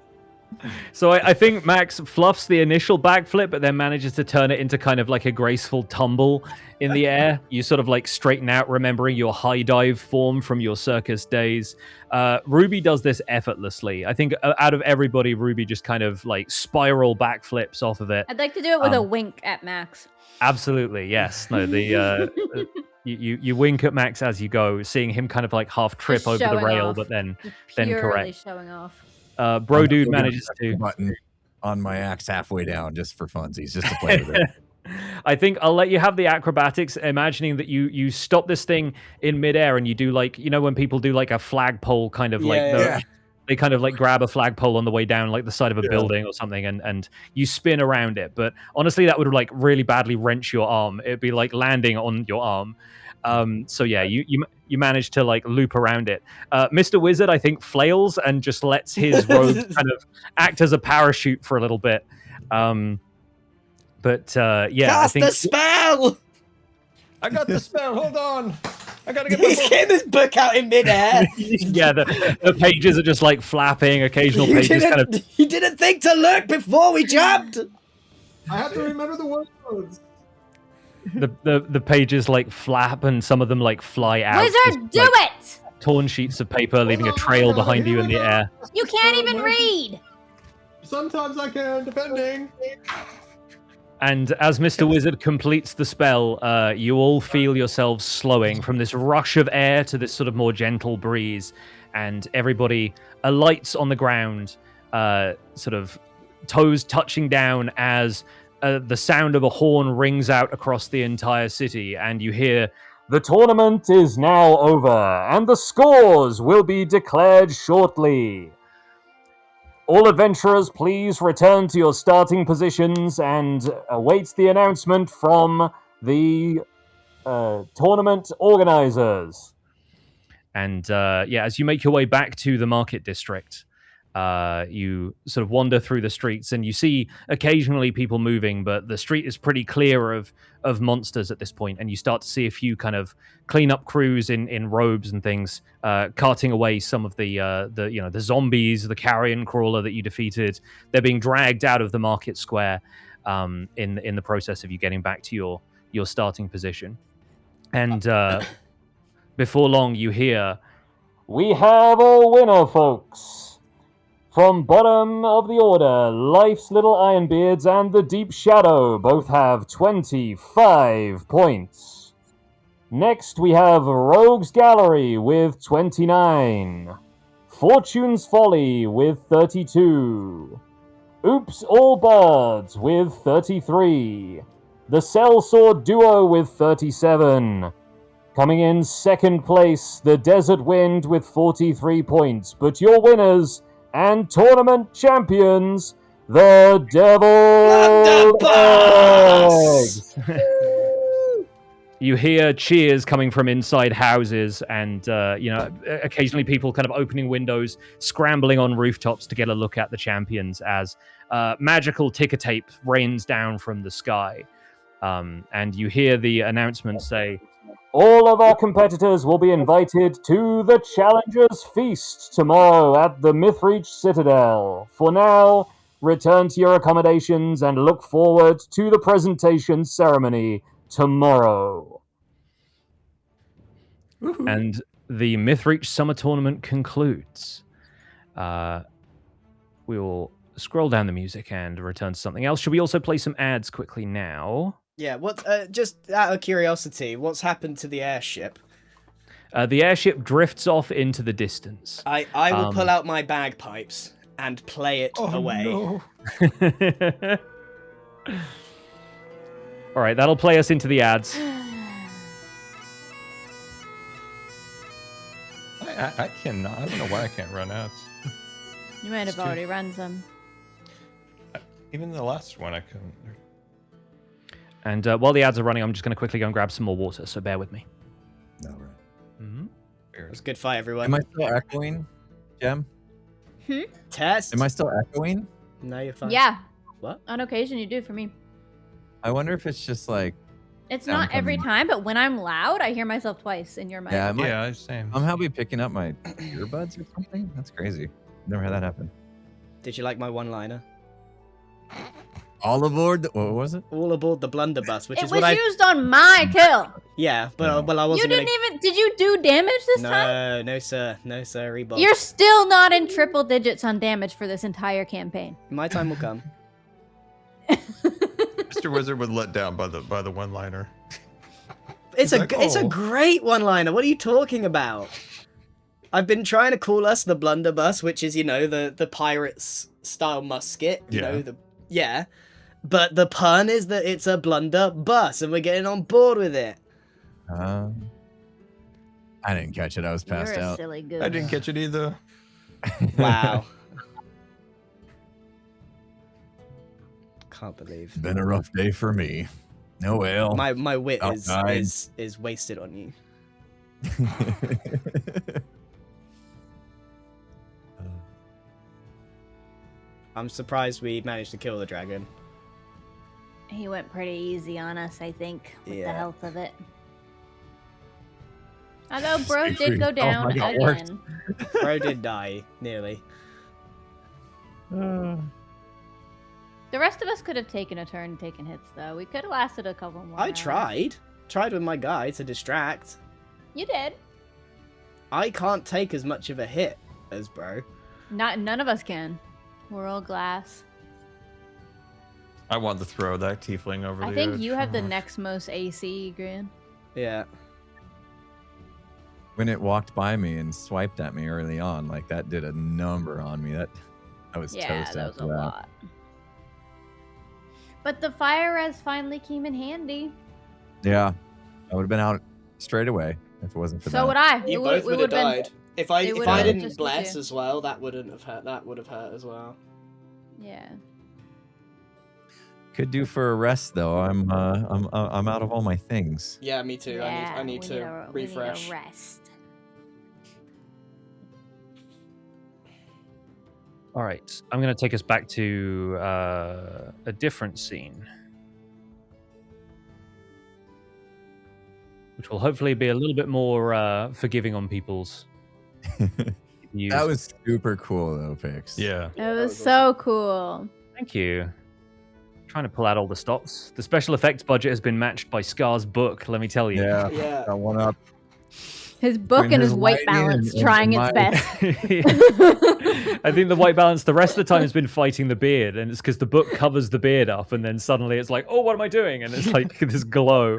So I think Max fluffs the initial backflip, but then manages to turn it into kind of like a graceful tumble in the air. You sort of like straighten out, remembering your high dive form from your circus days. Ruby does this effortlessly. I think out of everybody, Ruby just kind of like spiral backflips off of it. I'd like to do it with a wink at Max. Absolutely, yes. No, the you wink at Max as you go, seeing him kind of like half trip Just over the showing rail, off. but then Purely correct. showing off. Bro dude manages to. Button on my axe halfway down just for funsies, just to play with it. I think I'll let you have the acrobatics, imagining that you stop this thing in midair and you do like, you know, when people do like a flagpole kind of they kind of like grab a flagpole on the way down like the side of a building or something and you spin around it. But honestly, that would like really badly wrench your arm. It'd be like landing on your arm. So yeah, you manage to like loop around it. Mr. Wizard, I think, flails and just lets his robe kind of act as a parachute for a little bit. But yeah, Cast I think the spell! I got the spell. Hold on. I gotta get my He's book. getting his book out in midair. yeah, the pages are just like flapping. Occasional You pages kind of. you didn't think to look before we jumped. I have to remember the words. The pages like flap and some of them like fly out. Wizard, just, do like, it! Torn sheets of paper, leaving a trail behind you in the air. You can't even read! Sometimes I can, depending. And as Mr. Wizard completes the spell, you all feel yourselves slowing from this rush of air to this sort of more gentle breeze. and everybody alights on the ground, sort of toes touching down as the sound of a horn rings out across the entire city, and you hear, "The tournament is now over, and the scores will be declared shortly. All adventurers, please return to your starting positions and await the announcement from the tournament organizers." And as you make your way back to the market district, you sort of wander through the streets, and you see occasionally people moving, but the street is pretty clear of monsters at this point, and you start to see a few kind of cleanup crews in robes and things carting away some of the zombies, the carrion crawler that you defeated. They're being dragged out of the market square in the process of you getting back to your starting position. And before long, you hear, "We have a winner, folks. From bottom of the order, Life's Little Ironbeards and the Deep Shadow both have 25 points. Next, we have Rogue's Gallery with 29. Fortune's Folly with 32. Oops All Birds with 33. The Sellsword Duo with 37. Coming in second place, the Desert Wind with 43 points. But your winners and tournament champions, the Deviled Eggs." You hear cheers coming from inside houses, and occasionally people kind of opening windows, scrambling on rooftops to get a look at the champions as magical ticker tape rains down from the sky. And you hear the announcement say, "All of our competitors will be invited to the Challengers Feast tomorrow at the Mythreach Citadel. For now, return to your accommodations and look forward to the presentation ceremony tomorrow." Woo-hoo. And the Mythreach Summer Tournament concludes. We will scroll down the music and return to something else. Should we also play some ads quickly now? Yeah, just out of curiosity, what's happened to the airship? The airship drifts off into the distance. I will pull out my bagpipes and play it away. No. All right, that'll play us into the ads. I cannot. I don't know why I can't run ads. You might have already run some. Even the last one I couldn't. And while the ads are running, I'm just going to quickly go and grab some more water, so bear with me. No, right. Mm-hmm. It was a good fight, everyone. Am I still echoing, Jem? Test? Am I still echoing? No, you're fine. Yeah. What? On occasion, you do for me. I wonder if it's just like... It's not every time, but when I'm loud, I hear myself twice in your mic. Yeah, same. Somehow be picking up my earbuds or something? That's crazy. Never had that happen. Did you like my one-liner? All aboard what was it? All aboard the Blunderbuss, which it is was what I... used on my kill. Yeah, but I wasn't You didn't even... Did you do damage this time? No, sir. No, sir, Reebok. You're still not in triple digits on damage for this entire campaign. My time will come. Mr. Wizard was let down by the one-liner. It's a great one-liner. What are you talking about? I've been trying to call us the Blunderbuss, which is, the pirates style musket. Yeah. But the pun is that it's a blunderbuss, and we're getting on board with it. I didn't catch it. I was passed You're a out. silly goose. I didn't catch it either. Wow. Can't believe. Been a rough day for me. No whale. My wit outside. is wasted on you. I'm surprised we managed to kill the dragon. He went pretty easy on us, I think, with the health of it. Although Bro did go down again. Bro did die, nearly. The rest of us could have taken a turn taking hits, though. We could have lasted a couple more rounds. Tried with my guy to distract. You did. I can't take as much of a hit as Bro. None of us can. We're all glass. I want to throw that tiefling over the edge. I think you have the next most AC, Grian. Yeah. when it walked by me and swiped at me early on, like that did a number on me. That was toast that was after a that. lot. But the fire res finally came in handy. Yeah, I would have been out straight away if it wasn't for that. So would I. You both would have died. If I would've didn't just bless you. as well, that wouldn't have hurt. That would have hurt as well. Yeah. Could do for a rest though. I'm out of all my things. Yeah, me too. Yeah, I need to refresh. We need a rest. All right, I'm going to take us back to a different scene, which will hopefully be a little bit more forgiving on people's views. That was super cool though, Pix. Yeah. It was so cool. Thank you. Trying to pull out all the stops. The special effects budget has been matched by Scar's book, let me tell you. Yeah. Yeah. Got one up. His book Between and his his white lighting balance and trying its my- best. I think the white balance the rest of the time has been fighting the beard, and it's because the book covers the beard up, and then suddenly it's like, oh, what am I doing? And it's like this glow.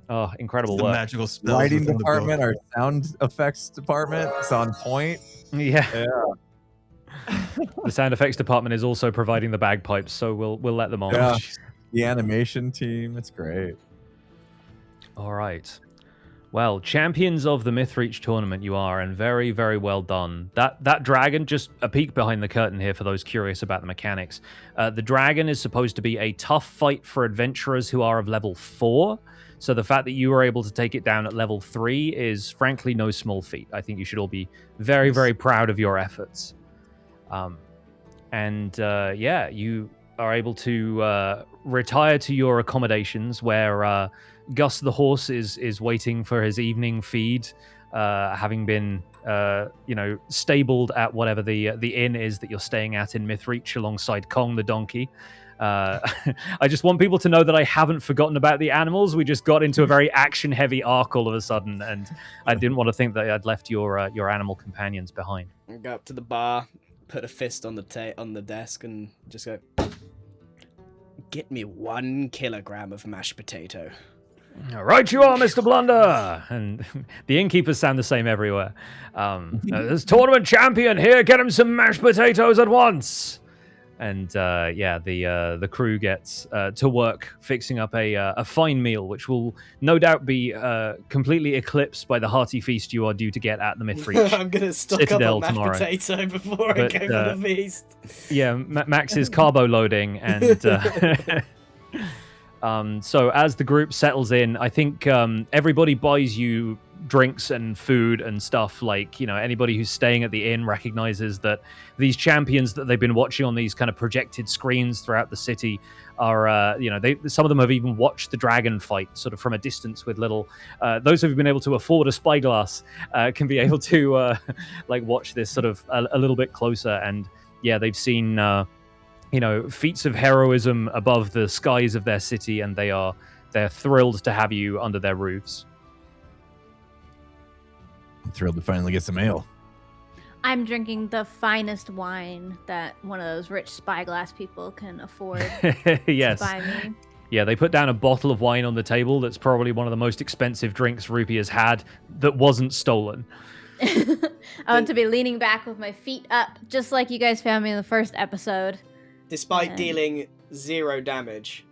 Oh, incredible The work. magical spells Lighting within the book. department, our sound effects department, it's on point. Yeah. Yeah. The sound effects department is also providing the bagpipes, so we'll let them on. Yeah. The animation team, it's great. All right. Well, champions of the Mythreach tournament you are, and very, very well done. That dragon, just a peek behind the curtain here for those curious about the mechanics. The dragon is supposed to be a tough fight for adventurers who are of level 4. So the fact that you were able to take it down at level 3 is frankly no small feat. I think you should all be very, very proud of your efforts. Yeah, you are able to retire to your accommodations where Gus the horse is waiting for his evening feed, having been stabled at whatever the inn is that you're staying at in Mythreach alongside Kong the donkey. I just want people to know that I haven't forgotten about the animals. We just got into a very action-heavy arc all of a sudden, and I didn't want to think that I'd left your animal companions behind. Go up to the bar, put a fist on the desk, and just go. Get me 1 kilogram of mashed potato. Right you are, Mr. Blunder! And the innkeepers sound the same everywhere. There's tournament champion here, get him some mashed potatoes at once! And the crew gets to work fixing up a fine meal, which will no doubt be completely eclipsed by the hearty feast you are due to get at the Mythreach I'm gonna stock Citadel up on mashed tomorrow. potato before I go for the feast. Yeah, Max is carbo loading, and so as the group settles in, I think everybody buys you drinks and food and stuff. Like, anybody who's staying at the inn recognizes that these champions that they've been watching on these kind of projected screens throughout the city are, some of them have even watched the dragon fight sort of from a distance with little, those who've been able to afford a spyglass can be able to watch this sort of a little bit closer. And yeah, they've seen, feats of heroism above the skies of their city, and they're thrilled to have you under their roofs. I'm thrilled to finally get some ale. I'm drinking the finest wine that one of those rich spyglass people can afford Yes. to buy me. Yeah, they put down a bottle of wine on the table that's probably one of the most expensive drinks Rupi has had that wasn't stolen. I want to be leaning back with my feet up, just like you guys found me in the first episode. Despite dealing 0 damage,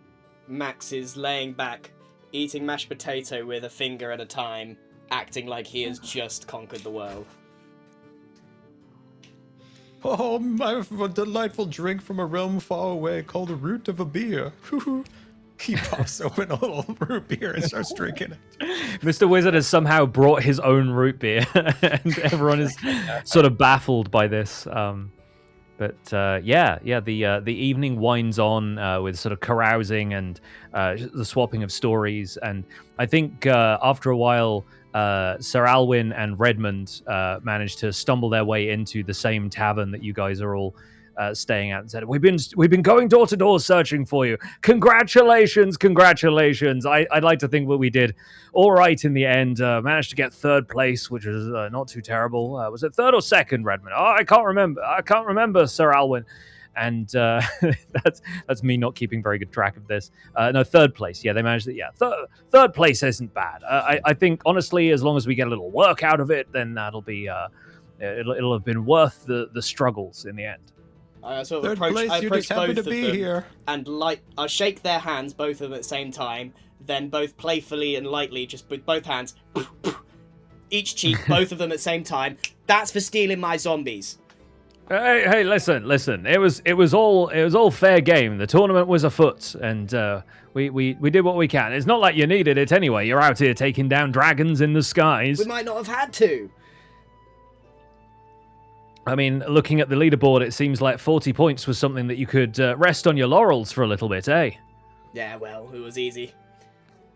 Max is laying back, eating mashed potato with a finger at a time, acting like he has just conquered the world. Oh, my delightful drink from a realm far away called the root of a beer. He pops open a little root beer and starts drinking it. Mr. Wizard has somehow brought his own root beer, and everyone is sort of baffled by this. The evening winds on with sort of carousing and the swapping of stories. And I think after a while, Sir Alwyn and Redmond managed to stumble their way into the same tavern that you guys are all staying at, and said, "We've been going door to door searching for you. Congratulations! I'd like to think that we did all right in the end. Managed to get 3rd place, which is not too terrible. Was it 3rd or 2nd, Redmond? Oh, I can't remember, Sir Alwyn." and that's me not keeping very good track of this. No, third place. Yeah, they managed it. Yeah, third place isn't bad. I think honestly, as long as we get a little work out of it, then that'll be it'll have been worth the struggles in the end. I sort of Third approach, place, I you approach just happen both to of be them here. and I'll shake their hands, both of them at the same time, then both playfully and lightly, just with both hands, each cheek, both of them at the same time. That's for stealing my zombies. Hey, listen. It was all fair game. The tournament was afoot, and we did what we can. It's not like you needed it anyway. You're out here taking down dragons in the skies. We might not have had to. I mean, looking at the leaderboard, it seems like 40 points was something that you could rest on your laurels for a little bit, eh? Yeah, well, it was easy.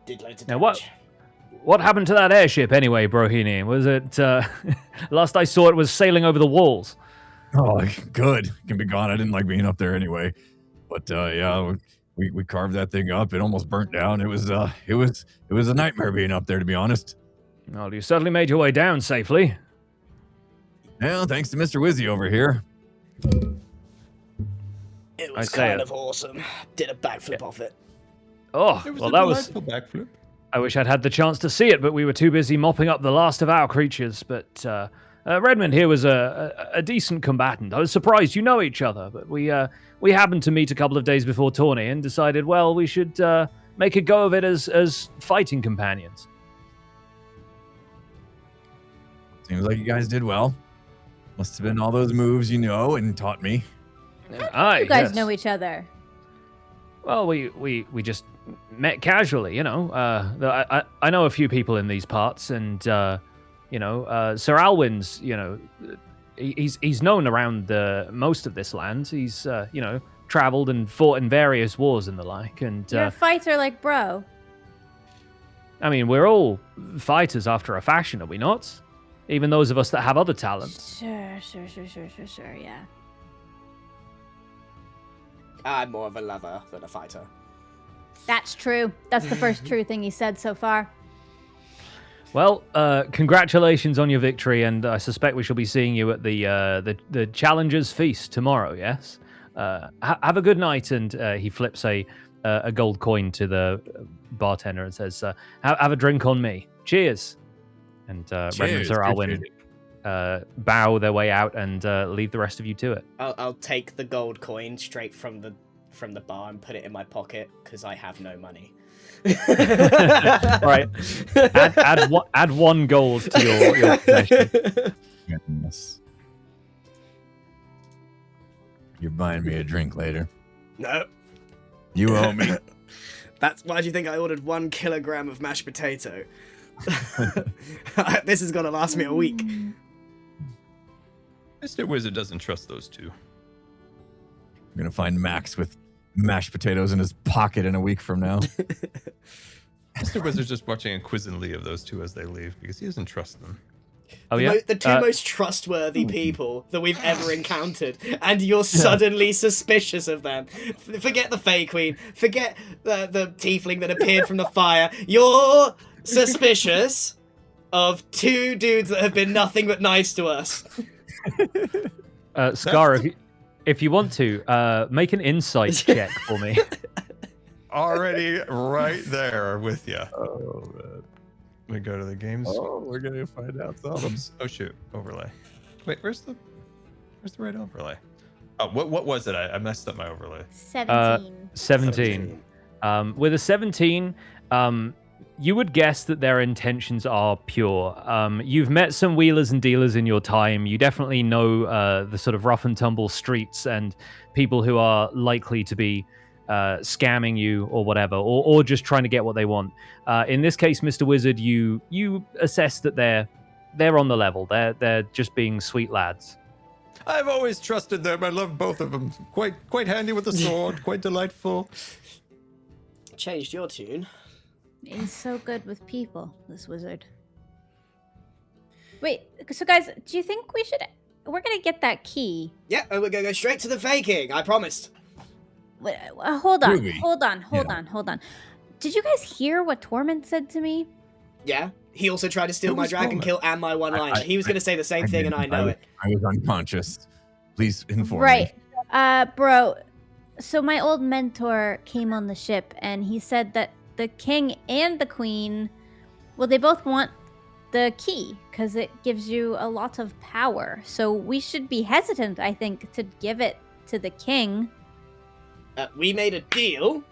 Did loads of Now, damage. what happened to that airship anyway, Brohini? Was it last I saw it was sailing over the walls? Oh, good. It can be gone. I didn't like being up there anyway. But yeah, we carved that thing up. It almost burnt down. It was a nightmare being up there, to be honest. Well, you certainly made your way down safely. Well, thanks to Mr. Wizzy over here. It was kind of awesome. Did a backflip off it. Oh, It was well, a that was. delightful backflip. I wish I'd had the chance to see it, but we were too busy mopping up the last of our creatures. But Redmond here was a decent combatant. I was surprised you know each other, but we happened to meet a couple of days before tourney and decided, well, we should make a go of it as fighting companions. Seems like you guys did well. Must have been all those moves you know and taught me. You guys know each other. Well, we just met casually, you know. I know a few people in these parts, and you know, Sir Alwyn's, you know, he's known around most of this land. He's you know, traveled and fought in various wars and the like. And You're a fighter like bro. I mean, we're all fighters after a fashion, are we not? Even those of us that have other talents. Sure, yeah. I'm more of a lover than a fighter. That's true. That's the first true thing he said so far. Well, congratulations on your victory, and I suspect we shall be seeing you at the Challengers Feast tomorrow. Yes. Have a good night, and he flips a gold coin to the bartender and says, "Have a drink on me. Cheers." And Redmond and Sir Alwyn bow their way out and leave the rest of you to it. I'll take the gold coin straight from the bar and put it in my pocket because I have no money. All right. Add 1 gold to your possession. Goodness. You're buying me a drink later. No. You owe me. Why do you think I ordered 1 kilogram of mashed potato? This is gonna last me a week. Mr. Wizard doesn't trust those two. I'm gonna find Max with mashed potatoes in his pocket in a week from now. Mr. Wizard's just watching a quizzingly of those two as they leave because he doesn't trust them. Oh yeah, The two most trustworthy people that we've ever encountered, and you're suddenly suspicious of them. Forget the Fey Queen. Forget the tiefling that appeared from the fire. You're suspicious of 2 dudes that have been nothing but nice to us. Scar, if you want to, make an insight check for me. Already right there with you. Oh, man. We go to the games. Oh, we're gonna find out something. Oh shoot, overlay. Wait, where's the right overlay? Oh, what was it? I messed up my overlay. 17. 17. With a 17, you would guess that their intentions are pure. You've met some wheelers and dealers in your time. You definitely know the sort of rough and tumble streets and people who are likely to be scamming you or whatever, or just trying to get what they want. In this case, Mr. Wizard, you assess that they're on the level. They're just being sweet lads. I've always trusted them. I love both of them. Quite handy with the sword. Quite delightful. Changed your tune. He's so good with people, this wizard. Wait, so guys, do you think we're gonna get that key? Yeah, we're gonna go straight to the Fey King. I promised. Wait, hold on, Really? hold on. Did you guys hear what Torment said to me? Yeah. He also tried to steal Who my was dragon Roman? kill and my one line. He was going to say the same thing, and I know it. I was unconscious. Please inform Right. me. Bro, so my old mentor came on the ship and he said that the king and the queen, well, they both want the key because it gives you a lot of power. So we should be hesitant, I think, to give it to the king. We made a deal.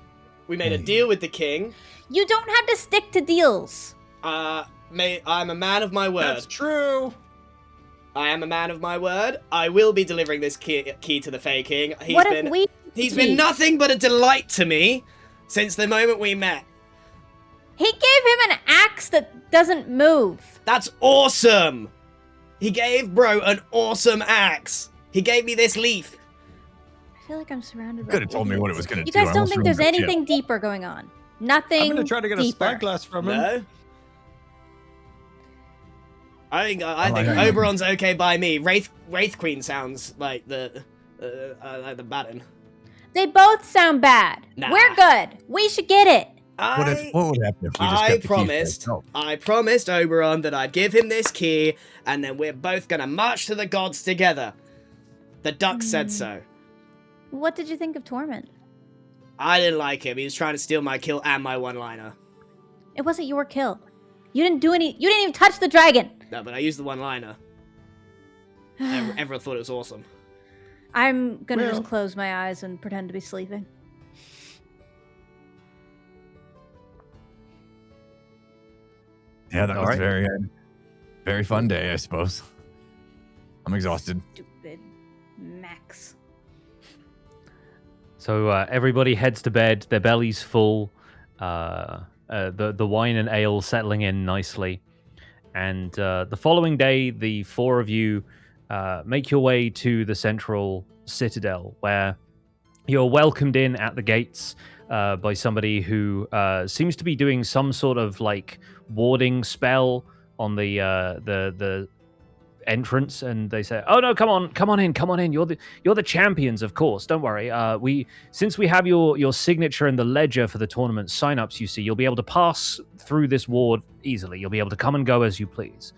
We made a deal with the king. You don't have to stick to deals. I'm a man of my word. That's true. I am a man of my word. I will be delivering this key to the Fey King. He's been nothing but a delight to me since the moment we met. He gave him an axe that doesn't move. That's awesome. He gave bro an awesome axe. He gave me this leaf. I feel like I'm surrounded by... Could have told me what it was going to do. You guys don't think there's anything deeper going on? Nothing I'm going to try to get deeper. a spyglass from him. No. I think Oberon's okay by me. Wraith Queen sounds like the Batten. They both sound bad. Nah. We're good. We should get it. What would happen if we just kept the keys? I promised Oberon that I'd give him this key, and then we're both gonna march to the gods together. The duck said so. What did you think of Torment? I didn't like him. He was trying to steal my kill and my one-liner. It wasn't your kill. You didn't do any. You didn't even touch the dragon. No, but I used the one-liner. Everyone thought it was awesome. I'm gonna just close my eyes and pretend to be sleeping. Yeah, that was very fun day, I suppose. I'm exhausted. Stupid Max. So everybody heads to bed. Their bellies full. The wine and ale settling in nicely. And the following day, the four of you make your way to the central citadel, where you're welcomed in at the gates by somebody who seems to be doing some sort of like warding spell on the entrance, and they say, "Oh no, come on in. You're the champions, of course. Don't worry. Since we have your signature in the ledger for the tournament signups, you see, you'll be able to pass through this ward easily. You'll be able to come and go as you please.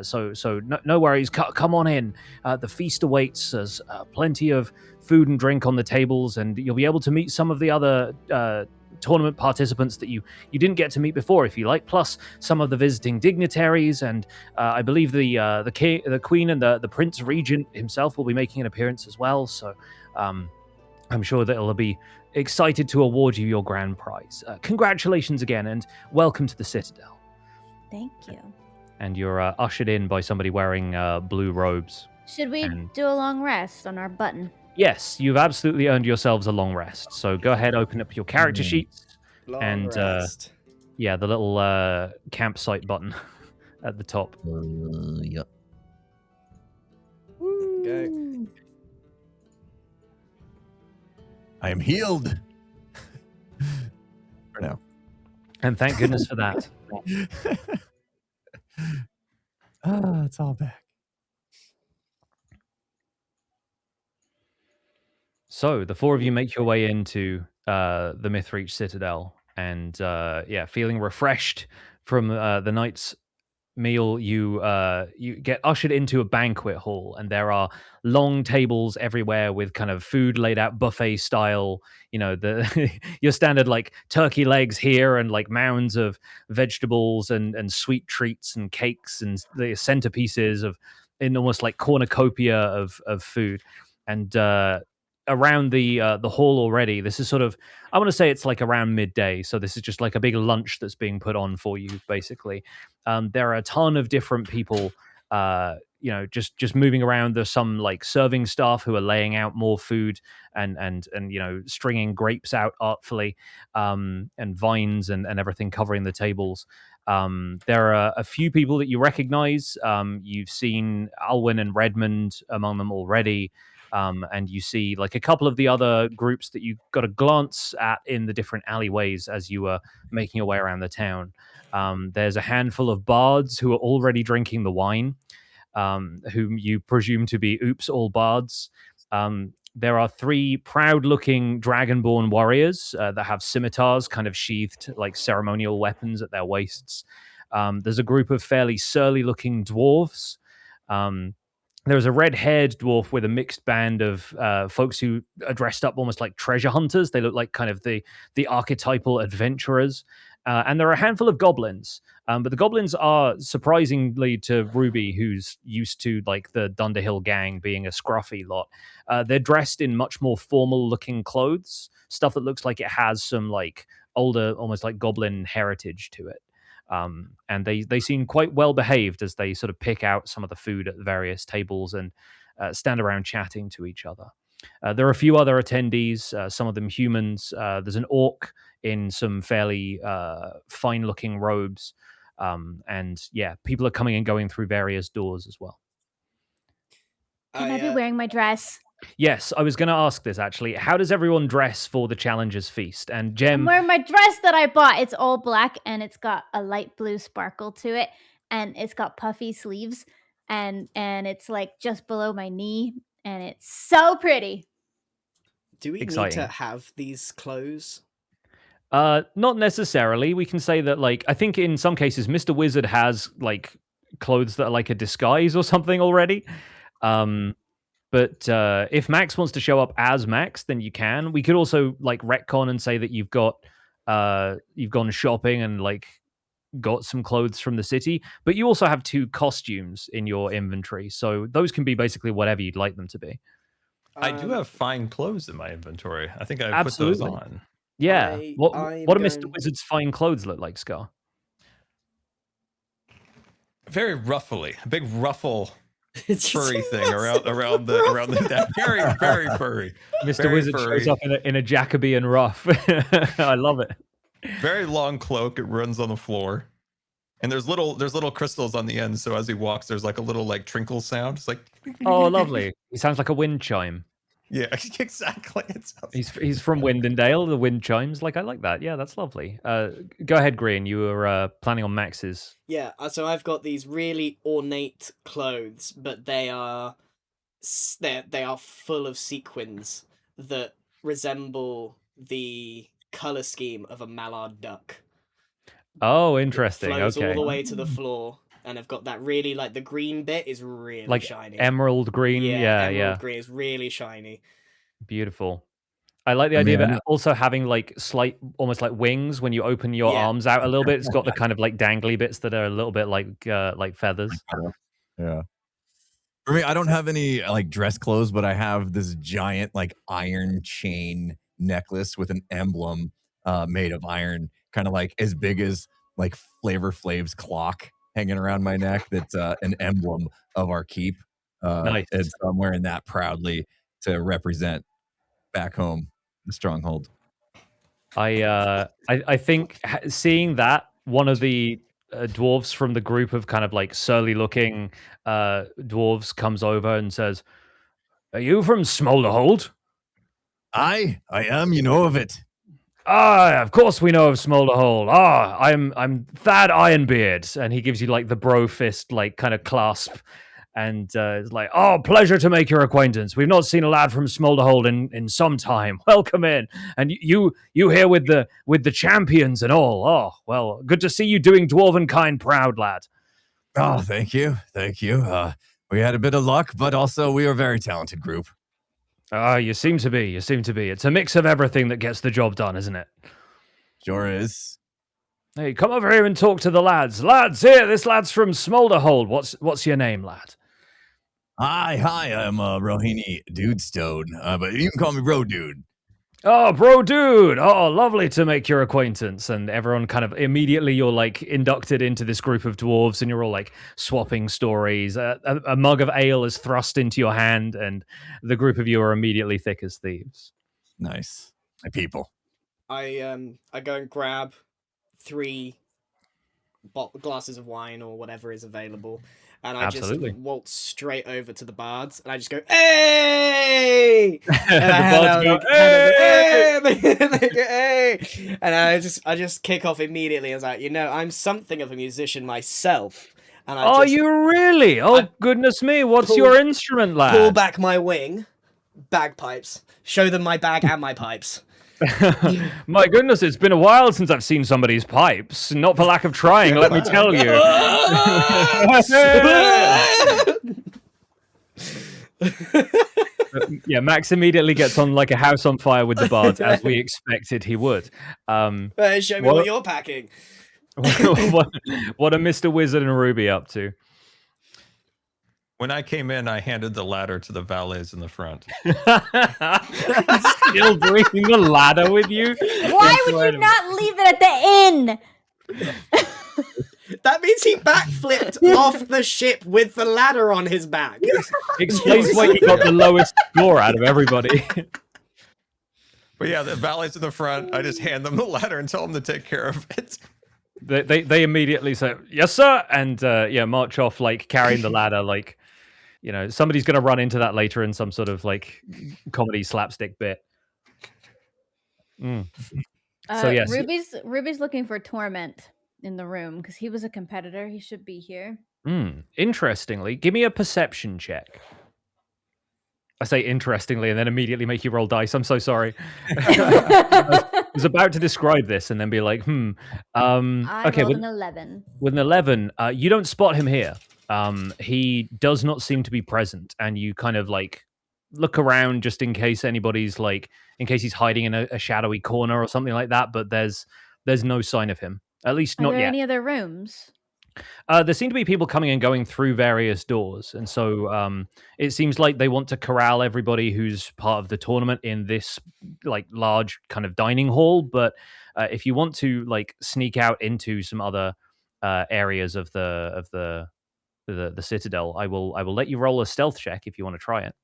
So no worries. Come on in. The feast awaits. There's plenty of food and drink on the tables, and you'll be able to meet some of the other tournament participants that you didn't get to meet before, if you like, plus some of the visiting dignitaries, and I believe the queen and the prince regent himself will be making an appearance as well. So I'm sure that they'll be excited to award you your grand prize. Congratulations again, and welcome to the Citadel." Thank you. And you're ushered in by somebody wearing blue robes. Should we do a long rest on our button? Yes, you've absolutely earned yourselves a long rest. So go ahead, open up your character sheets. Long rest. Yeah, the little campsite button at the top. Yep. Go. I am healed. For now. And thank goodness for that. It's all back. So the four of you make your way into the Mythreach Citadel, and feeling refreshed from the night's meal, you get ushered into a banquet hall, and there are long tables everywhere with kind of food laid out buffet style. You know, your standard like turkey legs here, and like mounds of vegetables and sweet treats and cakes, and the centerpieces in almost like cornucopia of food. And around the hall already, this is sort of, I want to say it's like around midday, so this is just like a big lunch that's being put on for you, basically. There are a ton of different people just moving around. There's some like serving staff who are laying out more food and stringing grapes out artfully, and vines and everything covering the tables. There are a few people that you recognize. You've seen Alwyn and Redmond among them already. And you see like a couple of the other groups that you got a glance at in the different alleyways as you were making your way around the town. There's a handful of bards who are already drinking the wine, whom you presume to be all bards. There are three proud-looking dragonborn warriors that have scimitars kind of sheathed like ceremonial weapons at their waists. There's a group of fairly surly-looking dwarves. There's a red-haired dwarf with a mixed band of folks who are dressed up almost like treasure hunters. They look like kind of the archetypal adventurers. And there are a handful of goblins. But the goblins are, surprisingly to Ruby, who's used to like the Dunderhill gang being a scruffy lot, they're dressed in much more formal-looking clothes, stuff that looks like it has some like older, almost like goblin heritage to it. And they seem quite well behaved as they sort of pick out some of the food at the various tables and stand around chatting to each other. There are a few other attendees, some of them humans. There's an orc in some fairly fine-looking robes. And yeah, people are coming and going through various doors as well. Can I be wearing my dress? Yes, I was going to ask this actually. How does everyone dress for the Challengers Feast? And Jem, I'm wearing my dress that I bought. It's all black and it's got a light blue sparkle to it, and it's got puffy sleeves, and it's like just below my knee, and it's so pretty. Do we Exciting. need to have these clothes? Not necessarily. We can say that, like, I think in some cases, Mr. Wizard has like clothes that are like a disguise or something already. But if Max wants to show up as Max, then you can. We could also like retcon and say that you've gone shopping and like got some clothes from the city, but you also have 2 costumes in your inventory, so those can be basically whatever you'd like them to be. I do have fine clothes in my inventory. I think I absolutely put those on. Yeah. What do Mr. Wizard's fine clothes look like, Scar? Very ruffly, a big ruffle. Furry thing around the neck. Very furry. Mr. Very Wizard furry. shows up in a Jacobean ruff. I love it. Very long cloak. It runs on the floor, and there's little crystals on the end. So as he walks, there's like a little like trinkle sound. It's like, oh, lovely. He sounds like a wind chime. Yeah, exactly. He's from Windendale. The wind chimes. Like, I like that. Yeah, that's lovely. Go ahead, Grian. You were planning on Max's. Yeah, so I've got these really ornate clothes, but they are full of sequins that resemble the color scheme of a mallard duck. Oh, interesting. It flows Okay. all the way to the floor, and I've got that really, like, the green bit is really like shiny. Emerald green. Yeah, emerald green is really shiny. Beautiful. I like the idea of it also having like slight, almost like wings when you open your arms out a little bit. It's got the kind of like dangly bits that are a little bit like feathers. Yeah. For me, I don't have any like dress clothes, but I have this giant like iron chain necklace with an emblem made of iron, kind of like as big as like Flavor Flav's clock hanging around my neck. That's an emblem of our keep. Nice. And so I'm wearing that proudly to represent back home the stronghold. I think seeing that one of the dwarves from the group of kind of like surly looking dwarves comes over and says, "Are you from Smolderhold?" I am, you know of it. Ah, of course we know of Smolderhold. Ah, I'm Thad Ironbeard, and he gives you like the bro fist, like kind of clasp, and it's like, oh, pleasure to make your acquaintance. We've not seen a lad from Smolderhold in some time. Welcome in, and you here with the champions and all. Oh, well, good to see you doing Dwarven kind proud, lad. Oh, thank you. We had a bit of luck, but also we are a very talented group. You seem to be. It's a mix of everything that gets the job done, isn't it? Sure is. Hey, come over here and talk to the lads. Lads, here, this lad's from Smolderhold. What's your name, lad? Hi, I'm Rohini Dudestone, but you can call me Bro Dude. Oh, Bro Dude. Oh, lovely to make your acquaintance. And everyone kind of immediately, you're like inducted into this group of dwarves and you're all like swapping stories. A mug of ale is thrust into your hand and the group of you are immediately thick as thieves. Nice. My people. I go and grab 3 glasses of wine or whatever is available, and I just waltz straight over to the bards, and I just go, "Hey!" And the bards go, "Hey!" And I just kick off immediately. I was like, I'm something of a musician myself. And are you really? Oh, goodness me! What's your instrument, lad? Pull back my wing, bagpipes. Show them my bag and my pipes. My goodness, it's been a while since I've seen somebody's pipes. Not for lack of trying, let me tell you. Yeah, Max immediately gets on like a house on fire with the bards, as we expected he would. Show me what you're packing. What are Mr. Wizard and Ruby up to? When I came in, I handed the ladder to the valets in the front. Still bringing the ladder with you? Why would you not leave it at the inn? That means he backflipped off the ship with the ladder on his back. Explains why you got the lowest score out of everybody. But yeah, the valets in the front, I just hand them the ladder and tell them to take care of it. They immediately say, yes, sir, and march off, like, carrying the ladder, like, you know, somebody's going to run into that later in some sort of, like, comedy slapstick bit. So, yes. Ruby's looking for Torment in the room, because he was a competitor. He should be here. Interestingly, give me a perception check. I say interestingly and then immediately make you roll dice. I'm so sorry. I was about to describe this and then be like, I rolled an 11. With an 11, you don't spot him here. He does not seem to be present, and you kind of like look around just in case anybody's like, in case he's hiding in a shadowy corner or something like that, but there's no sign of him. At least not yet. Any other rooms? There seem to be people coming and going through various doors, and so it seems like they want to corral everybody who's part of the tournament in this like large kind of dining hall. But if you want to like sneak out into some other areas of the citadel, I will let you roll a stealth check if you want to try it.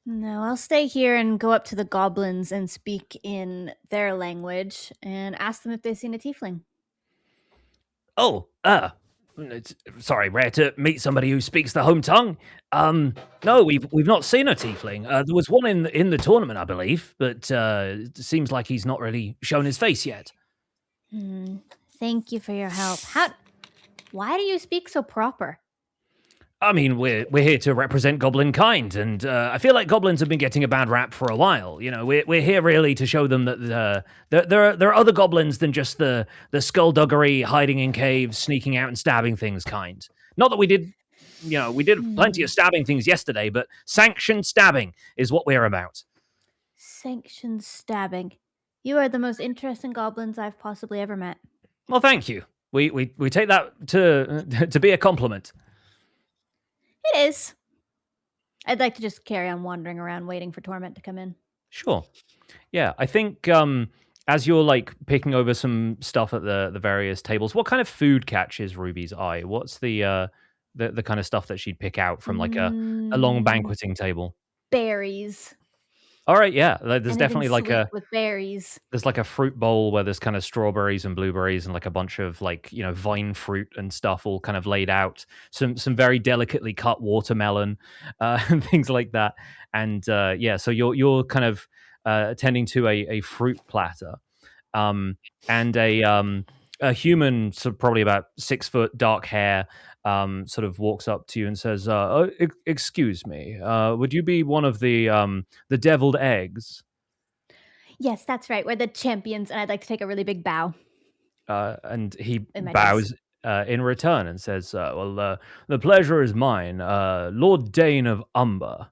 No, I'll stay here and go up to the goblins and speak in their language and ask them if they've seen a tiefling. Oh, sorry, rare to meet somebody who speaks the home tongue. No, we've not seen a tiefling. There was one in the tournament, I believe, but it seems like he's not really shown his face yet. Thank you for your help. Why do you speak so proper? I mean, we're here to represent goblin kind, and I feel like goblins have been getting a bad rap for a while. You know, we're here really to show them that there are other goblins than just the skullduggery, hiding in caves, sneaking out and stabbing things kind. Not that we did plenty of stabbing things yesterday, but sanctioned stabbing is what we're about. Sanctioned stabbing. You are the most interesting goblins I've possibly ever met. Well, thank you. We take that to be a compliment. It is. I'd like to just carry on wandering around waiting for Torment to come in. Sure. Yeah, I think as you're like picking over some stuff at the various tables, what kind of food catches Ruby's eye? What's the kind of stuff that she'd pick out from like a long banqueting table? Berries. All right, yeah. There's Anything definitely like with berries. There's like a fruit bowl where there's kind of strawberries and blueberries and like a bunch of like, you know, vine fruit and stuff all kind of laid out. Some very delicately cut watermelon and things like that. And so you're kind of attending to a fruit platter. And a human, sort of probably about 6 foot, dark hair, sort of walks up to you and says, "Excuse me, would you be one of the deviled eggs?" Yes, that's right. We're the champions, and I'd like to take a really big bow. And he bows in return and says, "Well, the pleasure is mine, Lord Dane of Umber."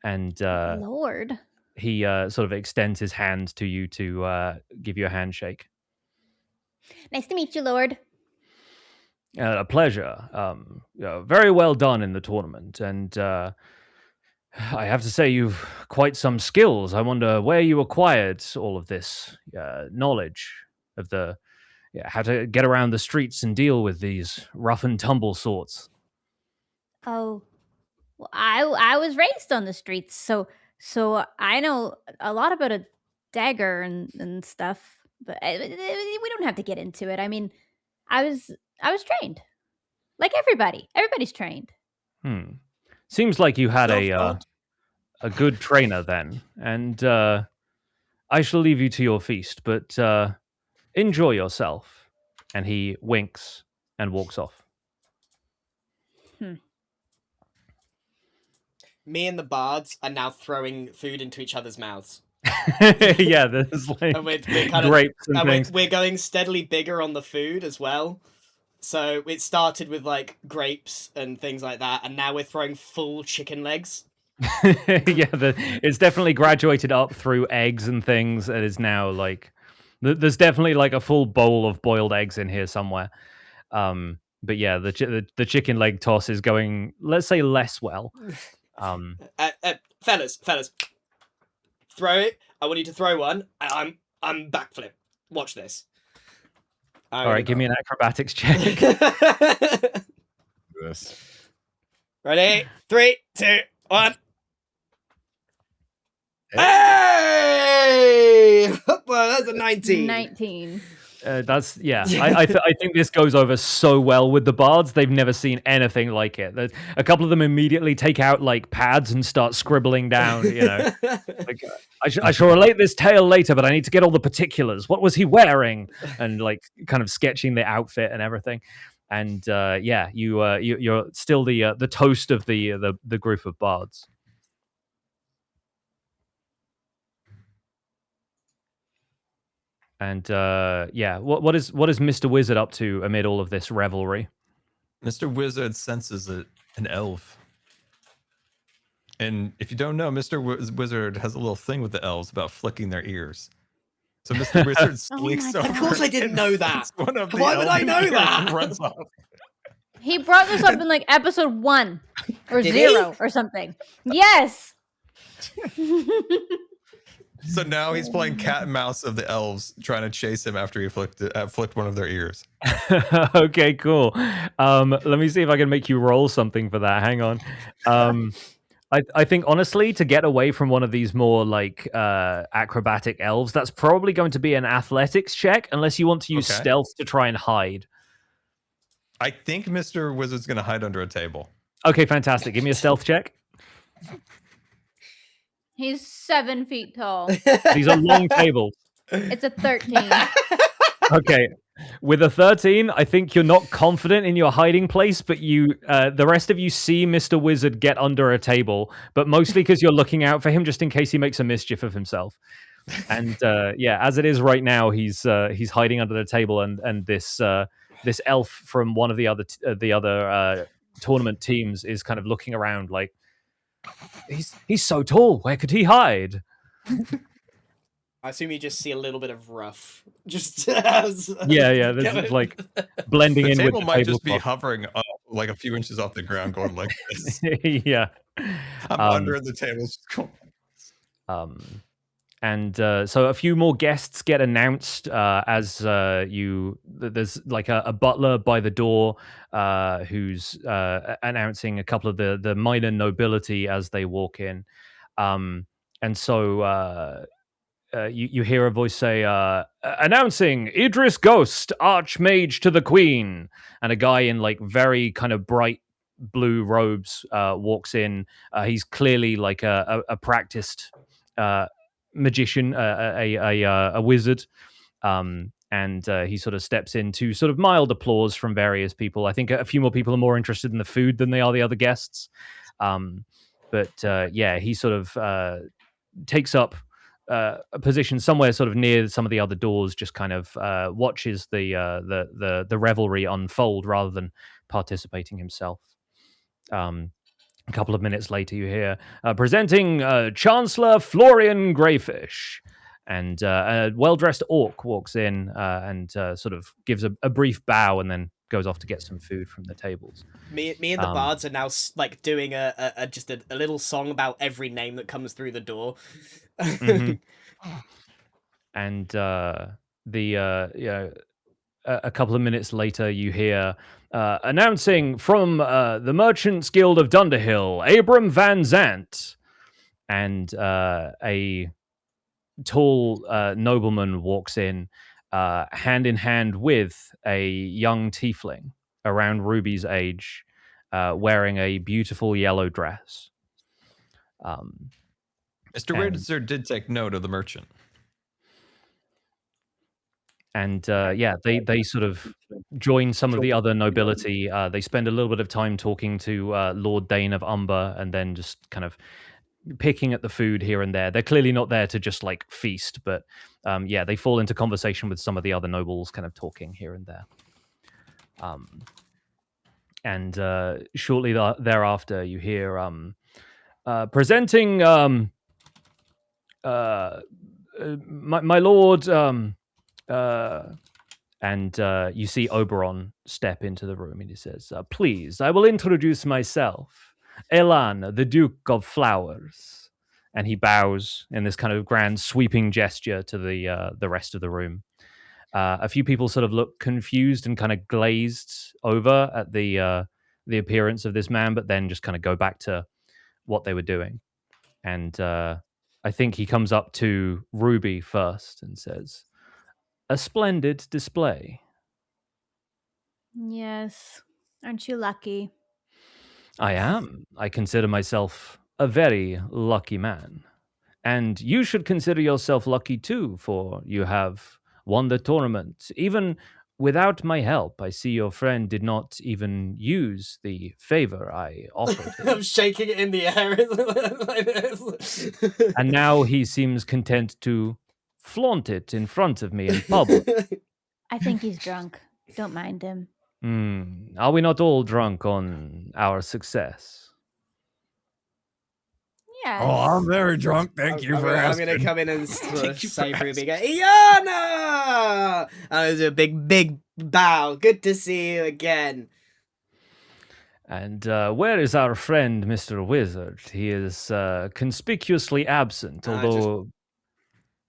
And Lord. He sort of extends his hand to you to give you a handshake. Nice to meet you, Lord. A pleasure. Very well done in the tournament, and I have to say you've quite some skills. I wonder where you acquired all of this knowledge of how to get around the streets and deal with these rough and tumble sorts. Oh, well, I was raised on the streets, so I know a lot about a dagger and stuff. But we don't have to get into it. I mean, I was trained, like everybody. Everybody's trained. Seems like you had a good trainer then, and I shall leave you to your feast. But enjoy yourself. And he winks and walks off. Me and the bards are now throwing food into each other's mouths. Yeah, there's like and we're grapes and things. We're going steadily bigger on the food as well. So it started with like grapes and things like that, and now we're throwing full chicken legs. It's definitely graduated up through eggs and things. It is now like there's definitely like a full bowl of boiled eggs in here somewhere. But yeah, the chicken leg toss is going, let's say, less well. Fellas, throw it. I want you to throw one. I'm backflip. Watch this. All right, give me an acrobatics check. This. Ready? 3, 2, 1. Hey! Well, that's a 19. 19. That's I think this goes over so well with the bards. They've never seen anything like it. A couple of them immediately take out like pads and start scribbling down. Like I shall relate this tale later, but I need to get all the particulars. What was he wearing? And like kind of sketching the outfit and everything. And you're still the toast of the group of bards. And what is Mr. Wizard up to amid all of this revelry? Mr. Wizard senses an elf. And if you don't know, Mr. Wizard has a little thing with the elves about flicking their ears. So Mr. Wizard sneaks over. Of course I didn't know that. Why would I know that? Runs off. He brought this up in like episode 1 or Did 0 or something. Yes. So now he's playing cat and mouse of the elves, trying to chase him after he flicked one of their ears. Okay, cool. Let me see if I can make you roll something for that. Hang on. I think honestly, to get away from one of these more like acrobatic elves, that's probably going to be an athletics check, unless you want to use stealth to try and hide. I think Mr. Wizard's going to hide under a table. Okay, fantastic. Give me a stealth check. He's 7 feet tall. These are long tables. It's a 13. Okay. With a 13, I think you're not confident in your hiding place, but the rest of you see Mr. Wizard get under a table, but mostly because you're looking out for him just in case he makes a mischief of himself. And as it is right now, he's hiding under the table, and this elf from one of the other tournament teams is kind of looking around like, he's so tall. Where could he hide? I assume you just see a little bit of rough. Just This is like blending in with the table. Might just be hovering up, like a few inches off the ground, going like this. Yeah, I'm under the table. So a few more guests get announced as there's like a butler by the door who's announcing a couple of the minor nobility as they walk in. You hear a voice say, announcing Idris Ghost, Archmage to the Queen. And a guy in like very kind of bright blue robes walks in. He's clearly like a practiced magician, a wizard. And he sort of steps into sort of mild applause from various people. I think a few more people are more interested in the food than they are the other guests. He sort of takes up a position somewhere sort of near some of the other doors, just kind of watches the revelry unfold rather than participating himself. A couple of minutes later, you hear presenting Chancellor Florian Greyfish, and a well-dressed orc walks in and sort of gives a brief bow and then goes off to get some food from the tables. Me and the bards are now like doing a little song about every name that comes through the door. Mm-hmm. And a couple of minutes later, you hear announcing from the Merchants Guild of Dunderhill, Abram Van Zant, and a tall nobleman walks in, hand in hand with a young tiefling around Ruby's age, wearing a beautiful yellow dress. Mr. Wizard did take note of the merchant. And they sort of join some of the other nobility. They spend a little bit of time talking to Lord Dane of Umber, and then just kind of picking at the food here and there. They're clearly not there to just like feast, but they fall into conversation with some of the other nobles, kind of talking here and there. And shortly thereafter, you hear presenting my lord, and you see Oberon step into the room, and he says, "Please, I will introduce myself, Elan, the Duke of Flowers." And he bows in this kind of grand sweeping gesture to the rest of the room. A few people sort of look confused and kind of glazed over at the appearance of this man, but then just kind of go back to what they were doing. And I think he comes up to Ruby first and says, "A splendid display." Yes. Aren't you lucky? I am. I consider myself a very lucky man. And you should consider yourself lucky too, for you have won the tournament. Even without my help, I see your friend did not even use the favor I offered him. I'm shaking it in the air like this. And now he seems content to flaunt it in front of me in public. I think he's drunk. Don't mind him. Are we not all drunk on our success? Yes. Oh, I'm very drunk. Thank you for asking. I'm going to come in and say Ruby again, Iana! And there's a big bow. Good to see you again. And where is our friend, Mr. Wizard? He is conspicuously absent, although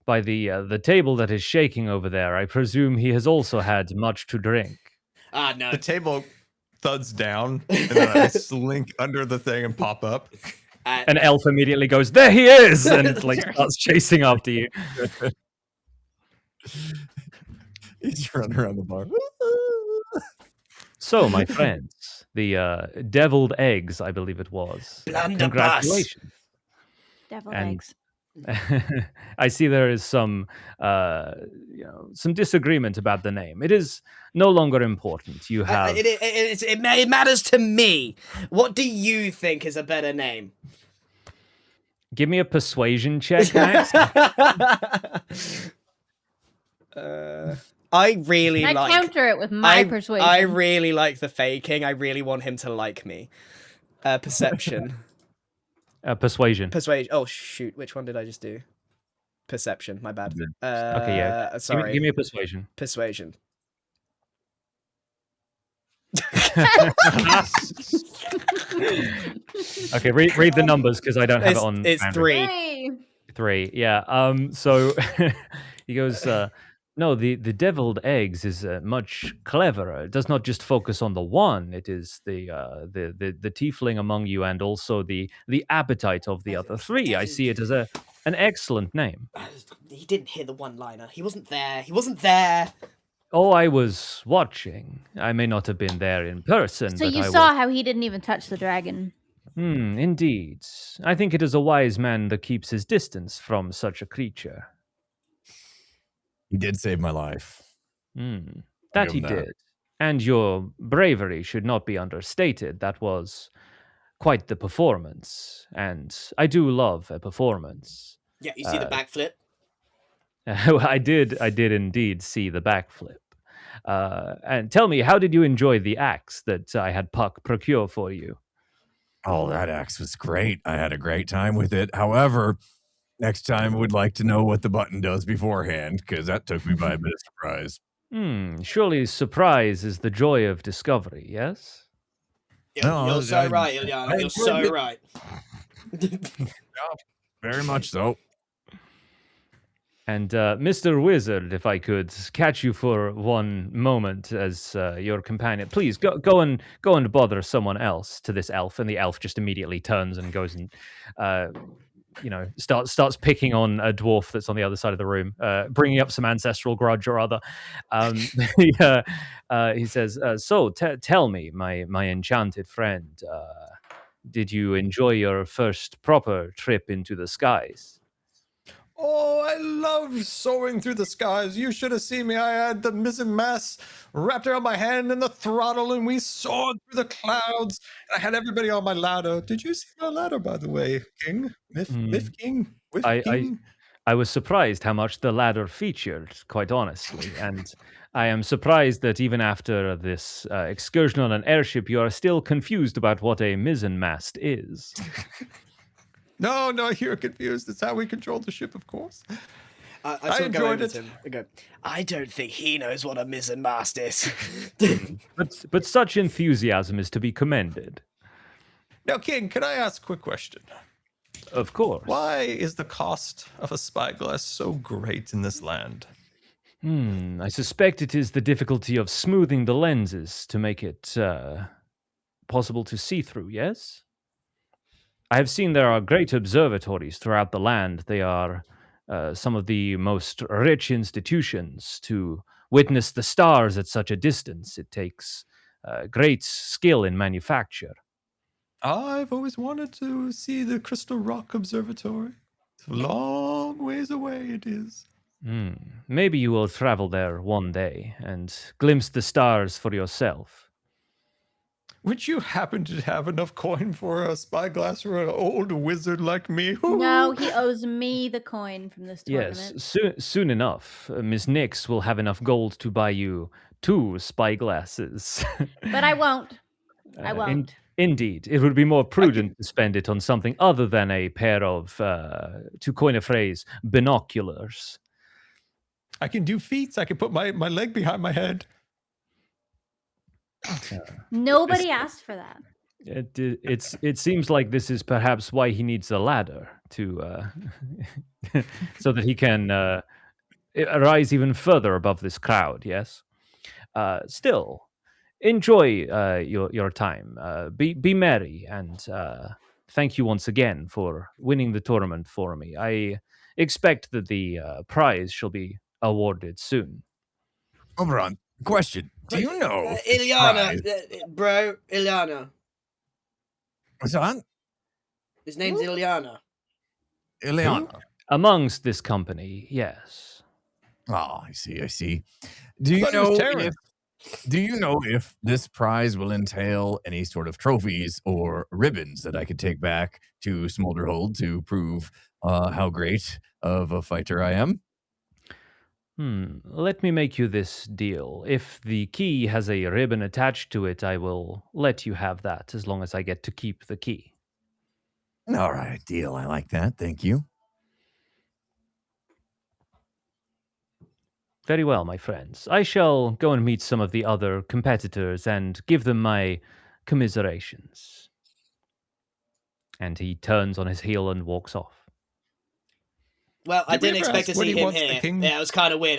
by the table that is shaking over there, I presume he has also had much to drink. No. The table thuds down, and then I slink under the thing and pop up. An elf immediately goes, "There he is!" and like starts chasing after you. He's running around the bar. So, my friends, the deviled eggs, I believe it was. Blunderbuss. Congratulations. Deviled And- eggs. I see there is some disagreement about the name. It is no longer important. You have It matters to me. What do you think is a better name? Give me a persuasion check, Max. I really I like. counter it with my persuasion. I really like the faking. I really want him to like me. Perception. Persuasion. Persuasion. Oh shoot! Which one did I just do? Perception. My bad. Okay, yeah. Sorry. Give me a persuasion. Persuasion. Okay, read the numbers because I don't have it on. It's Android. 3. Hey. 3. Yeah. So he goes. No, the deviled eggs is much cleverer. It does not just focus on the one. It is the tiefling among you, and also the appetite of the other 3. I see it as an excellent name. He didn't hear the one-liner. He wasn't there. He wasn't there. Oh, I was watching. I may not have been there in person. So but you I saw how he didn't even touch the dragon. Indeed. I think it is a wise man that keeps his distance from such a creature. He did save my life. That he did. And your bravery should not be understated. That was quite the performance. And I do love a performance. Yeah, you see the backflip? I did indeed see the backflip. And tell me, how did you enjoy the axe that I had Puck procure for you? Oh, that axe was great. I had a great time with it. However, next time would like to know what the button does beforehand, because that took me by a bit of surprise. Surely surprise is the joy of discovery, yes? You're so right, Ilyana. You're so right. Very much so. And Mr. Wizard, if I could catch you for one moment as your companion, please go and bother someone else to this elf. And the elf just immediately turns and goes and starts picking on a dwarf that's on the other side of the room, bringing up some ancestral grudge or other. He says, "So tell me, my enchanted friend, did you enjoy your first proper trip into the skies?" Oh, I love soaring through the skies. You should have seen me. I had the mizzen-mast wrapped around my hand and the throttle, and we soared through the clouds. I had everybody on my ladder. Did you see my ladder, by the way, King? Myth King? King? I was surprised how much the ladder featured, quite honestly. And I am surprised that even after this excursion on an airship, you are still confused about what a mizzenmast is. No, you're confused. That's how we control the ship, of course. I sort of go over to him. I go, I don't think he knows what a mizzenmast is. But such enthusiasm is to be commended. Now, King, can I ask a quick question? Of course. Why is the cost of a spyglass so great in this land? I suspect it is the difficulty of smoothing the lenses to make it possible to see through, yes? I have seen there are great observatories throughout the land. They are some of the most rich institutions. To witness the stars at such a distance, it takes great skill in manufacture. I've always wanted to see the Crystal Rock Observatory. It's a long ways away, it is. Maybe you will travel there one day and glimpse the stars for yourself. Would you happen to have enough coin for a spyglass for an old wizard like me? No, he owes me the coin from this tournament. Yes, soon enough, Miss Nix will have enough gold to buy you 2 spyglasses. But I won't. I won't. Indeed, it would be more prudent to spend it on something other than a pair of, to coin a phrase, binoculars. I can do feats. I can put my leg behind my head. Nobody asked for that. It seems like this is perhaps why he needs a ladder to so that he can rise even further above this crowd. Yes. Still, enjoy your time. Be merry, and thank you once again for winning the tournament for me. I expect that the prize shall be awarded soon. Oberon, question. Do you know Ilyana, bro, Ilyana. What's on? His name's Ilyana. Ileana. Amongst this company, yes. Oh, I see. Do you know if this prize will entail any sort of trophies or ribbons that I could take back to Smolderhold to prove how great of a fighter I am? Let me make you this deal. If the key has a ribbon attached to it, I will let you have that as long as I get to keep the key. All right, deal. I like that. Thank you. Very well, my friends. I shall go and meet some of the other competitors and give them my commiserations. And he turns on his heel and walks off. Well, I didn't expect to see him here. Yeah, it was kind of weird.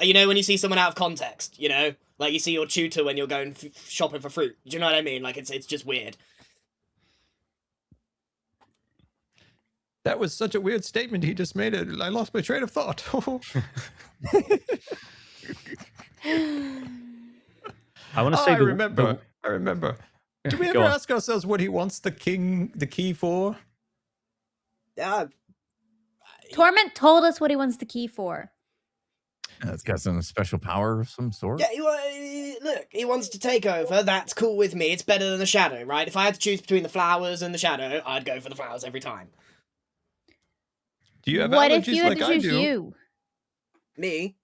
You know, when you see someone out of context, you know, like you see your tutor when you're going shopping for fruit. Do you know what I mean? Like it's just weird. That was such a weird statement he just made. I lost my train of thought. I want to say. I remember. Do we ever ask ourselves what he wants the key for? Torment told us what he wants the key for. It's got some special power of some sort. Yeah, look, he wants to take over. That's cool with me. It's better than the shadow, right? If I had to choose between the flowers and the shadow, I'd go for the flowers every time. Do you have what allergies if you had like to I choose do? you? Me?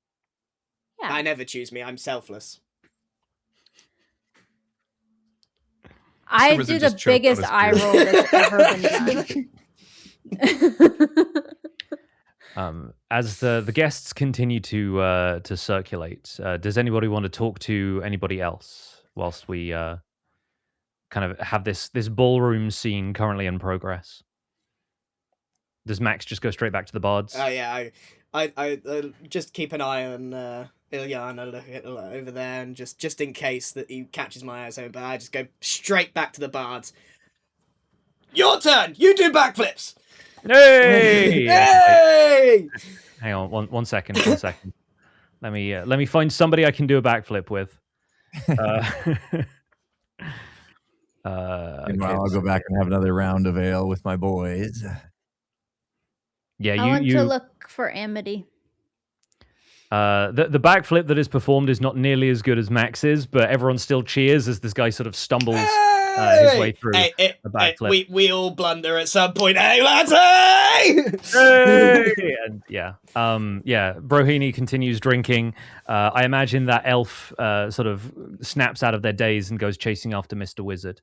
Yeah. I never choose me. I'm selfless. I do the biggest eye roll that's ever been done. As the guests continue to circulate, does anybody want to talk to anybody else whilst we kind of have this ballroom scene currently in progress? Does Max just go straight back to the bards? Oh yeah, I just keep an eye on Ilyana, look at over there, and just in case that he catches my eye, but I just go straight back to the bards. Your turn. You do backflips. Hey! Hey! Hang on, one second. Let me find somebody I can do a backflip with. Meanwhile, I'll go back and have another round of ale with my boys. Yeah, I want to look for Amity. The backflip that is performed is not nearly as good as Max's, but everyone still cheers as this guy sort of stumbles his way through a backflip. We all blunder at some point. Hey, lads! Hey! And Brohini continues drinking. I imagine that elf sort of snaps out of their daze and goes chasing after Mr. Wizard.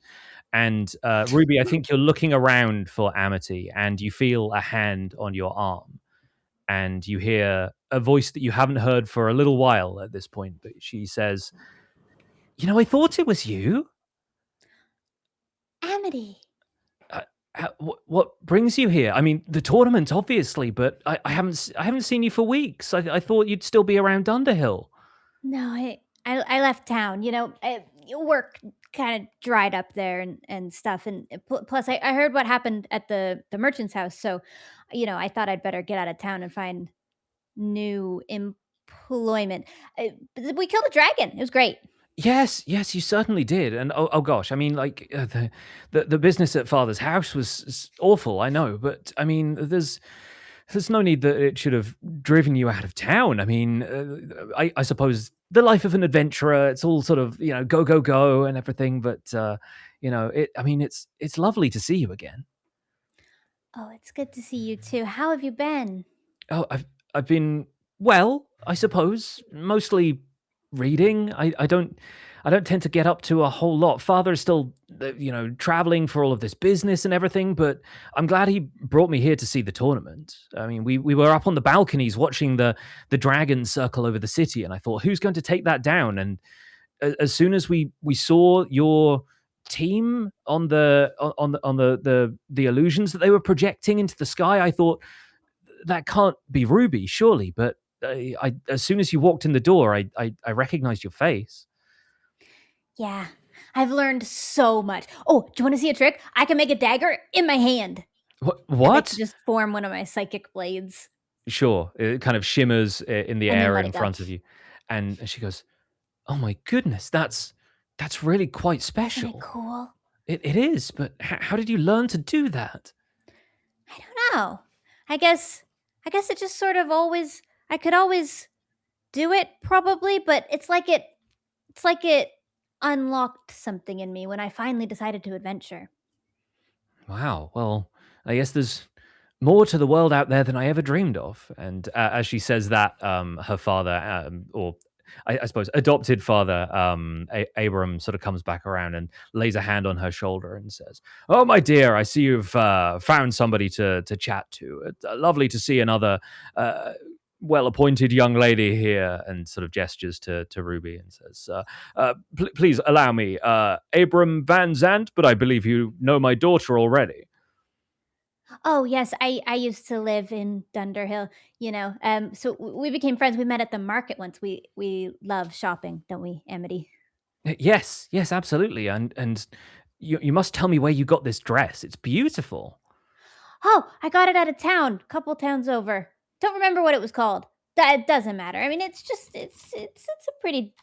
And Ruby, I think you're looking around for Amity, and you feel a hand on your arm. And you hear a voice that you haven't heard for a little while at this point. But she says, I thought it was you. Amity. What brings you here? I mean, the tournament, obviously, but I haven't seen you for weeks. I thought you'd still be around Underhill. No, I left town. Work kind of dried up there and stuff. And plus, I heard what happened at the merchant's house. So, I thought I'd better get out of town and find new employment. We killed a dragon. It was great. Yes, you certainly did. And oh gosh, I mean, like the business at Father's house was awful. I know, but I mean, there's no need that it should have driven you out of town. I mean, I suppose the life of an adventurer, it's all sort of go and everything. But it's lovely to see you again. Oh, it's good to see you too. How have you been? Oh, I've been well, I suppose, mostly reading. I don't tend to get up to a whole lot. Father is still traveling for all of this business and everything, but I'm glad he brought me here to see the tournament. I mean, we were up on the balconies watching the dragons circle over the city, and I thought, who's going to take that down? And as soon as we saw your team on the illusions that they were projecting into the sky, I thought, that can't be Ruby, surely. But as soon as you walked in the door, I recognized your face. Yeah, I've learned so much. Oh, do you want to see a trick? I can make a dagger in my hand. What? Just form one of my psychic blades. Sure. It kind of shimmers in the air in front of you. And she goes, oh my goodness, that's really quite special. Isn't it cool? It is, but how did you learn to do that? I don't know. I guess it just sort of always, I could always do it probably, but it's like it unlocked something in me when I finally decided to adventure. Wow. Well, I guess there's more to the world out there than I ever dreamed of. And as she says that, her father, or I suppose adopted father, Abram, sort of comes back around and lays a hand on her shoulder and says, oh, my dear, I see you've found somebody to chat to. It's lovely to see another well-appointed young lady here, and sort of gestures to Ruby and says, please allow me, Abram Van Zandt, but I believe you know my daughter already. Oh, yes, I used to live in Dunderhill, so we became friends. We met at the market once. We love shopping, don't we, Amity? Yes, absolutely. And you must tell me where you got this dress. It's beautiful. Oh, I got it out of town, a couple towns over. Don't remember what it was called. It doesn't matter. I mean, it's a pretty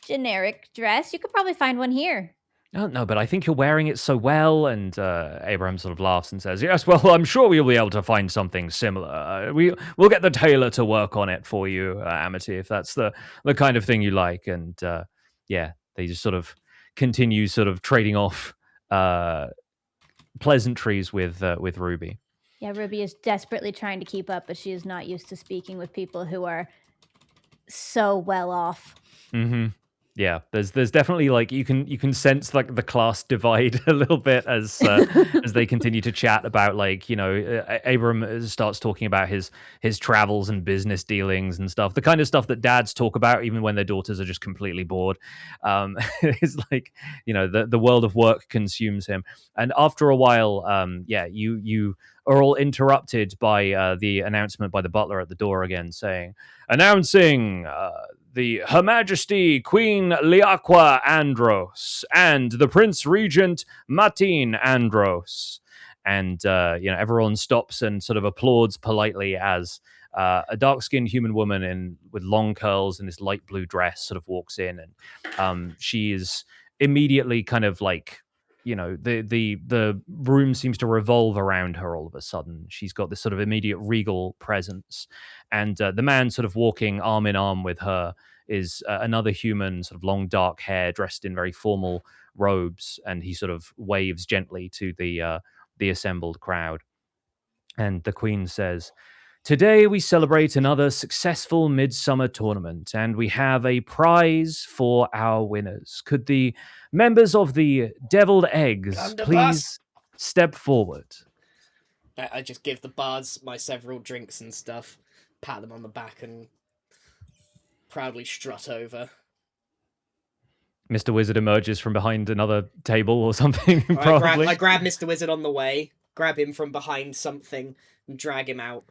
generic dress. You could probably find one here. Oh, no, but I think you're wearing it so well. And Abraham sort of laughs and says, yes, well, I'm sure we'll be able to find something similar. We'll get the tailor to work on it for you, Amity, if that's the kind of thing you like. And they just sort of continue sort of trading off pleasantries with Ruby. Yeah, Ruby is desperately trying to keep up, but she is not used to speaking with people who are so well off. Mm-hmm. Yeah, there's definitely like you can sense like the class divide a little bit as they continue to chat about Abram starts talking about his travels and business dealings and stuff, the kind of stuff that dads talk about even when their daughters are just completely bored. It's like the world of work consumes him, and after a while, you are all interrupted by the announcement by the butler at the door again, saying, announcing Her Majesty Queen Liaqua Andros and the Prince Regent Matin Andros. And, everyone stops and sort of applauds politely as a dark-skinned human woman with long curls and this light blue dress sort of walks in. And she is immediately kind of like you know, the room seems to revolve around her all of a sudden. She's got this sort of immediate regal presence, and the man sort of walking arm in arm with her is another human, sort of long dark hair, dressed in very formal robes, and he sort of waves gently to the assembled crowd. And the Queen says, "Today we celebrate another successful midsummer tournament, and we have a prize for our winners. Could the members of the Deviled Eggs Blunderbuss. please step forward?" I just give the bards my several drinks and stuff, pat them on the back, and proudly strut over. Mr. Wizard emerges from behind another table or something, probably. I grab Mr. Wizard on the way, grab him from behind something, and drag him out.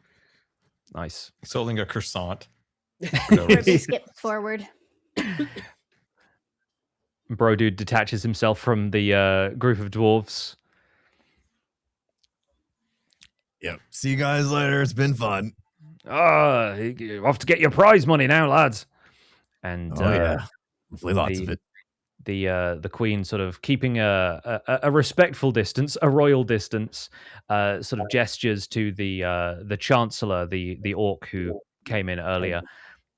Nice. He's holding a croissant. Ruby skips forward. Bro dude detaches himself from the group of dwarves. Yep. See you guys later. It's been fun. You're off to get your prize money now, lads. And yeah. Hopefully lots of it. The Queen, sort of keeping a respectful distance, a royal distance, sort of gestures to the Chancellor, the orc who came in earlier,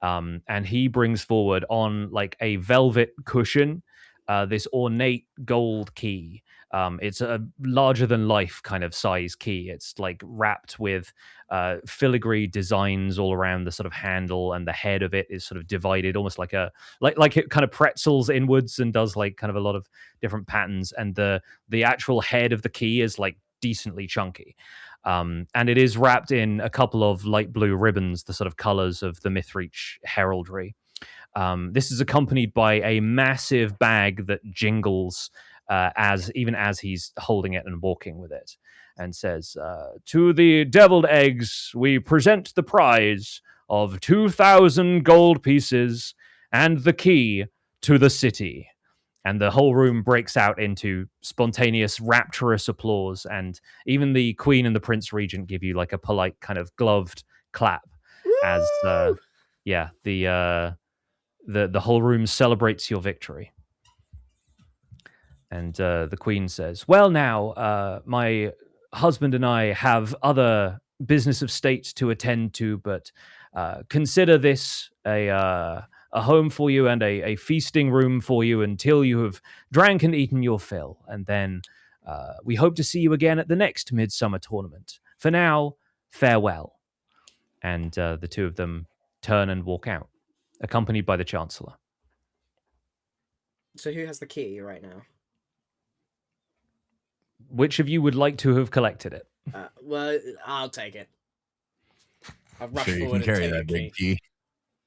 and he brings forward on like a velvet cushion this ornate gold key. It's a larger than life kind of size key. It's like wrapped with filigree designs all around the sort of handle, and the head of it is sort of divided almost like like it kind of pretzels inwards and does like kind of a lot of different patterns. And the actual head of the key is like decently chunky. And it is wrapped in a couple of light blue ribbons, the sort of colors of the Mithreach heraldry. This is accompanied by a massive bag that jingles even as he's holding it and walking with it, and says, "To the Deviled Eggs, we present the prize of 2,000 gold pieces and the key to the city." And the whole room breaks out into spontaneous, rapturous applause, and even the Queen and the Prince Regent give you like a polite kind of gloved clap. Woo! As the whole room celebrates your victory. And the Queen says, "Well, now, my husband and I have other business of state to attend to, but consider this a home for you and a feasting room for you until you have drank and eaten your fill. And then we hope to see you again at the next midsummer tournament. For now, farewell." And the two of them turn and walk out, accompanied by the Chancellor. So who has the key right now? Which of you would like to have collected it? Well, I'll take it. I'll rush Sure, you forward can and carry take that a big key. key.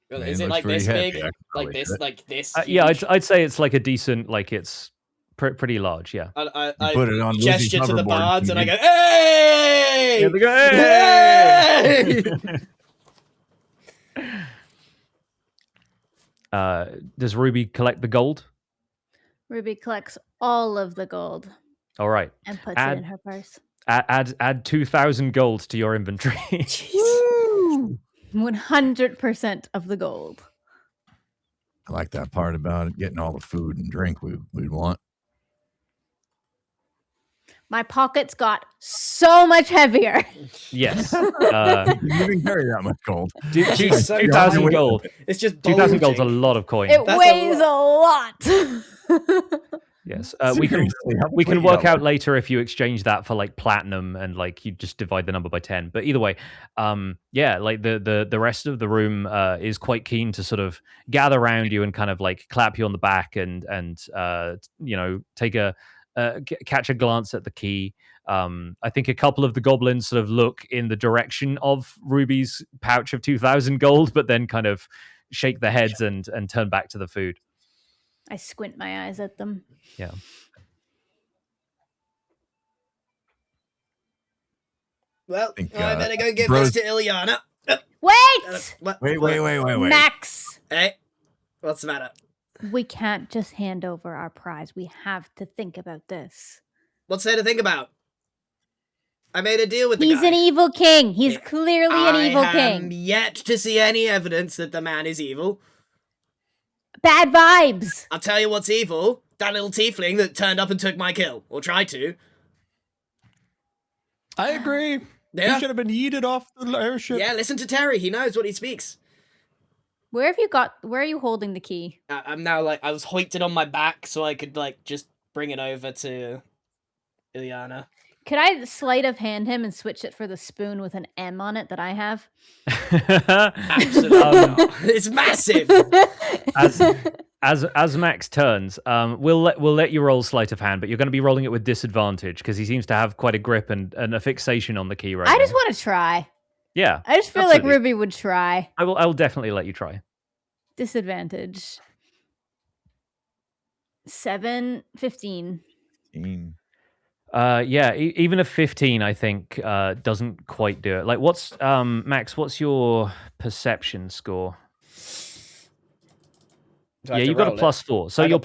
Well, Man, is it looks like pretty this heavy. big? I could Like probably this? do it. Like this? Yeah, huge? I'd say it's like a decent, like it's pretty large, yeah. I put it on gesture Lizzie's to the hoverboard, bards and I dude. go, "Hey! Yeah, they go, Hey!" Does Ruby collect the gold? Ruby collects all of the gold All right. and puts it in her purse. Add 2,000 gold to your inventory. Woo! 100% of the gold. I like that part about it, getting all the food and drink we'd want. My pockets got so much heavier. Yes. You didn't carry that much gold. 2,000 gold. It's just 2,000 gold's a bulging. lot of coin. It That's weighs a a lot. Yes. We can work out later if you exchange that for like platinum and like you just divide the number by 10. But either way, yeah, like the rest of the room is quite keen to sort of gather around you and kind of like clap you on the back and you know, take catch a glance at the key. I think a couple of the goblins sort of look in the direction of Ruby's pouch of 2,000 gold, but then kind of shake their heads and turn back to the food. I squint my eyes at them. Yeah. Well, think, I better go give bros- this to Ilyana. Wait! Wait. Max, Hey, what's the matter? we can't just hand over our prize. We have to think about this. What's there to think about? I made a deal with the He's guy. an evil king. He's clearly an evil I am king. yet to see any evidence that the man is evil. Bad vibes. I'll tell you what's evil. that little tiefling that turned up and took my kill, or tried to. I agree. Yeah. He should have been yeeted off the airship. Yeah, listen to Terry. He knows what he speaks. Where are you holding the key? I'm now, like, I was hoiked on my back so I could, like, just bring it over to Ileana. Could I sleight of hand him and switch it for the spoon with an M on it that I have? Absolutely not. It's massive. As Max turns, we'll let you roll sleight of hand, but you're going to be rolling it with disadvantage because he seems to have quite a grip and a fixation on the key right now. I just want to try. Yeah. I just feel absolutely. like Ruby would try. I will definitely let you try. Disadvantage. 7, 15. 15. Yeah, even a 15, I think, doesn't quite do it. Like, what's Max? What's your perception score? Yeah, you've got a +4. So your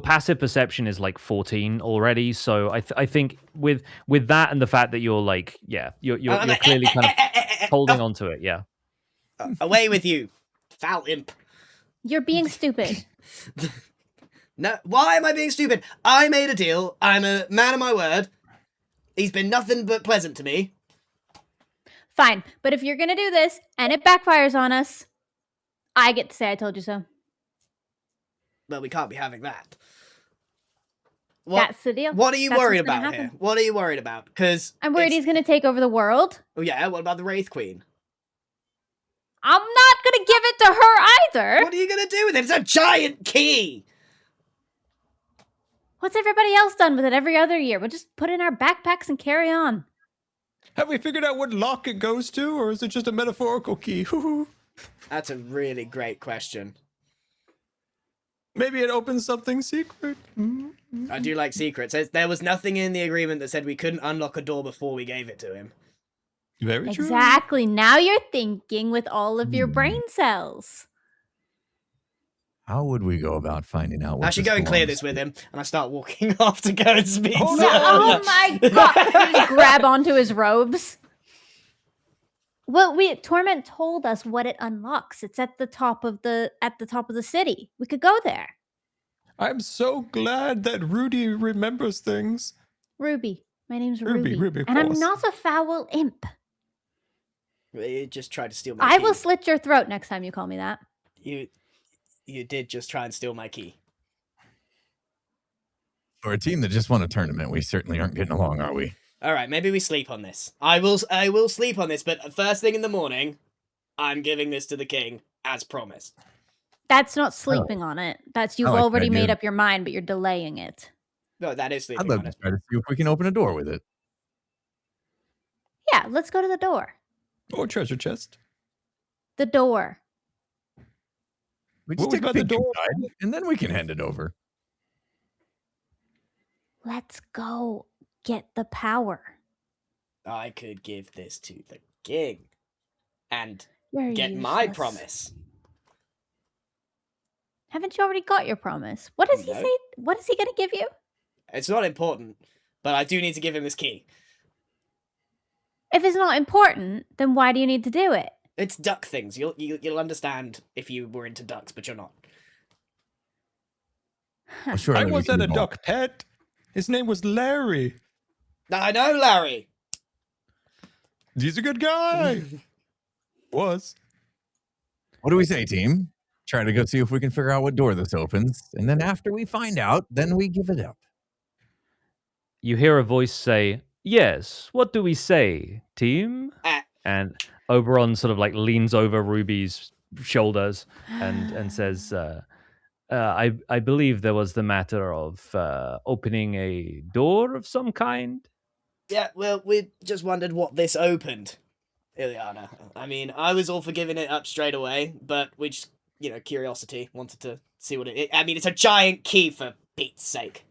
passive perception is like 14 already. So I think with that and the fact that you're like, yeah, you're clearly kind of holding on to it. Yeah. Away with you, foul imp. You're being stupid. No, why am I being stupid? I made a deal. I'm a man of my word. He's been nothing but pleasant to me. Fine, but if you're gonna do this and it backfires on us, I get to say I told you so. Well, we can't be having that. That's the deal. What are you That's worried what's gonna about here? happen. What are you worried about? Because I'm worried he's gonna take over the world. Oh yeah, what about the Wraith Queen? I'm not gonna give it to her either. What are you gonna do with it? It's a giant key. What's everybody else done with it every other year? We'll just put it in our backpacks and carry on. Have we figured out what lock it goes to, or is it just a metaphorical key? That's a really great question. Maybe it opens something secret. I do like secrets. There was nothing in the agreement that said we couldn't unlock a door before we gave it to him. Very true. Exactly. Now you're thinking with all of your brain cells. How would we go about finding out what I should go and clear this with him, and I start walking off to go and speak. Oh, to no. Oh my god! You just grab onto his robes. Well, Torment told us what it unlocks. It's at the top of the city. We could go there. I'm so glad that Rudy remembers things. Ruby. My name's Ruby. Ruby, of and I'm course. not a foul imp. You just tried to steal my I key. will slit your throat next time you call me that. You did just try and steal my key. For a team that just won a tournament, we certainly aren't getting along, are we? All right, maybe we sleep on this. I will sleep on this, but first thing in the morning, I'm giving this to the king, as promised. That's not sleeping on it. That's you've I like that already made idea. up your mind, but you're delaying it. No, that is I'd sleeping love on to it. try to see if we can open a door with it. Yeah, let's go to the door. Or treasure chest. The door. We What just was take a about the peek door? inside, and then we can hand it over. Let's go get the power. I could give this to the king and You're get my useless. promise. Haven't you already got your promise? What does he No. say? What is he going to give you? It's not important, but I do need to give him this key. If it's not important, then why do you need to do it? It's duck things. You'll understand if you were into ducks, but you're not. Well, surely I we once can had a do more. duck pet. His name was Larry. I know, Larry. He's a good guy. Was. What do we say, team? Try to go see if we can figure out what door this opens, and then after we find out, then we give it up. You hear a voice say, "Yes, what do we say, team?" And Oberon sort of like leans over Ruby's shoulders and says, I believe there was the matter of opening a door of some kind. Yeah, well, we just wondered what this opened, Ileana. I mean, I was all for giving it up straight away, but we just, curiosity, wanted to see what I mean, it's a giant key, for Pete's sake.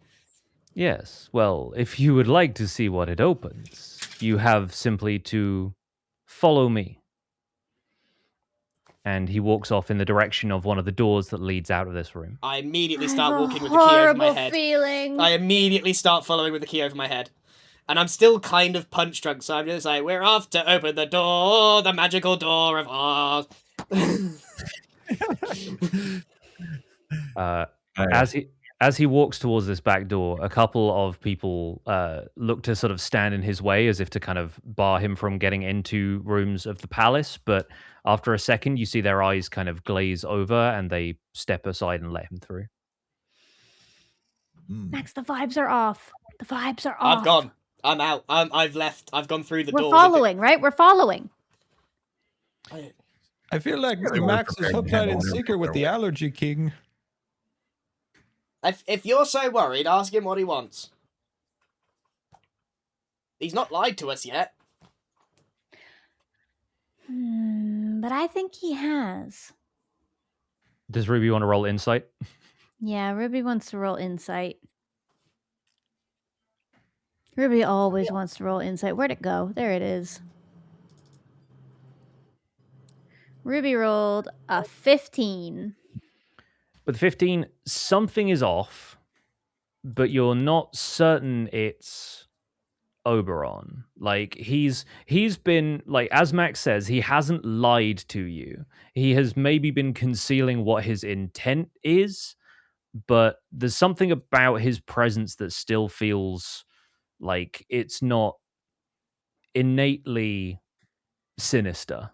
Yes, well, if you would like to see what it opens, you have simply to follow me. And he walks off in the direction of one of the doors that leads out of this room. I immediately I start have a walking with the key over my horrible head. feeling. I immediately start following with the key over my head. And I'm still kind of punch drunk, so I'm just like, we're off to open the door, the magical door of Oz. As he walks towards this back door, a couple of people look to sort of stand in his way as if to kind of bar him from getting into rooms of the palace. But after a second, you see their eyes kind of glaze over and they step aside and let him through. Max, the vibes are off. The vibes are off. I've gone. I'm out. I've left. I've gone through the door. We're following, right? We're following. I feel like They weren't Max is prepared to hooked, line, handle and him sinker with their the way. allergy king. If you're so worried, ask him what he wants. He's not lied to us yet. But I think he has. Does Ruby want to roll insight? Yeah, Ruby wants to roll insight. Ruby always wants to roll insight. Where'd it go? There it is. Ruby rolled a 15. With 15, something is off, but you're not certain it's Oberon. Like he's been, like, as Max says, he hasn't lied to you. He has maybe been concealing what his intent is, but there's something about his presence that still feels like it's not innately sinister.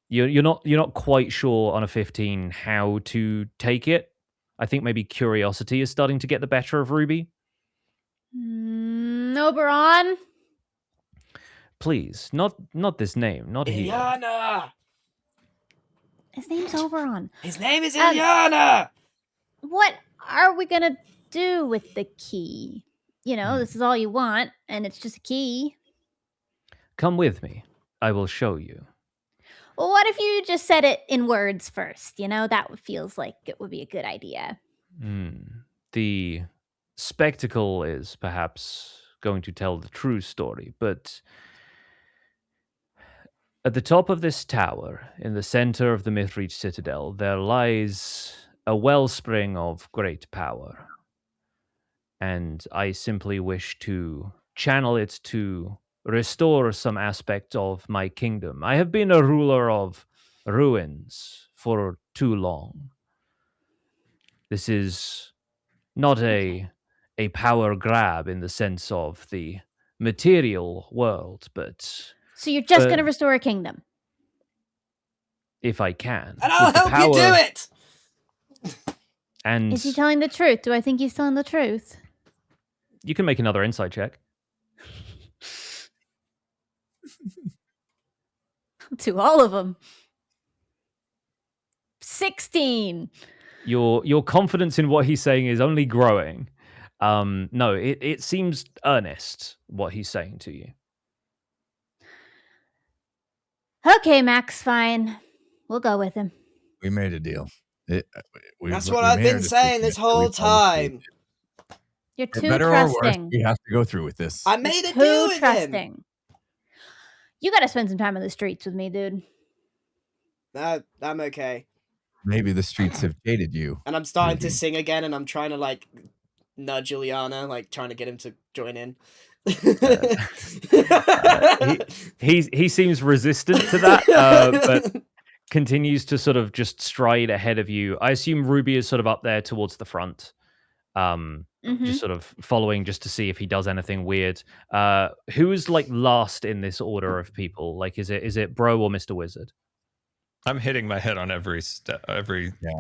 You're not quite sure on a 15 how to take it. I think maybe curiosity is starting to get the better of Ruby. Oberon? Please, not this name, not here. Ilyana! His name's Oberon. His name is Ilyana! What are we gonna do with the key? You know, this is all you want, and it's just a key. Come with me. I will show you. Well, what if you just said it in words first? You know, that feels like it would be a good idea. The spectacle is perhaps going to tell the true story, but at the top of this tower, in the center of the Mithreach Citadel, there lies a wellspring of great power. And I simply wish to channel it to restore some aspect of my kingdom. I have been a ruler of ruins for too long. This is not a power grab in the sense of the material world, but So you're just gonna restore a kingdom? if I can. And I'll with the help you do power- it! And Is he telling the truth? Do I think he's telling the truth? you can make another insight check. To all of them. 16. Your confidence in what he's saying is only growing. No, it seems earnest what he's saying to you. Okay, Max, fine. We'll go with him. We made a deal. That's what I've been saying this whole time. You're too Better or worse, trusting. we have to go through with this. I made a Too deal with him. trusting. You gotta spend some time on the streets with me, dude. I'm okay. Maybe the streets have jaded you. And I'm starting to Maybe. sing again, and I'm trying to, like, nudge Ilyana, like, trying to get him to join in. He seems resistant to that, but continues to sort of just stride ahead of you. I assume Ruby is sort of up there towards the front, just sort of following just to see if he does anything weird. Who is like last in this order of people? Like, is it Bro or Mr. Wizard? I'm hitting my head on every step. Yeah,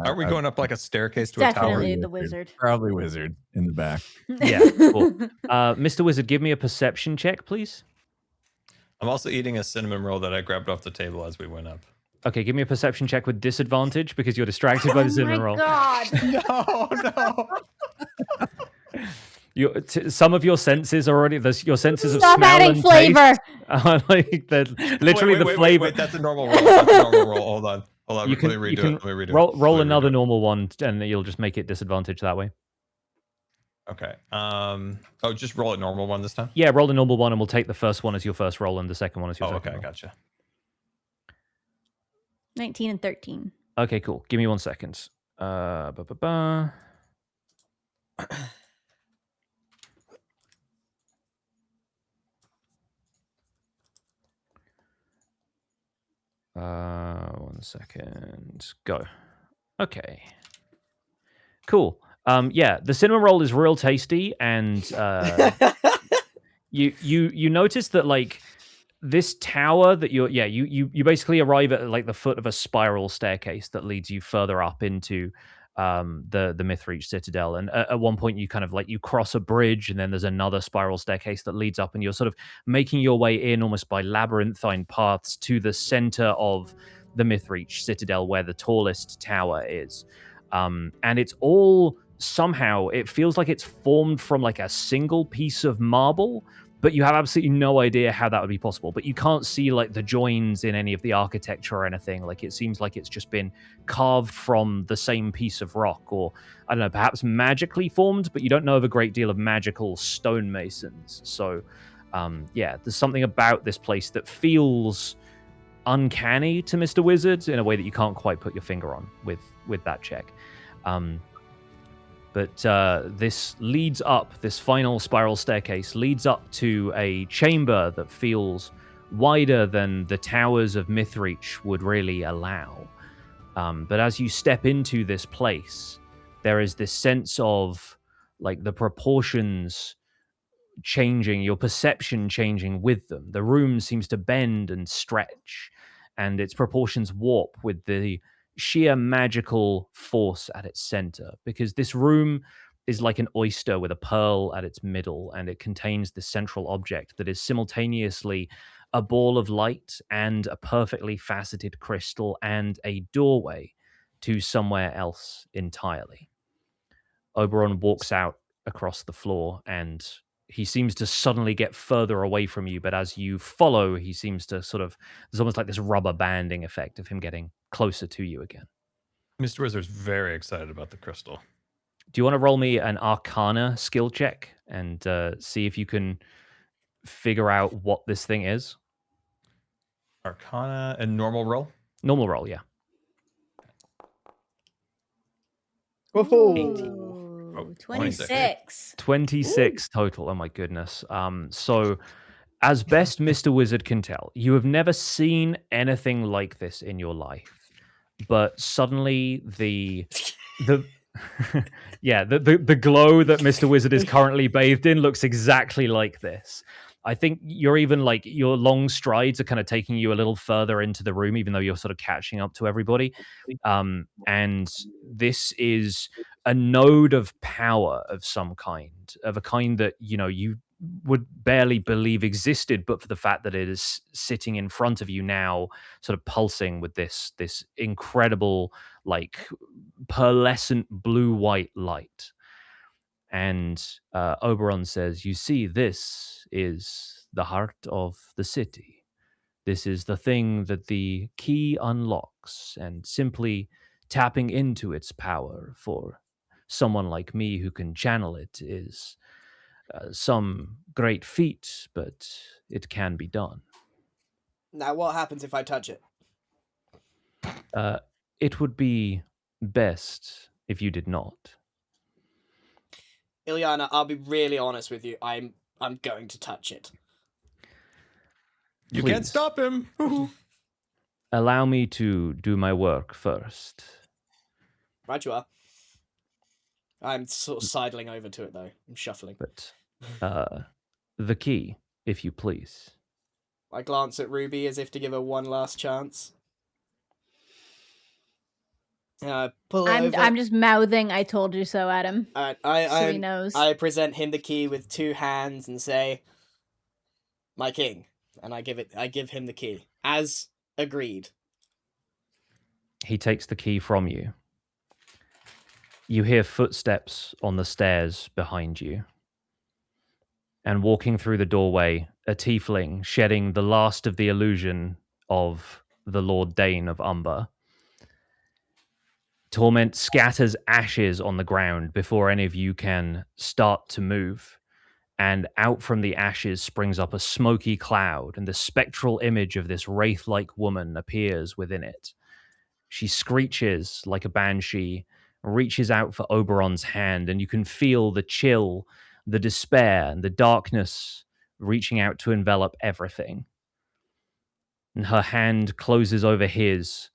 Aren't we going up like a staircase to a tower? Definitely the wizard. Probably wizard in the back. Yeah, cool. Mr. Wizard, give me a perception check, please. I'm also eating a cinnamon roll that I grabbed off the table as we went up. Okay, give me a perception check with disadvantage because you're distracted by the cinnamon roll. God. No. Some of your senses are already your senses of Stop smell adding and flavor. taste. Like literally the flavor. Wait, that's a normal roll. That's a normal roll. Hold on. You can, Let me redo you can it. Let me redo roll it. another normal one, and you'll just make it disadvantage that way. Okay. Oh, just roll a normal one this time. Yeah, roll a normal one, and we'll take the first one as your first roll, and the second one as your Oh, second okay, roll. gotcha. 19 and 13. Okay, cool. Give me 1 second. One second. Go. Okay. Cool. Yeah, the cinnamon roll is real tasty, and you notice that like this tower that you basically arrive at like the foot of a spiral staircase that leads you further up into the Mithreach Citadel, and at one point you kind of like you cross a bridge, and then there's another spiral staircase that leads up, and you're sort of making your way in almost by labyrinthine paths to the center of the Mithreach Citadel, where the tallest tower is. And it's all somehow, it feels like it's formed from like a single piece of marble, but you have absolutely no idea how that would be possible. But you can't see like the joins in any of the architecture or anything. Like it seems like it's just been carved from the same piece of rock, or I don't know, perhaps magically formed, but you don't know of a great deal of magical stonemasons. So yeah, there's something about this place that feels uncanny to Mr. Wizard in a way that you can't quite put your finger on with that check. But this leads up, this final spiral staircase leads up to a chamber that feels wider than the towers of Mithreach would really allow. But as you step into this place, there is this sense of like the proportions changing, your perception changing with them. The room seems to bend and stretch, and its proportions warp with the sheer magical force at its center, because this room is like an oyster with a pearl at its middle, and it contains this central object that is simultaneously a ball of light and a perfectly faceted crystal and a doorway to somewhere else entirely. Oberon walks out across the floor, and he seems to suddenly get further away from you, but as you follow, he seems to sort of, there's almost like this rubber banding effect of him getting closer to you again. Mr. Wizard's very excited about the crystal. Do you want to roll me an Arcana skill check and see if you can figure out what this thing is? Arcana and normal roll? Normal roll, yeah. Ooh, 26. 26 total. Oh my goodness. So as best Mr. Wizard can tell, you have never seen anything like this in your life. But suddenly the yeah, the glow that Mr. Wizard is currently bathed in looks exactly like this. I think you're even like your long strides are kind of taking you a little further into the room, even though you're sort of catching up to everybody. And this is a node of power of some kind, of a kind that, you know, you would barely believe existed, but for the fact that it is sitting in front of you now, sort of pulsing with this incredible, like pearlescent blue-white light. And Oberon says, "You see, this is the heart of the city. This is the thing that the key unlocks, and simply tapping into its power for someone like me who can channel it is some great feat, but it can be done." Now, what happens if I touch it? It would be best if you did not. Ilyana, I'll be really honest with you. I'm going to touch it. You Please. can't stop him. Allow me to do my work first. Right you are. I'm sort of sidling over to it, though. I'm shuffling. But the key, if you please. I glance at Ruby as if to give her one last chance. Pull it over. I'm just mouthing "I told you so" at him. So he knows. I present him the key with 2 hands and say, "My king," and I give him the key as agreed. He takes the key from you. You hear footsteps on the stairs behind you. And walking through the doorway, a tiefling shedding the last of the illusion of the Lord Dane of Umber. Torment scatters ashes on the ground before any of you can start to move. And out from the ashes springs up a smoky cloud, and the spectral image of this wraith-like woman appears within it. She screeches like a banshee, reaches out for Oberon's hand, and you can feel the chill, the despair, and the darkness reaching out to envelop everything. And her hand closes over his,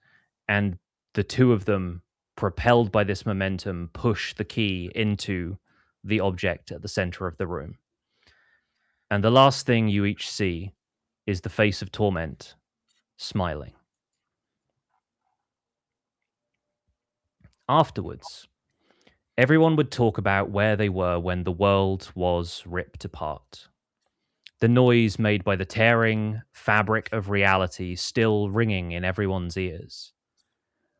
and the two of them propelled by this momentum, push the key into the object at the center of the room. And the last thing you each see is the face of Torment smiling. Afterwards, everyone would talk about where they were when the world was ripped apart. The noise made by the tearing fabric of reality still ringing in everyone's ears.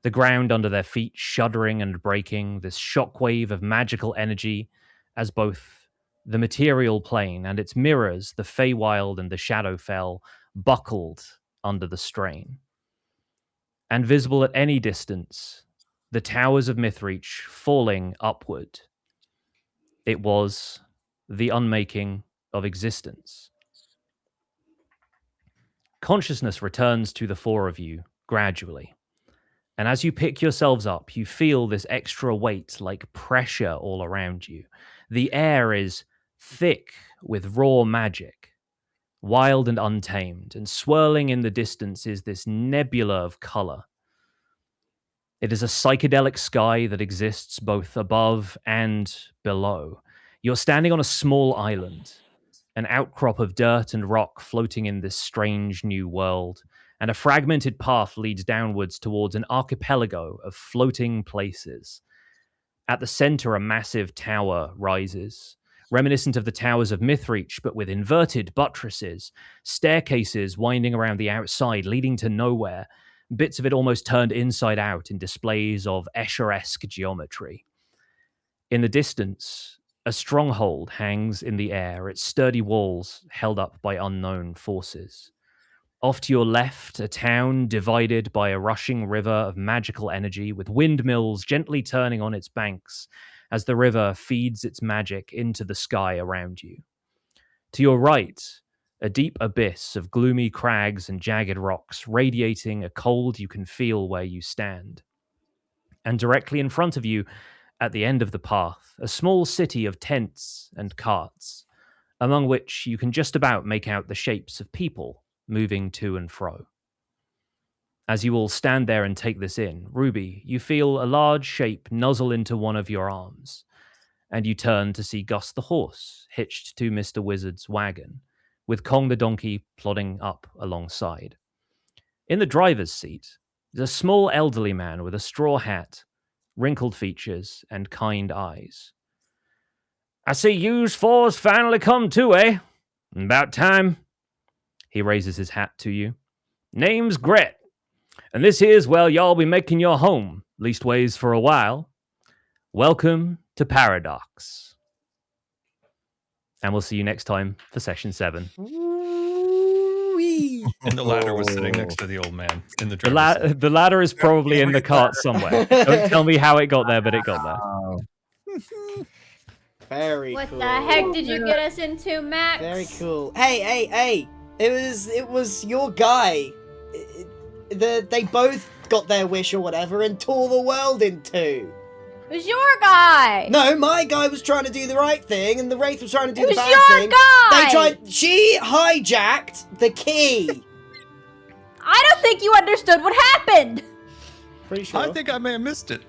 The ground under their feet shuddering and breaking, this shockwave of magical energy as both the material plane and its mirrors, the Feywild and the Shadowfell, buckled under the strain. And visible at any distance, the towers of Mythreach falling upward. It was the unmaking of existence. Consciousness returns to the four of you gradually. And as you pick yourselves up, you feel this extra weight like pressure all around you. The air is thick with raw magic, wild and untamed, and swirling in the distance is this nebula of color. It is a psychedelic sky that exists both above and below. You're standing on a small island, an outcrop of dirt and rock floating in this strange new world, and a fragmented path leads downwards towards an archipelago of floating places. At the center, a massive tower rises, reminiscent of the towers of Mythreach, but with inverted buttresses, staircases winding around the outside, leading to nowhere, bits of it almost turned inside out in displays of Escher-esque geometry. In the distance, a stronghold hangs in the air, its sturdy walls held up by unknown forces. Off to your left, a town divided by a rushing river of magical energy, with windmills gently turning on its banks as the river feeds its magic into the sky around you. To your right, a deep abyss of gloomy crags and jagged rocks, radiating a cold you can feel where you stand. And directly in front of you, at the end of the path, a small city of tents and carts, among which you can just about make out the shapes of people moving to and fro. As you all stand there and take this in, Ruby, you feel a large shape nuzzle into one of your arms, and you turn to see Gus the horse hitched to Mr. Wizard's wagon, with Kong the donkey plodding up alongside. In the driver's seat is a small elderly man with a straw hat, wrinkled features, and kind eyes. "I see yous four's finally come to, eh? About time." He raises his hat to you. "Name's Gret, and this here's where y'all be making your home, leastways for a while. Welcome to Paradox." And we'll see you next time for Session 7. Ooh-wee. And the ladder was sitting next to the old man in the driver's seat. The ladder is probably in the cart somewhere. Don't tell me how it got there, but it got there. Very What cool. the heck did you get us into, Max? Very cool. Hey! It was your guy. They both got their wish or whatever and tore the world in two. It was your guy. No, my guy was trying to do the right thing, and the Wraith was trying to do the bad It was your thing. guy. She hijacked the key. I don't think you understood what happened. Pretty sure. I think I may have missed it.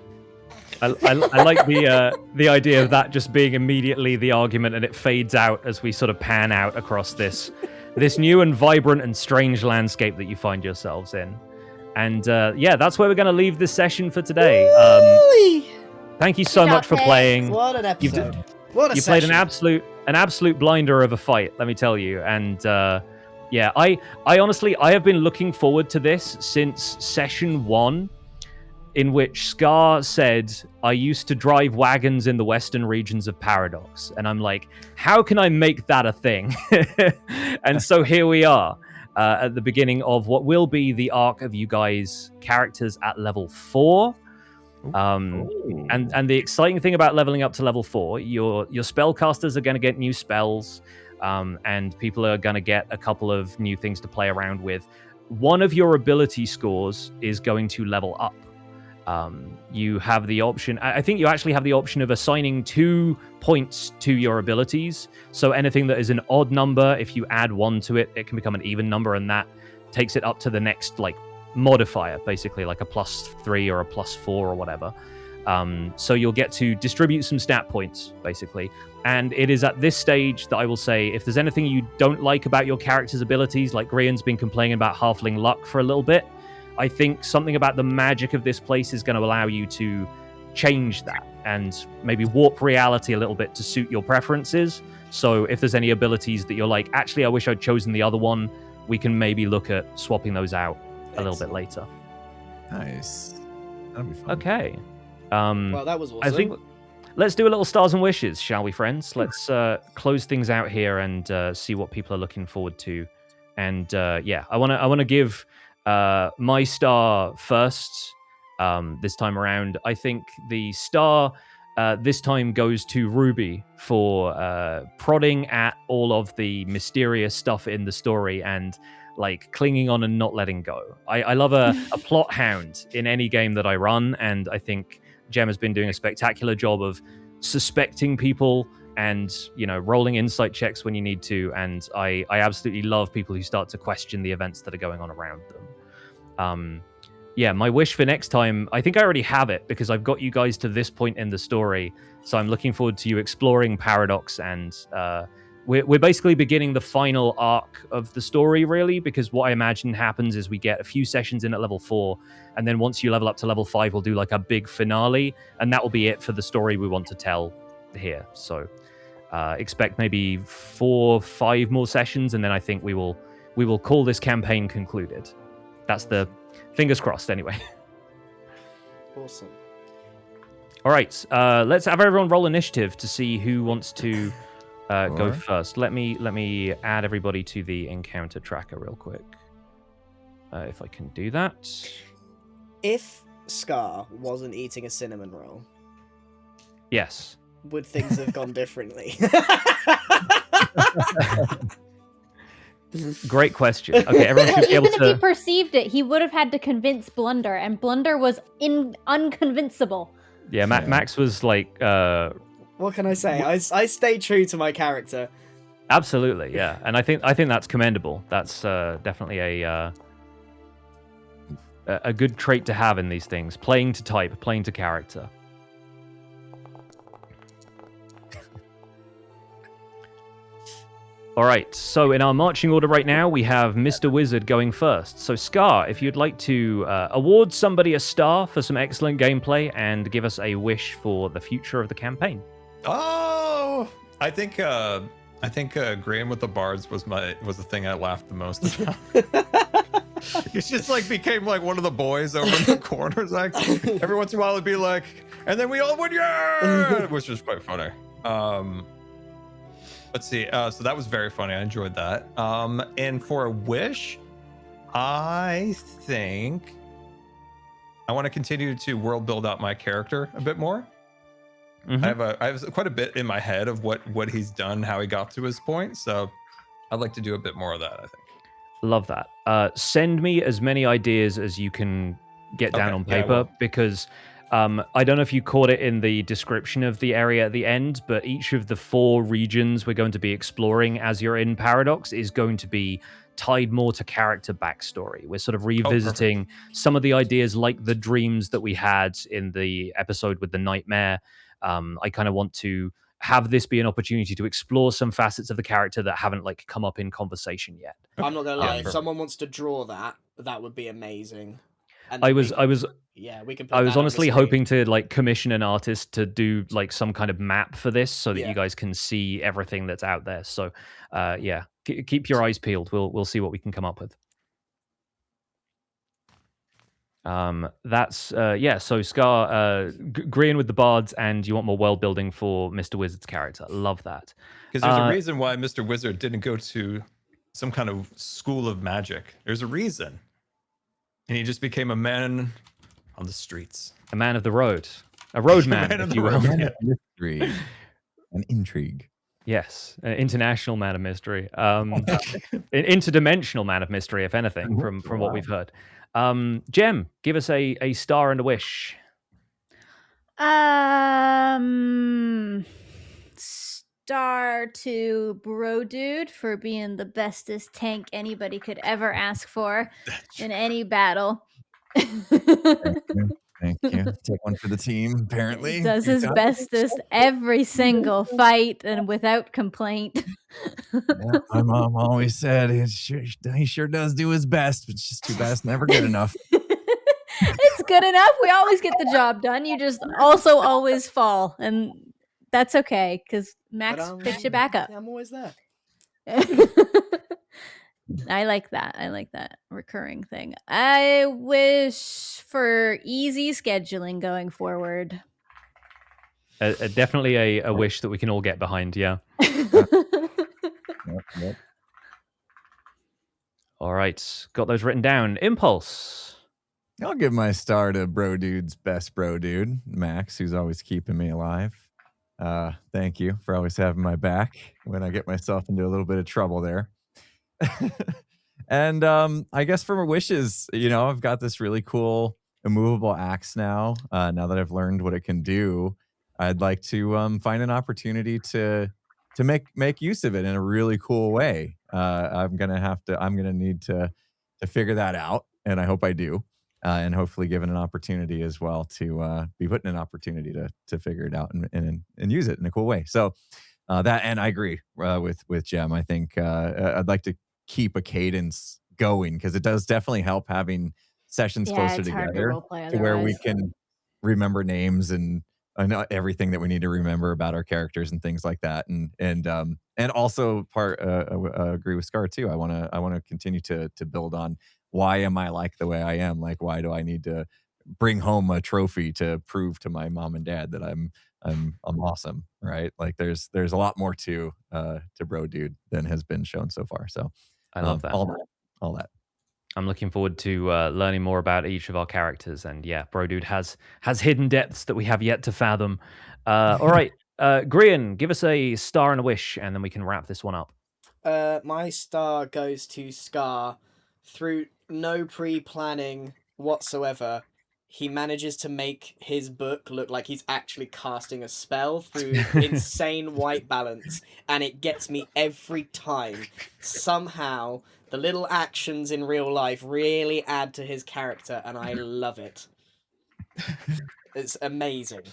I like the idea of that just being immediately the argument, and it fades out as we sort of pan out across this new and vibrant and strange landscape that you find yourselves in. And yeah, that's where we're going to leave this session for today. Thank you so much for playing. What an episode! What a You session. played an absolute blinder of a fight, let me tell you. And yeah, I honestly, I have been looking forward to this since Session 1, in which Scar said, "I used to drive wagons in the western regions of Paradox." And I'm like, how can I make that a thing? And so here we are at the beginning of what will be the arc of you guys' characters at level 4. And the exciting thing about leveling up to level 4, your spellcasters are going to get new spells, and people are going to get a couple of new things to play around with. One of your ability scores is going to level up. You have the option, I think you actually have the option of assigning 2 points to your abilities. So anything that is an odd number, if you add 1 to it, it can become an even number, and that takes it up to the next modifier, basically like a +3 or a +4 or whatever. So you'll get to distribute some stat points, basically. And it is at this stage that I will say, if there's anything you don't like about your character's abilities, like Grian's been complaining about halfling luck for a little bit, I think something about the magic of this place is going to allow you to change that and maybe warp reality a little bit to suit your preferences. So if there's any abilities that you're like, actually, I wish I'd chosen the other one, we can maybe look at swapping those out a little bit later. Nice. That'll be fun. Okay. Well, that was awesome. I think let's do a little stars and wishes, shall we, friends? Let's close things out here and see what people are looking forward to. And yeah, I want to give my star first this time around. I think the star this time goes to Ruby for prodding at all of the mysterious stuff in the story and like clinging on and not letting go. I love a plot hound in any game that I run, and I think Jem has been doing a spectacular job of suspecting people and, you know, rolling insight checks when you need to. And I absolutely love people who start to question the events that are going on around them. Yeah, my wish for next time, I think I already have it because I've got you guys to this point in the story. So I'm looking forward to you exploring Paradox, and we're basically beginning the final arc of the story, really, because what I imagine happens is we get a few sessions in at level 4, and then once you level up to level 5, we'll do like a big finale, and that will be it for the story we want to tell here. So expect maybe 4 or 5 more sessions, and then I think we will call this campaign concluded. That's the fingers crossed, anyway. Awesome. All right, let's have everyone roll initiative to see who wants to go first. Let me add everybody to the encounter tracker real quick, if I can do that. If Scar wasn't eating a cinnamon roll, Yes. would things have gone differently? Great question. Okay, everyone should be able Even if he to. perceived it, he would have had to convince Blunder, and Blunder was unconvincible. Yeah, Max was like. What can I say? I stay true to my character. Absolutely, yeah, and I think that's commendable. That's definitely a good trait to have in these things. Playing to type, playing to character. All right, so in our marching order right now, we have Mr. Wizard going first. So Scar, if you'd like to award somebody a star for some excellent gameplay and give us a wish for the future of the campaign. Oh, I think Grian with the bards was the thing I laughed the most about. He's just like became like one of the boys over in the corners. Like every once in a while it'd be like, and then we all went yeah, which was quite funny. Let's see. So that was very funny. I enjoyed that. And for a wish, I think I want to continue to world build out my character a bit more. Mm-hmm. I have quite a bit in my head of what he's done, how he got to his point. So I'd like to do a bit more of that, I think. Love that. Send me as many ideas as you can get down on paper, because I don't know if you caught it in the description of the area at the end, but each of the 4 regions we're going to be exploring as you're in Paradox is going to be tied more to character backstory. We're sort of revisiting some of the ideas, like the dreams that we had in the episode with the nightmare. I kind of want to have this be an opportunity to explore some facets of the character that haven't like come up in conversation yet. I'm not gonna lie, if someone wants to draw that would be amazing. And I was honestly hoping to like commission an artist to do like some kind of map for this so that you guys can see everything that's out there. So yeah, keep your eyes peeled. We'll see what we can come up with. That's yeah, so Scar, Grian with the bards, and you want more world building for Mr. Wizard's character. Love that. Because there's a reason why Mr. Wizard didn't go to some kind of school of magic. There's a reason. And he just became a man on the streets. A man of the road. A road man, if you will. Man of mystery. An intrigue. Yes, an international man of mystery. An interdimensional man of mystery, if anything, from what we've heard. Jem, give us a star and a wish. Star to Bro Dude for being the bestest tank anybody could ever ask for in any battle. Thank you. Take one for the team, apparently. He does his bestest every single fight and without complaint. Yeah, my mom always said he sure does do his best, but it's just too bad it's never good enough. It's good enough. We always get the job done. You just also always fall, and that's okay because Max picks you back up. I'm always there. I like that. I like that recurring thing. I wish for easy scheduling going forward. Definitely a wish that we can all get behind. Yeah. Yep. All right, got those written down. Impulse. I'll give my star to Bro Dude's best bro dude, Max, who's always keeping me alive. Thank you for always having my back when I get myself into a little bit of trouble there. And I guess for my wishes, I've got this really cool immovable axe now. Now that I've learned what it can do, I'd like to find an opportunity to make use of it in a really cool way. I'm gonna need to figure that out, and I hope I do. And hopefully given an opportunity as well to be put in an opportunity to figure it out and use it in a cool way. So that, and I agree with Jem. I think I'd like to keep a cadence going because it does definitely help having sessions closer together to where we can remember names and everything that we need to remember about our characters and things like that. And also agree with Scar too. I want to continue to build on why am I like the way I am? Like, why do I need to bring home a trophy to prove to my mom and dad that I'm awesome, right? Like, there's a lot more to Bro Dude than has been shown so far. So I love that. All that. I'm looking forward to learning more about each of our characters, and yeah, Bro Dude has hidden depths that we have yet to fathom. All right, Grian, give us a star and a wish, and then we can wrap this one up. My star goes to Scar. Through no pre-planning whatsoever, he manages to make his book look like he's actually casting a spell through insane white balance, and it gets me every time. Somehow, the little actions in real life really add to his character, and I love it. It's amazing.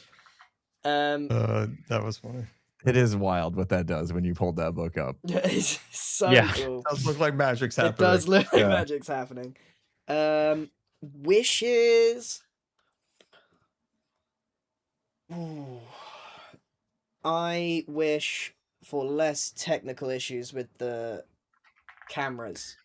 That was funny. It is wild what that does when you pulled that book up. It's so cool. It does look like magic's happening. It does look like magic's happening. Wishes. Ooh. I wish for less technical issues with the cameras.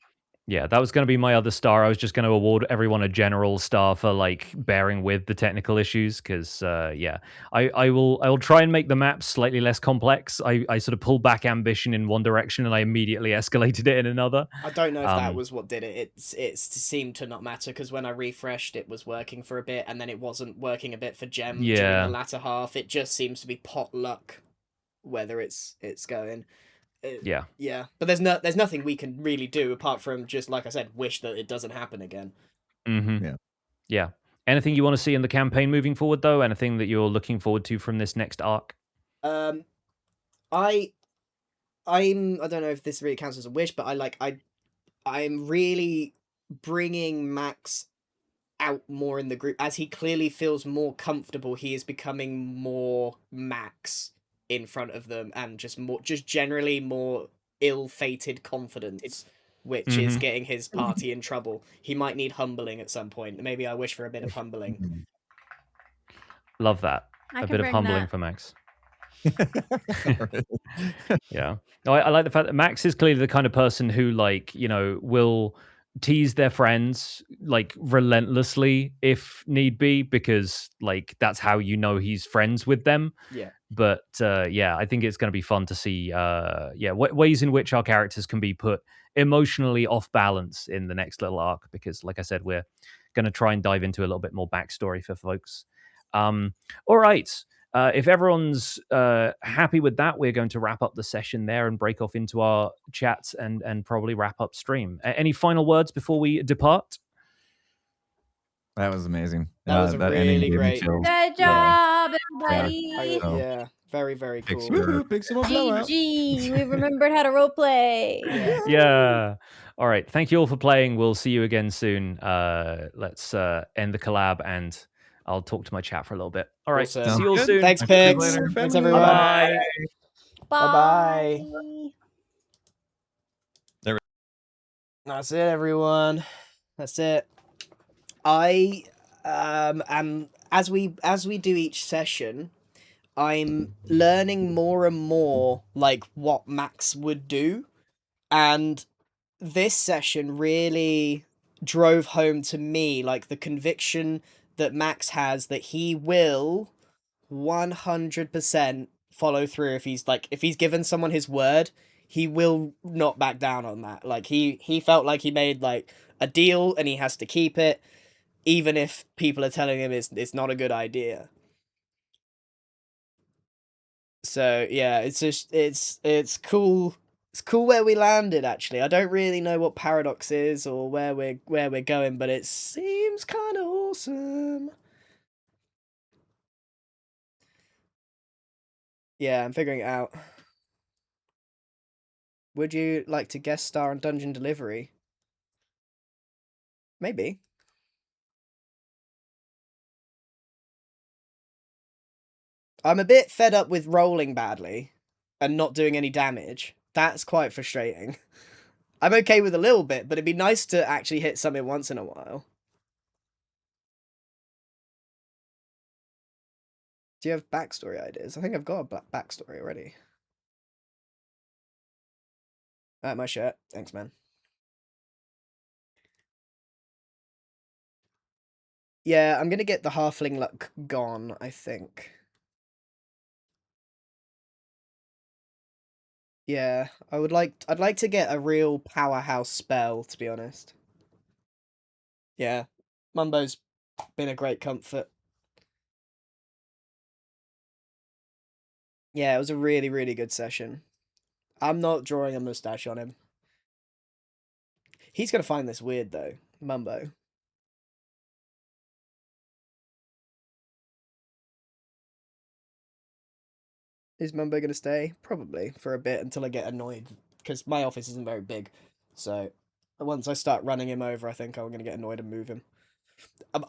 Yeah, that was going to be my other star. I was just going to award everyone a general star for like bearing with the technical issues because I will try and make the maps slightly less complex. I sort of pulled back ambition in one direction and I immediately escalated it in another. I don't know if that was what did it. It seemed to not matter because when I refreshed, it was working for a bit and then it wasn't working a bit for Gem during the latter half. It just seems to be pot luck whether it's going. Yeah, but there's nothing we can really do apart from just, like I said, wish that it doesn't happen again. Mm-hmm. Yeah. Anything you want to see in the campaign moving forward, though? Anything that you're looking forward to from this next arc? I don't know if this really counts as a wish, but I'm really bringing Max out more in the group as he clearly feels more comfortable. He is becoming more Max in front of them and just generally more ill-fated confidence, which is getting his party in trouble. He might need humbling at some point. Maybe I wish for a bit of humbling. Love that. A bit of humbling for Max. Yeah. No, I like the fact that Max is clearly the kind of person who, like, will tease their friends like relentlessly if need be, because like that's how he's friends with them. Yeah. But I think it's going to be fun to see ways in which our characters can be put emotionally off balance in the next little arc, because like I said, we're going to try and dive into a little bit more backstory for folks. All right. If everyone's happy with that, we're going to wrap up the session there and break off into our chats and probably wrap up stream. Any final words before we depart? That was amazing. That was really great. Good job, everybody. Yeah, very, very cool. Big Sumo blowout. GG, we remembered how to roleplay. Yeah. All right. Thank you all for playing. We'll see you again soon. Let's end the collab and I'll talk to my chat for a little bit. All right, Awesome. see you all Good. soon. Thanks, I'll see you Pigs. later. Thanks, Bye. everyone. Bye. Bye-bye. There we That's it, everyone. That's it. I am as we do each session, I'm learning more and more like what Max would do, and this session really drove home to me like the conviction that Max has that he will 100% follow through if he's given someone his word, he will not back down on that. Like he felt like he made like a deal and he has to keep it even if people are telling him it's not a good idea. So yeah, it's just it's cool. It's cool where we landed. Actually, I don't really know what Paradox is or where we're going, but it seems kind of awesome. Yeah, I'm figuring it out. Would you like to guest star on Dungeon Delivery? Maybe. I'm a bit fed up with rolling badly and not doing any damage. That's quite frustrating. I'm okay with a little bit, but it'd be nice to actually hit something once in a while. Do you have backstory ideas? I think I've got a backstory already. My shirt. Thanks, man. Yeah, I'm gonna get the halfling luck gone, I think. Yeah, I'd like to get a real powerhouse spell, to be honest. Yeah. Mumbo's been a great comfort. Yeah, it was a really, really good session. I'm not drawing a mustache on him. He's gonna find this weird, though. Mumbo. Is Mumbo gonna stay? Probably, for a bit, until I get annoyed. Because my office isn't very big. So, once I start running him over, I think I'm gonna get annoyed and move him.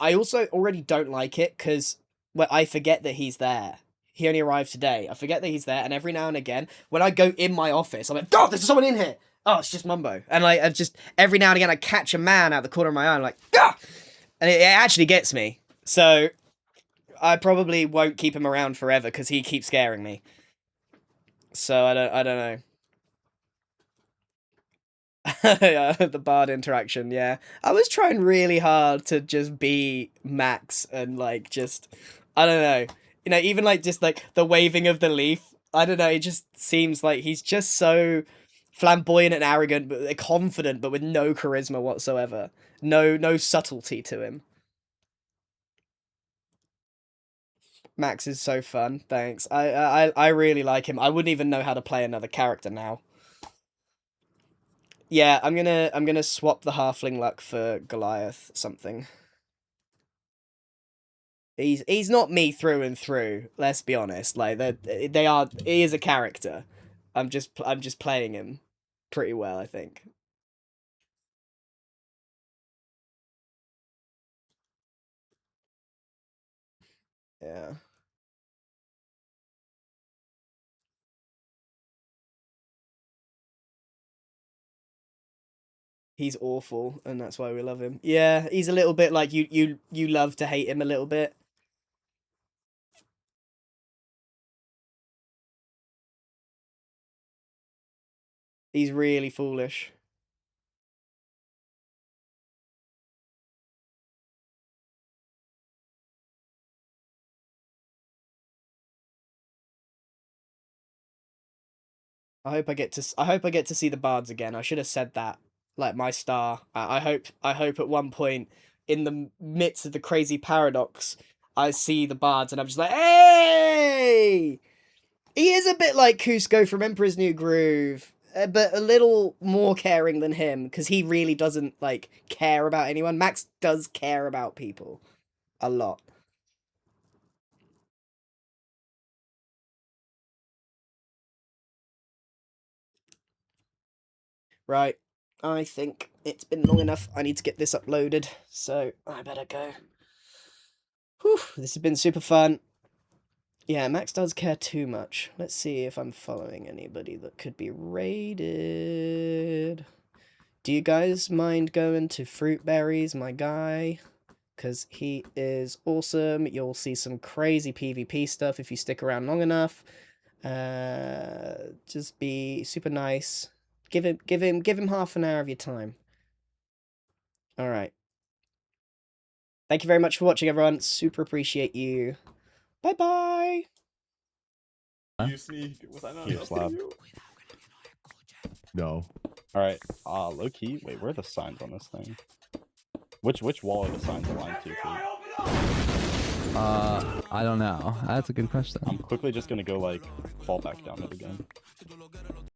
I also already don't like it, because I forget that he's there. He only arrived today. I forget that he's there, and every now and again, when I go in my office, I'm like, God, there's someone in here! Oh, it's just Mumbo. And like, I just, every now and again, I catch a man out the corner of my eye, I'm like, ah! And it actually gets me. So, I probably won't keep him around forever, because he keeps scaring me. So, I don't know. Yeah, the bard interaction, yeah. I was trying really hard to just be Max and like just I don't know. You know, even like just like the waving of the leaf. I don't know, it just seems like he's just so flamboyant and arrogant but confident but with no charisma whatsoever. No subtlety to him. Max is so fun. Thanks. I really like him. I wouldn't even know how to play another character now. Yeah, I'm gonna swap the halfling luck for Goliath something. He's not me through and through. Let's be honest. Like they are. He is a character. I'm just playing him pretty well, I think. Yeah. He's awful, and that's why we love him. Yeah, he's a little bit like you love to hate him a little bit. He's really foolish. I hope I get to see the bards again. I should have said that. Like my star. I hope at one point in the midst of the crazy paradox, I see the bards and I'm just like, hey! He is a bit like Cusco from Emperor's New Groove, but a little more caring than him because he really doesn't like care about anyone. Max does care about people a lot. Right. I think it's been long enough. I need to get this uploaded, so I better go. Whew, this has been super fun. Yeah, Max does care too much. Let's see if I'm following anybody that could be raided. Do you guys mind going to Fruitberries, my guy? Because he is awesome. You'll see some crazy PvP stuff if you stick around long enough. Just be super nice. Give him half an hour of your time. All right. Thank you very much for watching, everyone. Super appreciate you. Bye-bye. You sneak. Was I not You helping slap. you? No. All right. Low key. Wait, where are the signs on this thing? Which wall are the signs aligned to? I don't know. That's a good question. I'm quickly just gonna go like fall back down it again.